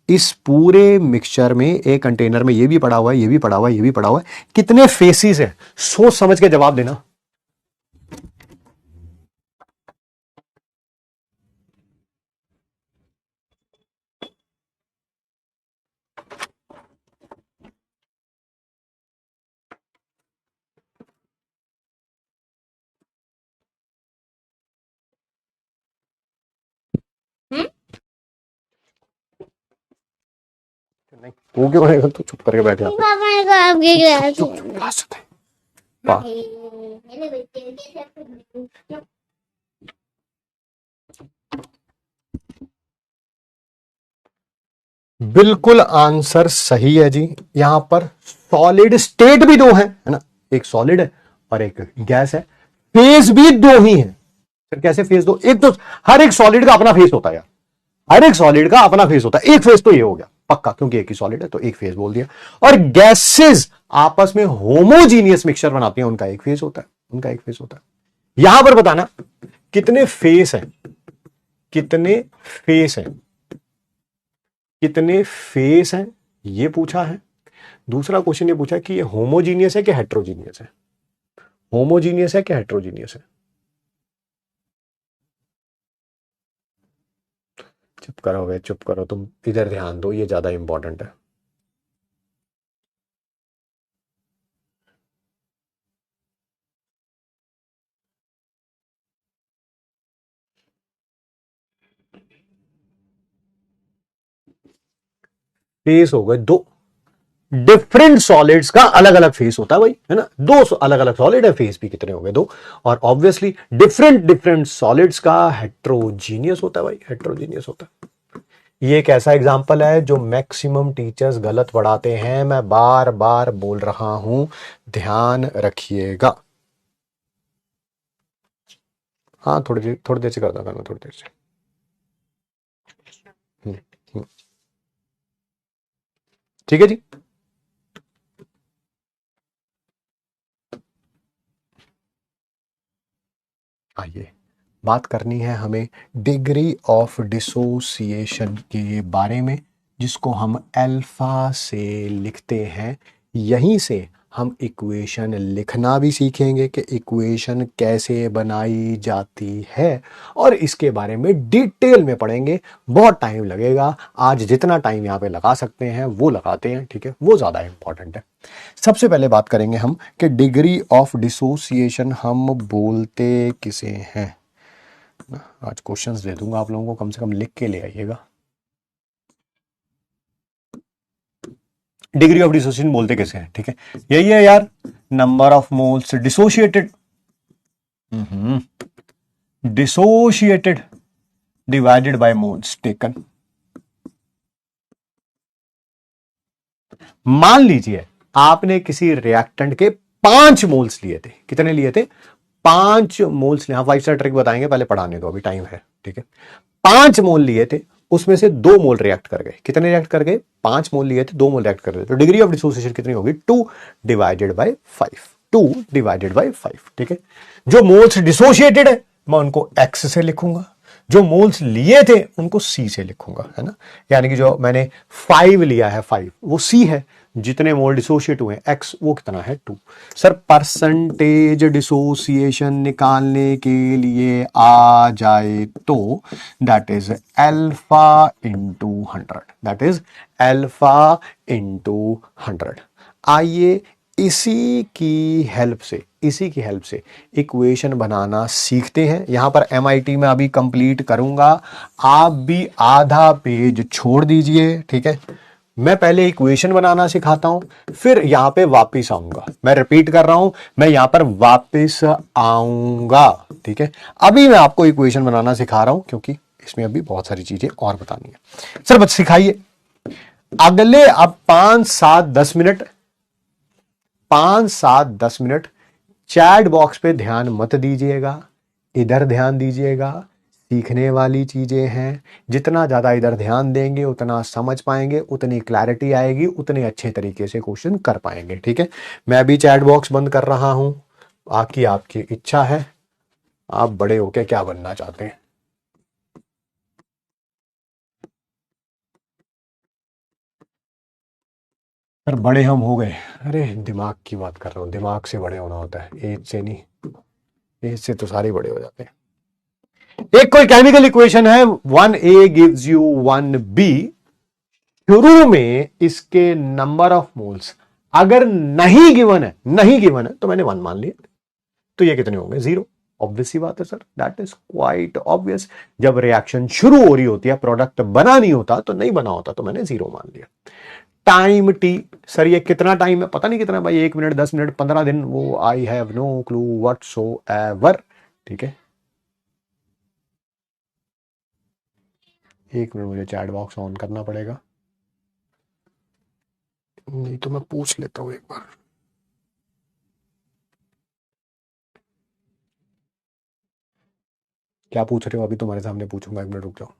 इस पूरे मिक्सचर में? एक कंटेनर में ये भी पड़ा हुआ है, ये भी पड़ा हुआ है, ये भी पड़ा हुआ है, कितने फेसेस है? सोच समझ के जवाब देना। नहीं, वो क्यों रहेगा, तो चुप करके बैठे आप। बिल्कुल आंसर सही है जी। यहां पर सॉलिड स्टेट भी दो है ना, एक सॉलिड है और एक गैस है, फेस भी दो ही है। फिर कैसे फेस दो? एक तो हर एक सॉलिड का अपना फेस होता है यार, हर एक सॉलिड का अपना फेस होता है। एक फेस तो ये हो गया पक्का, क्योंकि एक ही सॉलिड है तो एक फेस बोल दिया। और गैसेस आपस में होमोजीनियस मिक्सचर बनाती हैं, उनका एक फेस होता है, उनका एक फेस होता है। यहां पर बताना कितने फेस हैं, कितने फेस हैं, कितने फेस हैं, ये पूछा है। दूसरा क्वेश्चन ये पूछा कि ये होमोजीनियस है कि हेट्रोजीनियस है, होमोजीनियस है कि हेट्रोजीनियस है। चुप करो वे, चुप करो, तुम इधर ध्यान दो, ये ज्यादा इंपॉर्टेंट है। फेस हो गए दो, डिफरेंट सॉलिड्स का अलग अलग फेस होता है भाई, है ना, दो अलग अलग सॉलिड है, फेस भी कितने हो गए, दो। और ऑब्वियसली डिफरेंट डिफरेंट सॉलिड्स का हेट्रोजीनियस होता है भाई, हेट्रोजीनियस होता है। ये एक ऐसा एग्जाम्पल है जो मैक्सिमम टीचर्स गलत पढ़ाते हैं, मैं बार बार बोल रहा हूं, ध्यान रखिएगा। हाँ थोड़ी देर से करता था मैं, थोड़ी देर से। हम्म, हम्म। ठीक है जी। आइए, बात करनी है हमें डिग्री ऑफ डिसोसिएशन के बारे में, जिसको हम अल्फा से लिखते हैं। यहीं से हम इक्वेशन लिखना भी सीखेंगे कि इक्वेशन कैसे बनाई जाती है, और इसके बारे में डिटेल में पढ़ेंगे। बहुत टाइम लगेगा, आज जितना टाइम यहाँ पे लगा सकते हैं वो लगाते हैं, ठीक है, वो ज़्यादा इंपॉर्टेंट है। सबसे पहले बात करेंगे हम कि डिग्री ऑफ डिसोसिएशन हम बोलते किसे हैं। आज क्वेश्चंस दे दूंगा आप लोगों को, कम से कम लिख के ले आइएगा। डिग्री ऑफ डिसोसिएशन बोलते किसे हैं, ठीक है, यही है यार, number of moles dissociated, dissociated divided by moles taken. मान लीजिए आपने किसी रिएक्टेंट के 5 मोल्स लिए थे। कितने लिए थे? 5 मोल्स। यहां 5 स्टार ट्रिक बताएंगे, पहले पढ़ाने दो, अभी टाइम है, ठीक है। 5 मोल लिए थे, उसमें से 2 मोल रिएक्ट कर गए। कितने रिएक्ट कर गए? 5 मोल लिए थे, 2 मोल रिएक्ट कर गए। तो डिग्री ऑफ डिसोसिएशन कितनी होगी? 2 डिवाइडेड बाय 5। 2 डिवाइडेड बाय 5, ठीक है। जो मोल्स डिसोशिएटेड है मैं उनको एक्स से लिखूंगा, जो मोल्स लिए थे उनको सी से लिखूंगा, है ना। यानी कि जो मैंने 5 लिया है, 5 वो सी है, जितने मोल डिसोशिएट हुए एक्स वो कितना है? 2। सर परसेंटेज डिसोसिएशन निकालने के लिए आ जाए तो that is alpha into 100, that is alpha into 100। आइए इसी की हेल्प से इक्वेशन बनाना सीखते हैं। यहां पर MIT में अभी कंप्लीट करूंगा, आप भी आधा पेज छोड़ दीजिए, ठीक है। मैं पहले इक्वेशन बनाना सिखाता हूं, फिर यहां पे वापस आऊंगा। मैं रिपीट कर रहा हूं, मैं यहां पर वापस आऊंगा, ठीक है। अभी मैं आपको इक्वेशन बनाना सिखा रहा हूं, क्योंकि इसमें अभी बहुत सारी चीजें और बतानी है। सर बस सिखाइए। अगले अब 5 7 10 मिनट चैट बॉक्स पे ध्यान मत दीजिएगा, इधर ध्यान दीजिएगा। सीखने वाली चीजें हैं, जितना ज्यादा इधर ध्यान देंगे उतना समझ पाएंगे, उतनी क्लैरिटी आएगी, उतने अच्छे तरीके से क्वेश्चन कर पाएंगे, ठीक है। मैं अभी चैट बॉक्स बंद कर रहा हूं, आपकी इच्छा है, आप बड़े होके क्या बनना चाहते हैं? सर बड़े हम हो गए। अरे दिमाग की बात कर रहा हूँ, दिमाग से बड़े होना होता है, एज से नहीं। एज से तो सारे बड़े हो जाते हैं। एक कोई केमिकल इक्वेशन है, 1A गिव्स यू 1B। शुरू में इसके नंबर ऑफ मोल्स अगर नहीं गिवन है तो मैंने 1 मान लिया, तो ये कितने होंगे? 0। ऑब्वियस सी बात है sir, that is quite obvious. जब रिएक्शन शुरू हो रही होती है, प्रोडक्ट बना नहीं होता, तो नहीं बना होता, तो मैंने 0 मान लिया। टाइम टी, सर ये कितना टाइम है? पता नहीं कितना भाई, 1 मिनट, 10 मिनट, 15 दिन, वो I have no clue whatsoever, ठीक है। 1 मिनट, मुझे चैट बॉक्स ऑन करना पड़ेगा, नहीं तो मैं पूछ लेता हूं एक बार। क्या पूछ रहे हो? अभी तुम्हारे सामने पूछूंगा, 1 मिनट रुक जाओ।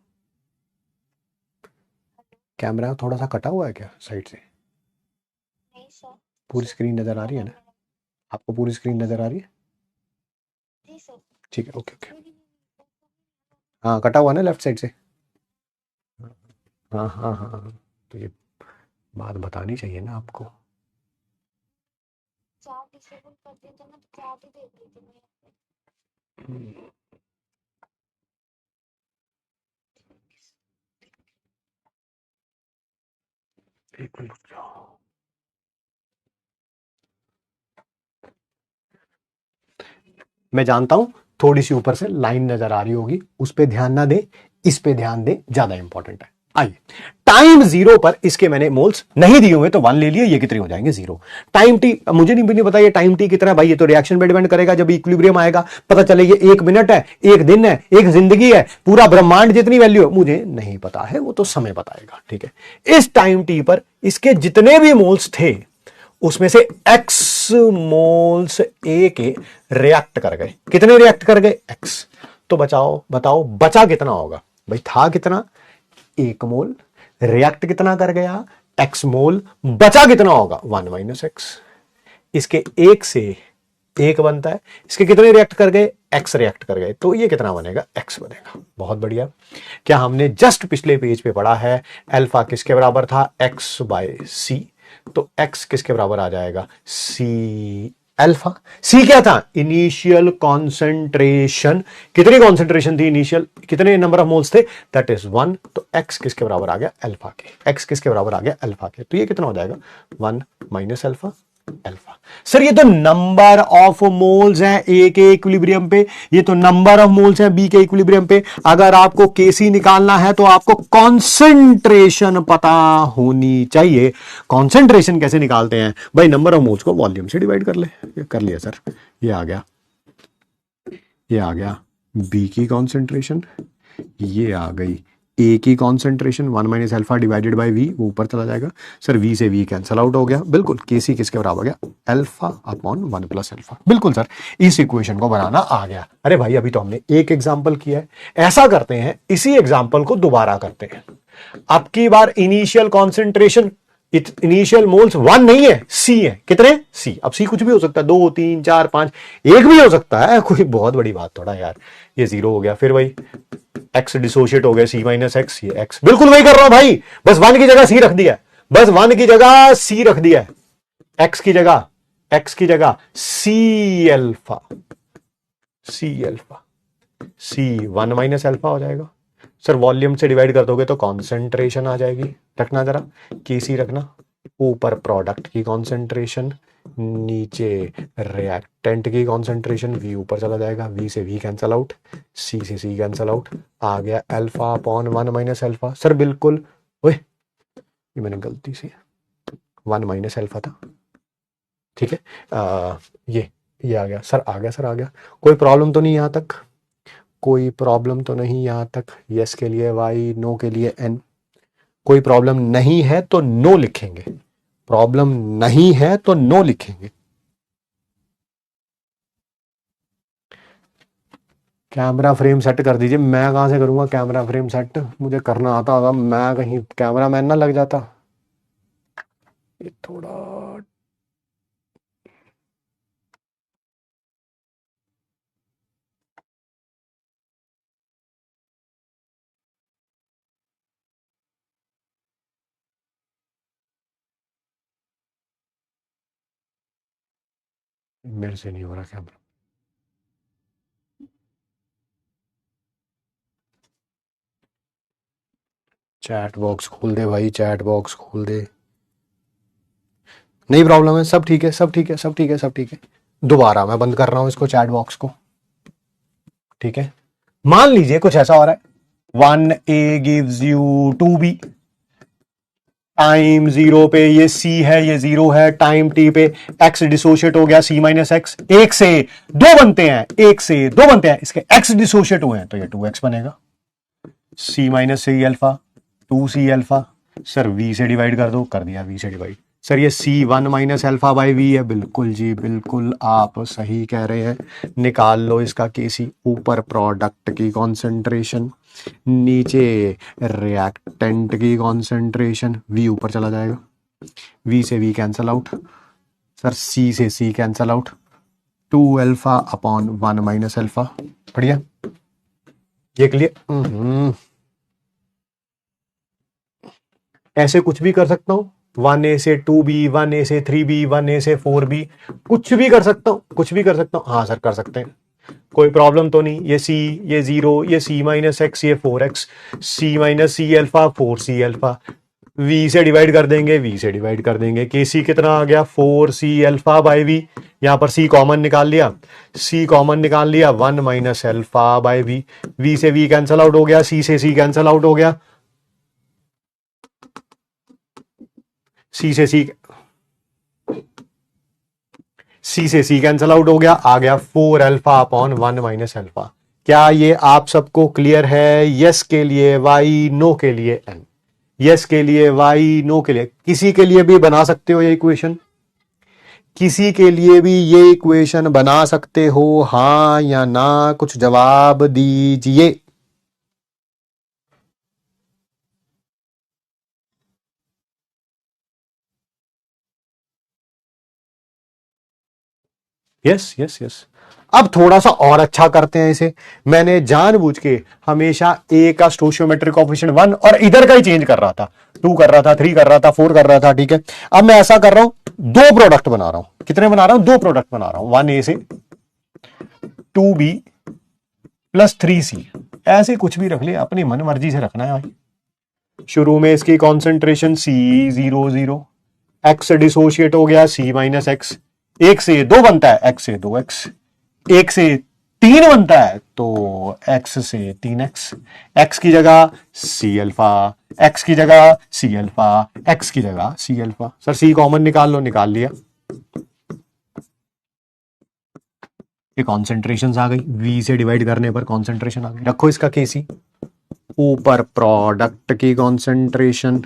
कैमरा थोड़ा सा कटा हुआ है क्या साइड से? नहीं सर। पूरी स्क्रीन नजर आ रही है ना? आपको पूरी स्क्रीन नजर आ रही है? जी सर। ठीक है, ओके ओके। हाँ कटा हुआ ना लेफ्ट साइड से? हाँ हाँ हाँ हाँ, तो ये बात बतानी चाहिए ना आपको। चार्ट डिसेबल कर दिया तो मैं तो चार्ट ही देख रही थी मैं। एक मिनट रुक जाओ। मैं जानता हूं थोड़ी सी ऊपर से लाइन नजर आ रही होगी, उस पर ध्यान ना दे, इस पे ध्यान दे, ज्यादा इंपॉर्टेंट है। आइए, टाइम 0 पर इसके मैंने मोल्स नहीं दिए हुए तो 1 ले लिए, ये कितने हो जाएंगे 0। टाइम टी मुझे नहीं पता ये टाइम टी कितना है भाई, ये तो रिएक्शन पे डिपेंड करेगा। जब इक्विलिब्रियम आएगा पता चले ये 1 मिनट है, 1 दिन है, 1 जिंदगी है, पूरा ब्रह्मांड जितनी वैल्यू है मुझे नहीं पता है, वो तो समय बताएगा। ठीक है, इस टाइम टी पर इसके जितने भी मोल्स थे उसमें से x मोल्स ए के रिएक्ट कर गए। कितने रिएक्ट कर गए? x। तो बताओ बचा कितना होगा भाई? था कितना? 1 मोल। रिएक्ट कितना कर गया? x मोल। बचा कितना होगा? 1 माइनस एक्स। इसके 1 से 1 बनता है, इसके कितने रिएक्ट कर गए? x रिएक्ट कर गए, तो ये कितना बनेगा? x बनेगा। बहुत बढ़िया। क्या हमने जस्ट पिछले पेज पे पढ़ा है अल्फा किसके बराबर था? x बाय सी। तो x किसके बराबर आ जाएगा? c alpha. c क्या था? Initial concentration. कितनी कॉन्सेंट्रेशन थी इनिशियल? कितने नंबर ऑफ मोल्स थे? That is 1। तो x किसके बराबर आ गया? अल्फा के। x किसके बराबर आ गया? अल्फा के। तो ये कितना हो जाएगा? 1 माइनस अल्फा अल्फा। सर ये तो नंबर ऑफ मोल्स है ए के इक्विलिब्रियम पे, ये तो नंबर ऑफ मोल्स है बी के इक्विलिब्रियम पे। अगर आपको केसी निकालना है तो आपको कॉन्सेंट्रेशन पता होनी चाहिए। कॉन्सेंट्रेशन कैसे निकालते हैं भाई? नंबर ऑफ मोल्स को वॉल्यूम से डिवाइड कर ले। ये कर लिया सर, ये आ गया बी की कॉन्सेंट्रेशन, ये आ गई ए की concentration. 1 minus alpha divided by V, वो ऊपर चला जाएगा। सर वी से वी कैंसल आउट हो गया। बिल्कुल, केसी किसके बराबर हो गया? Alpha upon 1 plus alpha. बिल्कुल सर, इस इक्वेशन को बनाना आ गया। अरे भाई अभी तो हमने एक एग्जांपल किया है। ऐसा करते हैं, इसी एग्जांपल को दोबारा करते हैं। अब की बार इनिशियल कॉन्सेंट्रेशन, इनिशियल मोल्स 1 नहीं है, सी है। कितने? सी। अब सी कुछ भी हो सकता है, 2 3 4 5, 1 भी हो सकता है, कोई बहुत बड़ी बात थोड़ा यार। ये 0 हो गया, फिर वही x डिसोशिएट हो गया, c माइनस एक्स, ये x। बिल्कुल वही कर रहा हूं भाई, बस 1 की जगह c रख दिया, बस 1 की जगह c रख दिया, x की जगह c alpha, c 1 minus alpha हो जाएगा। सर वॉल्यूम से डिवाइड कर दोगे तो कॉन्सेंट्रेशन आ जाएगी। रखना जरा, केसी रखना। ऊपर प्रोडक्ट की कॉन्सेंट्रेशन, नीचे रिएक्टेंट की कॉन्सेंट्रेशन। वी ऊपर चला जाएगा, वी से वी कैंसल आउट, सी से सी कैंसल आउट। आ गया alpha upon 1 minus alpha. Sir बिल्कुल, ओए ये मैंने गलती से 1 माइनस अल्फा था। ठीक है, ये आ गया सर, आ गया। कोई प्रॉब्लम तो नहीं यहां तक? कोई प्रॉब्लम तो नहीं यहां तक? यस के लिए वाई, नो के लिए एन। कोई प्रॉब्लम नहीं है तो नो लिखेंगे, प्रॉब्लम नहीं है तो नो लिखेंगे। कैमरा फ्रेम सेट कर दीजिए। मैं कहां से करूंगा कैमरा फ्रेम सेट? मुझे करना आता होगा, मैं कहीं कैमरा मैन ना लग जाता। ये थोड़ा मेरे से नहीं हो रहा कैमरा। चैट बॉक्स खोल दे भाई, चैट बॉक्स खोल दे। नहीं प्रॉब्लम है, सब ठीक है। दोबारा मैं बंद कर रहा हूं इसको, चैट बॉक्स को। ठीक है, मान लीजिए कुछ ऐसा हो रहा है, 1a gives you 2b, time 0 पे ये c है, ये 0 है। टाइम t पे x डिसोशिएट हो गया, c माइनस एक्स। 1 से 2 बनते हैं, इसके x डिसोशिएट हुए हैं तो ये 2x बनेगा। c minus C alpha, 2c alpha. Sir v से डिवाइड कर दो, कर दिया v से डिवाइड। सर ये c 1 minus alpha by V है। बिल्कुल जी बिल्कुल, आप सही कह रहे हैं। निकाल लो इसका केसी। ऊपर प्रोडक्ट की कॉन्सेंट्रेशन, नीचे रिएक्टेंट की कॉन्सेंट्रेशन। v ऊपर चला जाएगा, v से v cancel out. Sir c से c cancel out. 2 alpha upon 1 minus alpha. बढ़िया, ये क्लियर? ऐसे कुछ भी कर सकता हूं, 1a से 2b, 1a से 3b, 1a से 4b, कुछ भी कर सकता हूं। हाँ सर कर सकते हैं, कोई प्रॉब्लम तो नहीं। ये c, ये 0, ये c माइनस एक्स, ये 4x, c minus C alpha, 4c alpha. v से डिवाइड कर देंगे, kc कितना आ गया? 4c alpha by v। यहां पर c कॉमन निकाल लिया, 1 minus alpha by v। v से v कैंसल आउट हो गया, c से c कैंसल आउट हो गया। सी से सी कैंसल आउट हो गया, आ गया 4 अल्फा अपॉन 1 माइनस अल्फा। क्या ये आप सबको क्लियर है? यस के लिए वाई, नो के लिए एन। यस के लिए वाई, नो के लिए, किसी के लिए भी बना सकते हो ये इक्वेशन, किसी के लिए भी ये इक्वेशन बना सकते हो, हां या ना, कुछ जवाब दीजिए। Yes yes yes. अब थोड़ा सा और अच्छा करते हैं इसे। मैंने जानबूझ के हमेशा ए का स्टोशियोमेट्रिक कोएफिशिएंट 1 और इधर का ही चेंज कर रहा था, 2 कर रहा था, 3 कर रहा था, 4 कर रहा था, ठीक है। अब मैं ऐसा कर रहा हूं, दो प्रोडक्ट बना रहा हूं। कितने बना रहा हूं? दो प्रोडक्ट बना रहा हूं, 1A से 2B प्लस 3C। ऐसे कुछ भी रख ले, अपनी मन मर्जी से रखना है भाई। शुरू में इसकी कॉन्सेंट्रेशन C00, एक्स डिसोशिएट हो गया C माइनस एक्स, एक से दो बनता है x से 2x, एक से 3 बनता है तो x से 3x, x की जगह C अल्फा, x की जगह C अल्फा, x की जगह C alpha. Sir C common निकाल लो, निकाल लिया। ये कॉन्सेंट्रेशन आ गई, V से डिवाइड करने पर कॉन्सेंट्रेशन आ गई। रखो इसका केसी, ऊपर प्रोडक्ट की कॉन्सेंट्रेशन,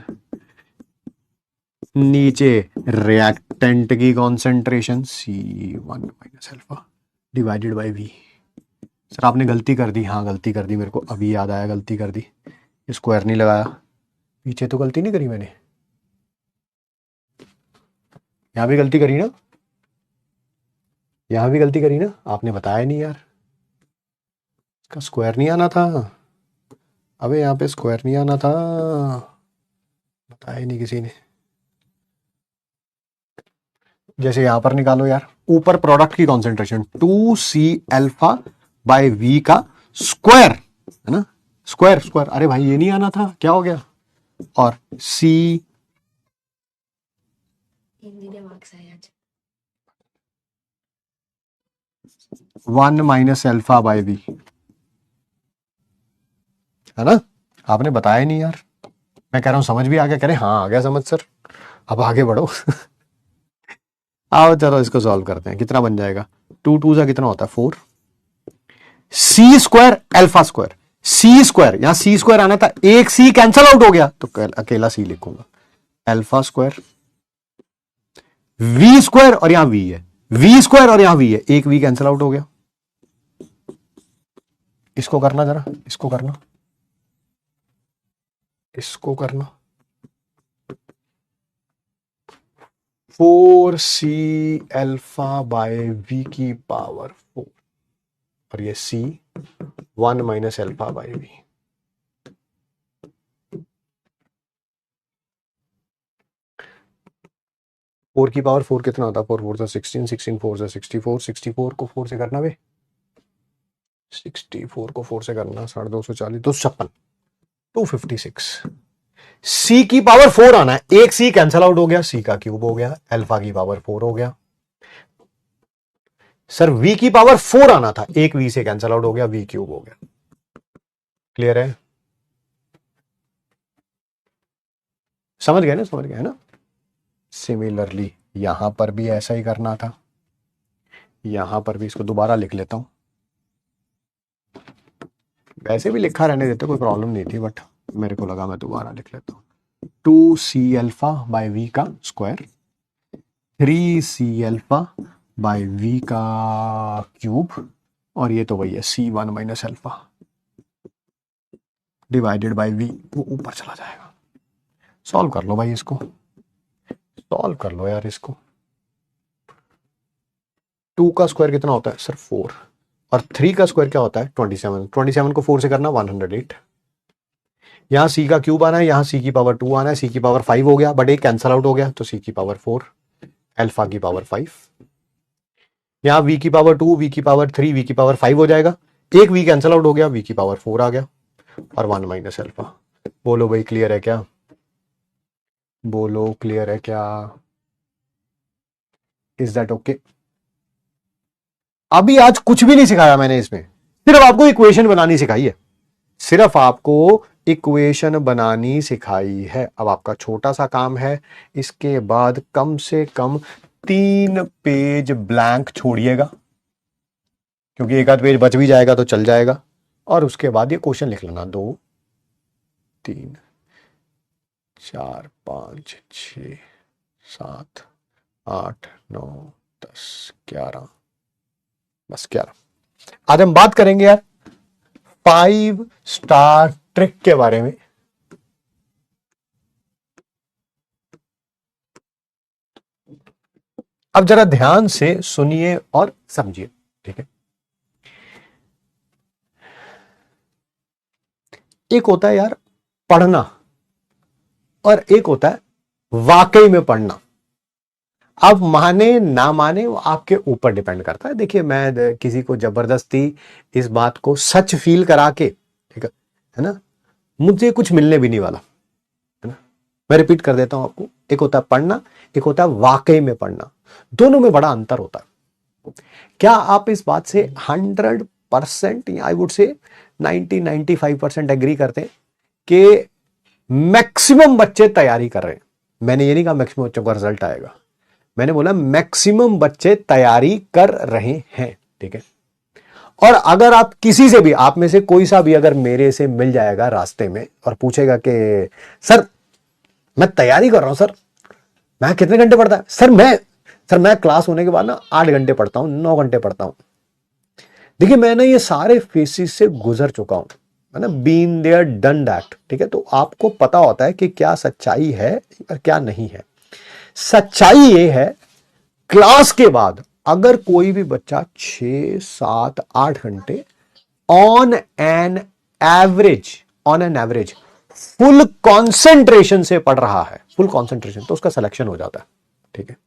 नीचे रिएक्टेंट की concentration C1 minus alpha divided bye V। Sir आपने गलती कर दी। हाँ गलती कर दी, मेरे को अभी याद आया, गलती कर दी। स्क्वायर नहीं लगाया, पीछे तो गलती नहीं करी मैंने, यहां भी गलती करी ना, यहां भी गलती करी ना, आपने बताया नहीं यार, इसका स्क्वायर नहीं आना था। अबे यहाँ पे स्क्वायर नहीं आना था, बताया नहीं किसी ने। जैसे यहां पर निकालो यार, ऊपर प्रोडक्ट की concentration 2C alpha by V का स्क्वायर है ना, स्क्वायर स्क्वायर। अरे भाई ये नहीं आना था, क्या हो गया? और C हिंदी में मार्क्स आए आज। 1 माइनस अल्फा बाय V है ना। आपने बताया नहीं यार, मैं कह रहा हूं समझ भी आ गया, कह रहे हाँ आ गया समझ सर, अब आगे बढ़ो। आओ चलो इसको सॉल्व करते हैं। कितना बन जाएगा? 2 2 सा कितना होता है? 4। C square alpha square, C square, यहां C स्क्वायर आना था, एक C कैंसल आउट हो गया तो अकेला C लिखूंगा, अल्फा स्क्वायर V स्क्वायर, और यहां V है, V स्क्वायर और यहां V है, एक V कैंसल आउट हो गया। इसको करना जरा, इसको करना, इसको करना। 4C अल्फा बाय V की पावर 4, और ये C 1 minus alpha by V। Four की पावर 4 कितना होता है? 4 4 16, 16 4 64, 64 को 4 से करना बे, 64 को 4 से करना 240, 256, 256। C की पावर 4 आना है, एक C कैंसल आउट हो गया, C का क्यूब हो गया, अल्फा की पावर 4 हो गया। सर V की पावर 4 आना था, एक V से कैंसल आउट हो गया, V क्यूब हो गया। क्लियर है? समझ गए ना, समझ गए ना। सिमिलरली यहां पर भी ऐसा ही करना था, यहां पर भी इसको दोबारा लिख लेता हूं, वैसे भी लिखा रहने देते, कोई प्रॉब्लम नहीं थी, बट मेरे को लगा मैं दोबारा लिख लेता हूं। 2C अल्फा बाय V का square, 3C alpha by V का क्यूब, और ये तो वही है C1 minus alpha divided bye V, वो ऊपर चला जाएगा। सॉल्व कर लो भाई इसको, सॉल्व कर लो यार इसको। 2 का स्क्वायर कितना होता है सर? 4, और 3 का स्क्वायर क्या होता है? 27। 27 को 4 से करना 108। यहां C का क्यूब आना है, यहां C की पावर 2 आना है, C की पावर 5 हो गया, बट एक कैंसल आउट हो गया तो C की पावर 4, अल्फा की पावर 5। यहां V की पावर 2, V की पावर 3, V की पावर 5 हो जाएगा, एक V कैंसल आउट हो गया, V की पावर 4 आ गया, और 1 माइनस अल्फा। बोलो भाई क्लियर है क्या? बोलो क्लियर है क्या? Is that okay? अभी आज कुछ भी नहीं सिखाया मैंने इसमें, सिर्फ आपको इक्वेशन बनानी सिखाई है, सिर्फ आपको इक्वेशन बनानी सिखाई है। अब आपका छोटा सा काम है, इसके बाद कम से कम 3 पेज ब्लैंक छोड़िएगा, क्योंकि एक आध पेज बच भी जाएगा तो चल जाएगा। और उसके बाद ये क्वेश्चन लिख लेना, 2 3 4 5 6 7 8 9 10 11, बस 11। आज हम बात करेंगे यार 5 स्टार ट्रिक के बारे में। अब जरा ध्यान से सुनिए और समझिए, ठीक है। एक होता है यार पढ़ना, और एक होता है वाकई में पढ़ना। अब माने ना माने वो आपके ऊपर डिपेंड करता है। देखिए, मैं किसी को जबरदस्ती इस बात को सच फील करा के, ठीक है ना, मुझे कुछ मिलने भी नहीं वाला, है ना। मैं रिपीट कर देता हूं आपको, एक होता है पढ़ना, एक होता है वाकई में पढ़ना। दोनों में बड़ा अंतर होता है। क्या आप इस बात से 100% आई वुड से 90-95% एग्री करते हैं कि मैक्सिमम बच्चे तैयारी कर रहे हैं? मैंने ये नहीं कहा मैक्सिमम बच्चों का रिजल्ट आएगा, मैंने बोला मैक्सिमम बच्चे तैयारी कर रहे हैं, ठीक है। और अगर आप किसी से भी, आप में से कोई सा भी अगर मेरे से मिल जाएगा रास्ते में और पूछेगा कि सर मैं तैयारी कर रहा हूं सर, मैं कितने घंटे पढ़ता है सर मैं क्लास होने के बाद ना 8 घंटे पढ़ता हूं, 9 घंटे पढ़ता हूं। देखिए, मैं ना ये सारे फेसेस से गुजर चुका हूं, है ना, बीन देयर डन दैट, ठीक है। तो आपको पता होता है कि क्या सच्चाई है और क्या नहीं है। सच्चाई ये है, क्लास के बाद अगर कोई भी बच्चा 6, 7, 8 घंटे on an average full concentration से पढ़ रहा है, फुल कंसंट्रेशन, तो उसका सिलेक्शन हो जाता है, ठीक है।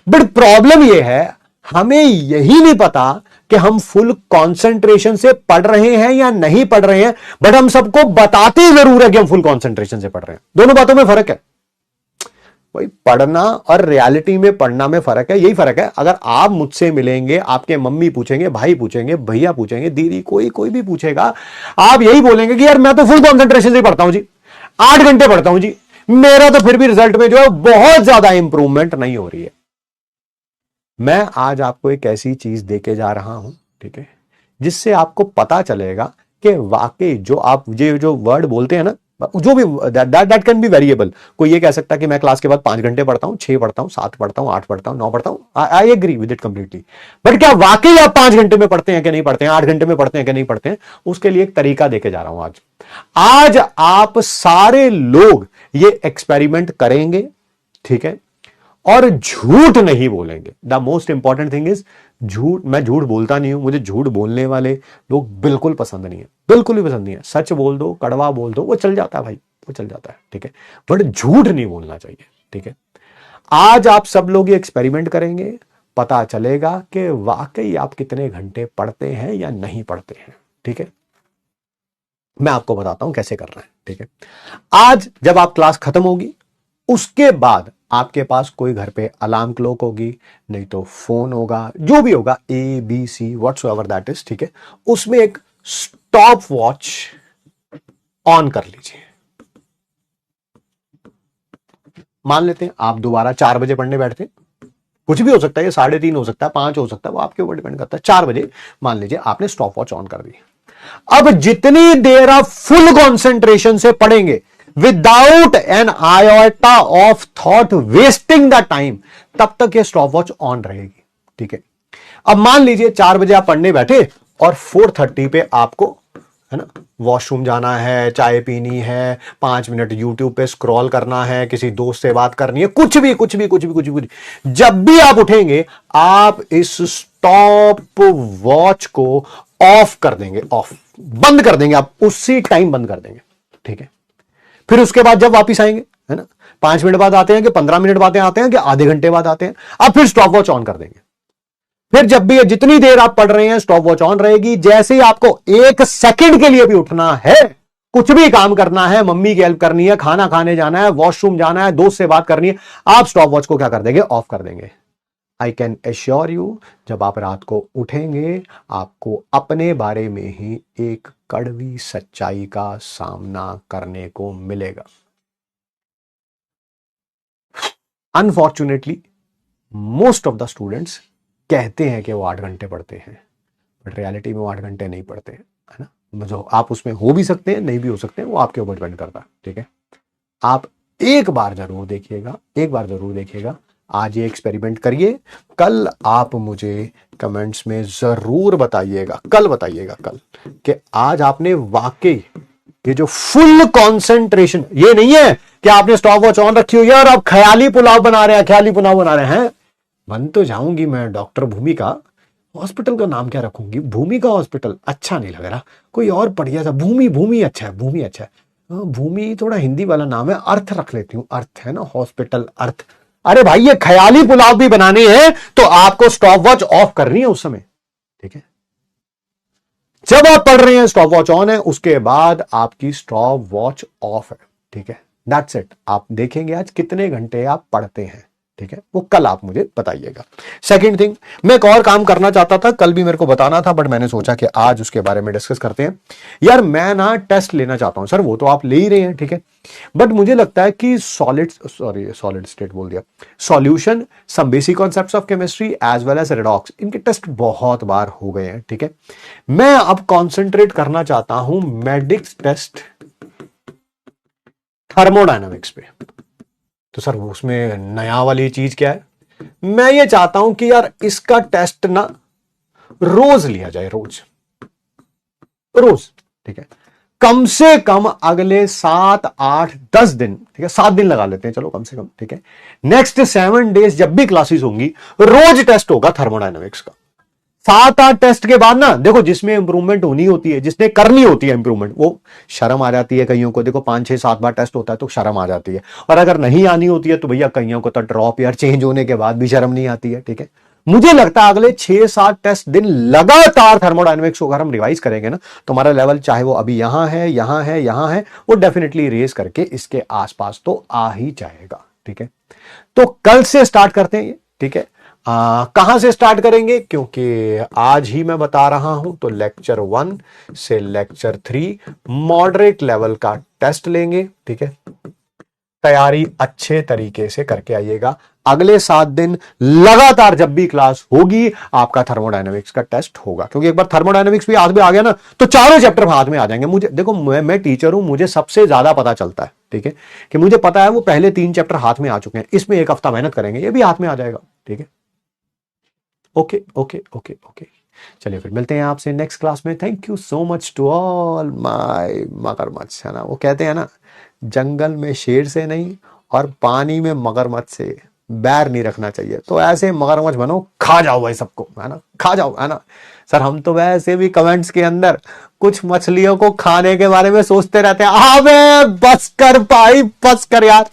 बट प्रॉब्लम यह है, हमें यही नहीं पता कि हम फुल कंसंट्रेशन से पढ़ रहे हैं या नहीं पढ़ रहे हैं, बट हम सबको बताते जरूर है कि हम फुल कंसंट्रेशन से पढ़ रहे हैं। दोनों बातों में फर्क है। भाई, पढ़ना और रियलिटी में पढ़ना में फर्क है, यही फर्क है। अगर आप मुझसे मिलेंगे, आपके मम्मी पूछेंगे, भाई पूछेंगे, भैया पूछेंगे, दीदी, कोई भी पूछेगा, आप यही बोलेंगे कि यार मैं तो फुल कंसंट्रेशन से पढ़ता हूं जी, 8 घंटे पढ़ता हूं जी, मेरा तो फिर भी रिजल्ट में जो है बहुत ज्यादा इंप्रूवमेंट नहीं हो रही है। मैं आज आपको एक ऐसी चीज देके जा रहा हूं, ठीक है, जिससे आपको पता चलेगा कि वाकई जो आप ये जो वर्ड बोलते हैं ना, जो भी दैट कैन बी वेरिएबल। कोई ये कह सकता है कि मैं क्लास के बाद 5 घंटे पढ़ता हूं, 6 पढ़ता हूं, 7 पढ़ता हूं, 8 पढ़ता हूं, 9 पढ़ता हूं, I agree with it completely. But क्या वाकई आप 5 घंटे में पढ़ते हैं कि नहीं पढ़ते हैं, 8 घंटे में पढ़ते हैं कि नहीं पढ़ते हैं, उसके लिए एक तरीका देके जा रहा हूं आज आप सारे लोग ये एक्सपेरिमेंट करेंगे, ठीक है, और झूठ नहीं बोलेंगे। The most important thing is झूठ। मैं झूठ बोलता नहीं हूं, मुझे झूठ बोलने वाले लोग बिल्कुल पसंद नहीं है, बिल्कुल भी पसंद नहीं है। सच बोल दो, कड़वा बोल दो, वो चल जाता है भाई, वो चल जाता है, ठीक है, बट झूठ नहीं बोलना चाहिए, ठीक है। आज आप सब लोग ये एक्सपेरिमेंट करेंगे, पता चलेगा कि वाकई आप कितने घंटे पढ़ते हैं या नहीं पढ़ते हैं, ठीक है। मैं आपको बताता हूं कैसे करना है, ठीक है। आज जब आप क्लास खत्म होगी, उसके बाद आपके पास कोई घर पे अलार्म क्लॉक होगी, नहीं तो फोन होगा, जो भी होगा, ABC व्हाट्सएवर दैट इज, ठीक है, उसमें एक स्टॉप वॉच ऑन कर लीजिए। मान लेते हैं आप दोबारा 4 बजे पढ़ने बैठते हैं, कुछ भी हो सकता है, ये 3:30 हो सकता है, 5 हो सकता है, वो आपके ऊपर डिपेंड करता है। 4 बजे मान लीजिए आपने स्टॉप वॉच ऑन कर दी। अब जितनी देर आप फुल कॉन्सेंट्रेशन से पढ़ेंगे without an iota of thought wasting the time, तब तक ये स्टॉप वॉच ऑन रहेगी, ठीक है। अब मान लीजिए 4 बजे आप पढ़ने बैठे और 4:30 पे आपको, है ना, वॉशरूम जाना है, चाय पीनी है, 5 मिनट यूट्यूब पे स्क्रॉल करना है, किसी दोस्त से बात करनी है, कुछ भी। जब भी आप उठेंगे, आप इस स्टॉप वॉच को ऑफ कर देंगे, बंद कर देंगे, आप उसी टाइम बंद कर देंगे, ठीक है। फिर उसके बाद जब वापिस आएंगे, है ना, 5 मिनट बाद आते हैं कि 15 मिनट बाद आते हैं कि आधे घंटे बाद आते हैं, आप फिर स्टॉप वॉच ऑन कर देंगे। फिर जब भी जितनी देर आप पढ़ रहे हैं स्टॉप वॉच ऑन रहेगी। जैसे ही आपको 1 सेकंड के लिए भी उठना है, कुछ भी काम करना है, मम्मी की हेल्प करनी है, खाना खाने जाना है, वॉशरूम जाना है, दोस्त से बात करनी है, आप स्टॉप वॉच को क्या कर देंगे, ऑफ कर देंगे। आई कैन एश्योर यू, जब आप रात को उठेंगे, आपको अपने बारे में ही एक कड़वी सच्चाई का सामना करने को मिलेगा। Unfortunately most of the students कहते हैं कि वो 8 घंटे पढ़ते हैं, बट रियलिटी में वो 8 घंटे नहीं पढ़ते हैं, है ना। जो आप उसमें हो भी सकते हैं, नहीं भी हो सकते हैं, वो आपके ऊपर डिपेंड करता है, ठीक है। आप एक बार जरूर देखिएगा, आज ये एक्सपेरिमेंट करिए, कल आप मुझे कमेंट्स में जरूर बताइएगा, कल कि आज आपने वाकई ये जो फुल कंसंट्रेशन, ये नहीं है कि आपने स्टॉप वॉच ऑन रखी हुई है और आप ख्याली पुलाव बना रहे हैं। बन तो जाऊंगी मैं डॉक्टर भूमिका, हॉस्पिटल का नाम क्या रखूंगी, भूमिका हॉस्पिटल अच्छा नहीं लग रहा, कोई और बढ़िया सा भूमि अच्छा है। भूमि थोड़ा हिंदी वाला नाम है, अर्थ रख लेती हूं, अर्थ है ना, हॉस्पिटल अर्थ। अरे भाई ये ख्याली पुलाव भी बनाने हैं तो आपको स्टॉप वॉच ऑफ करनी है उस समय, ठीक है। जब आप पढ़ रहे हैं स्टॉप वॉच ऑन है, उसके बाद आपकी स्टॉप वॉच ऑफ है, ठीक है। That's it. आप देखेंगे आज कितने घंटे आप पढ़ते हैं, ठीक है, वो कल आप मुझे बताइएगा। सेकंड थिंग, मैं एक और काम करना चाहता था, कल भी मेरे को बताना था, बट मैंने सोचा कि आज उसके बारे में डिस्कस करते हैं। यार मैं ना टेस्ट लेना चाहता हूं। सर वो तो आप ले ही रहे हैं, ठीक है, बट मुझे लगता है कि सॉलिड स्टेट बोल दिया, solution, some basic concepts of chemistry as well as redox, इनके टेस्ट बहुत बार हो गए हैं, ठीक है। मैं अब कॉन्सेंट्रेट करना चाहता हूं मेडिक्स टेस्ट थर्मोडायनामिक्स पे। तो सर उसमें नया वाली चीज क्या है? मैं ये चाहता हूं कि यार इसका टेस्ट ना रोज लिया जाए, रोज, ठीक है, कम से कम अगले 7, 8, 10 दिन, ठीक है, 7 दिन लगा लेते हैं, चलो कम से कम, ठीक है। नेक्स्ट 7 डेज जब भी क्लासेस होंगी, रोज टेस्ट होगा थर्मोडायनामिक्स का। 7-8 टेस्ट के बाद ना देखो, जिसमें इंप्रूवमेंट होनी होती है, जिसने करनी होती है इंप्रूवमेंट, वो शर्म आ जाती है कईयों को। देखो 5, 6, 7 बार टेस्ट होता है तो शर्म आ जाती है, और अगर नहीं आनी होती है तो भैया कईयों को तो ड्रॉप ईयर चेंज होने के बाद भी शर्म नहीं आती है, ठीक है। मुझे लगता है अगले 6-7 टेस्ट दिन लगातार थर्मोडायनेमिक्स को अगर हम रिवाइज करेंगे ना, तो हमारा लेवल चाहे वो अभी यहां है, वो डेफिनेटली रेज करके इसके आसपास तो आ ही जाएगा, ठीक है। तो कल से स्टार्ट करते हैं, ठीक है। कहां से स्टार्ट करेंगे, क्योंकि आज ही मैं बता रहा हूं, तो लेक्चर 1 से लेक्चर 3 मॉडरेट लेवल का टेस्ट लेंगे, ठीक है। तैयारी अच्छे तरीके से करके आइएगा। अगले 7 दिन लगातार जब भी क्लास होगी, आपका थर्मोडायनामिक्स का टेस्ट होगा, क्योंकि एक बार थर्मोडायनामिक्स भी हाथ में आ गया ना, तो चारों चैप्टर हाथ में आ जाएंगे। मुझे देखो, मैं टीचर हूं, मुझे सबसे ज्यादा पता चलता है, ठीक है, कि मुझे पता है वो पहले 3 चैप्टर हाथ में आ चुके हैं, इसमें 1 हफ्ता मेहनत करेंगे, ये भी हाथ में आ जाएगा, ठीक है। ओके, चलिए फिर मिलते हैं आपसे नेक्स्ट क्लास में। Thank you so much to all my मगरमच्छ, है ना, वो कहते हैं ना, जंगल में शेर से नहीं और पानी में मगरमच्छ से बैर नहीं रखना चाहिए। तो ऐसे मगरमच्छ बनो, खा जाओ भाई सबको, है ना, खा जाओ, है ना। सर हम तो वैसे भी कमेंट्स के अंदर कुछ मछलियों को खाने के बारे में सोचते रहते हैं। अबे बस कर भाई, बस कर यार।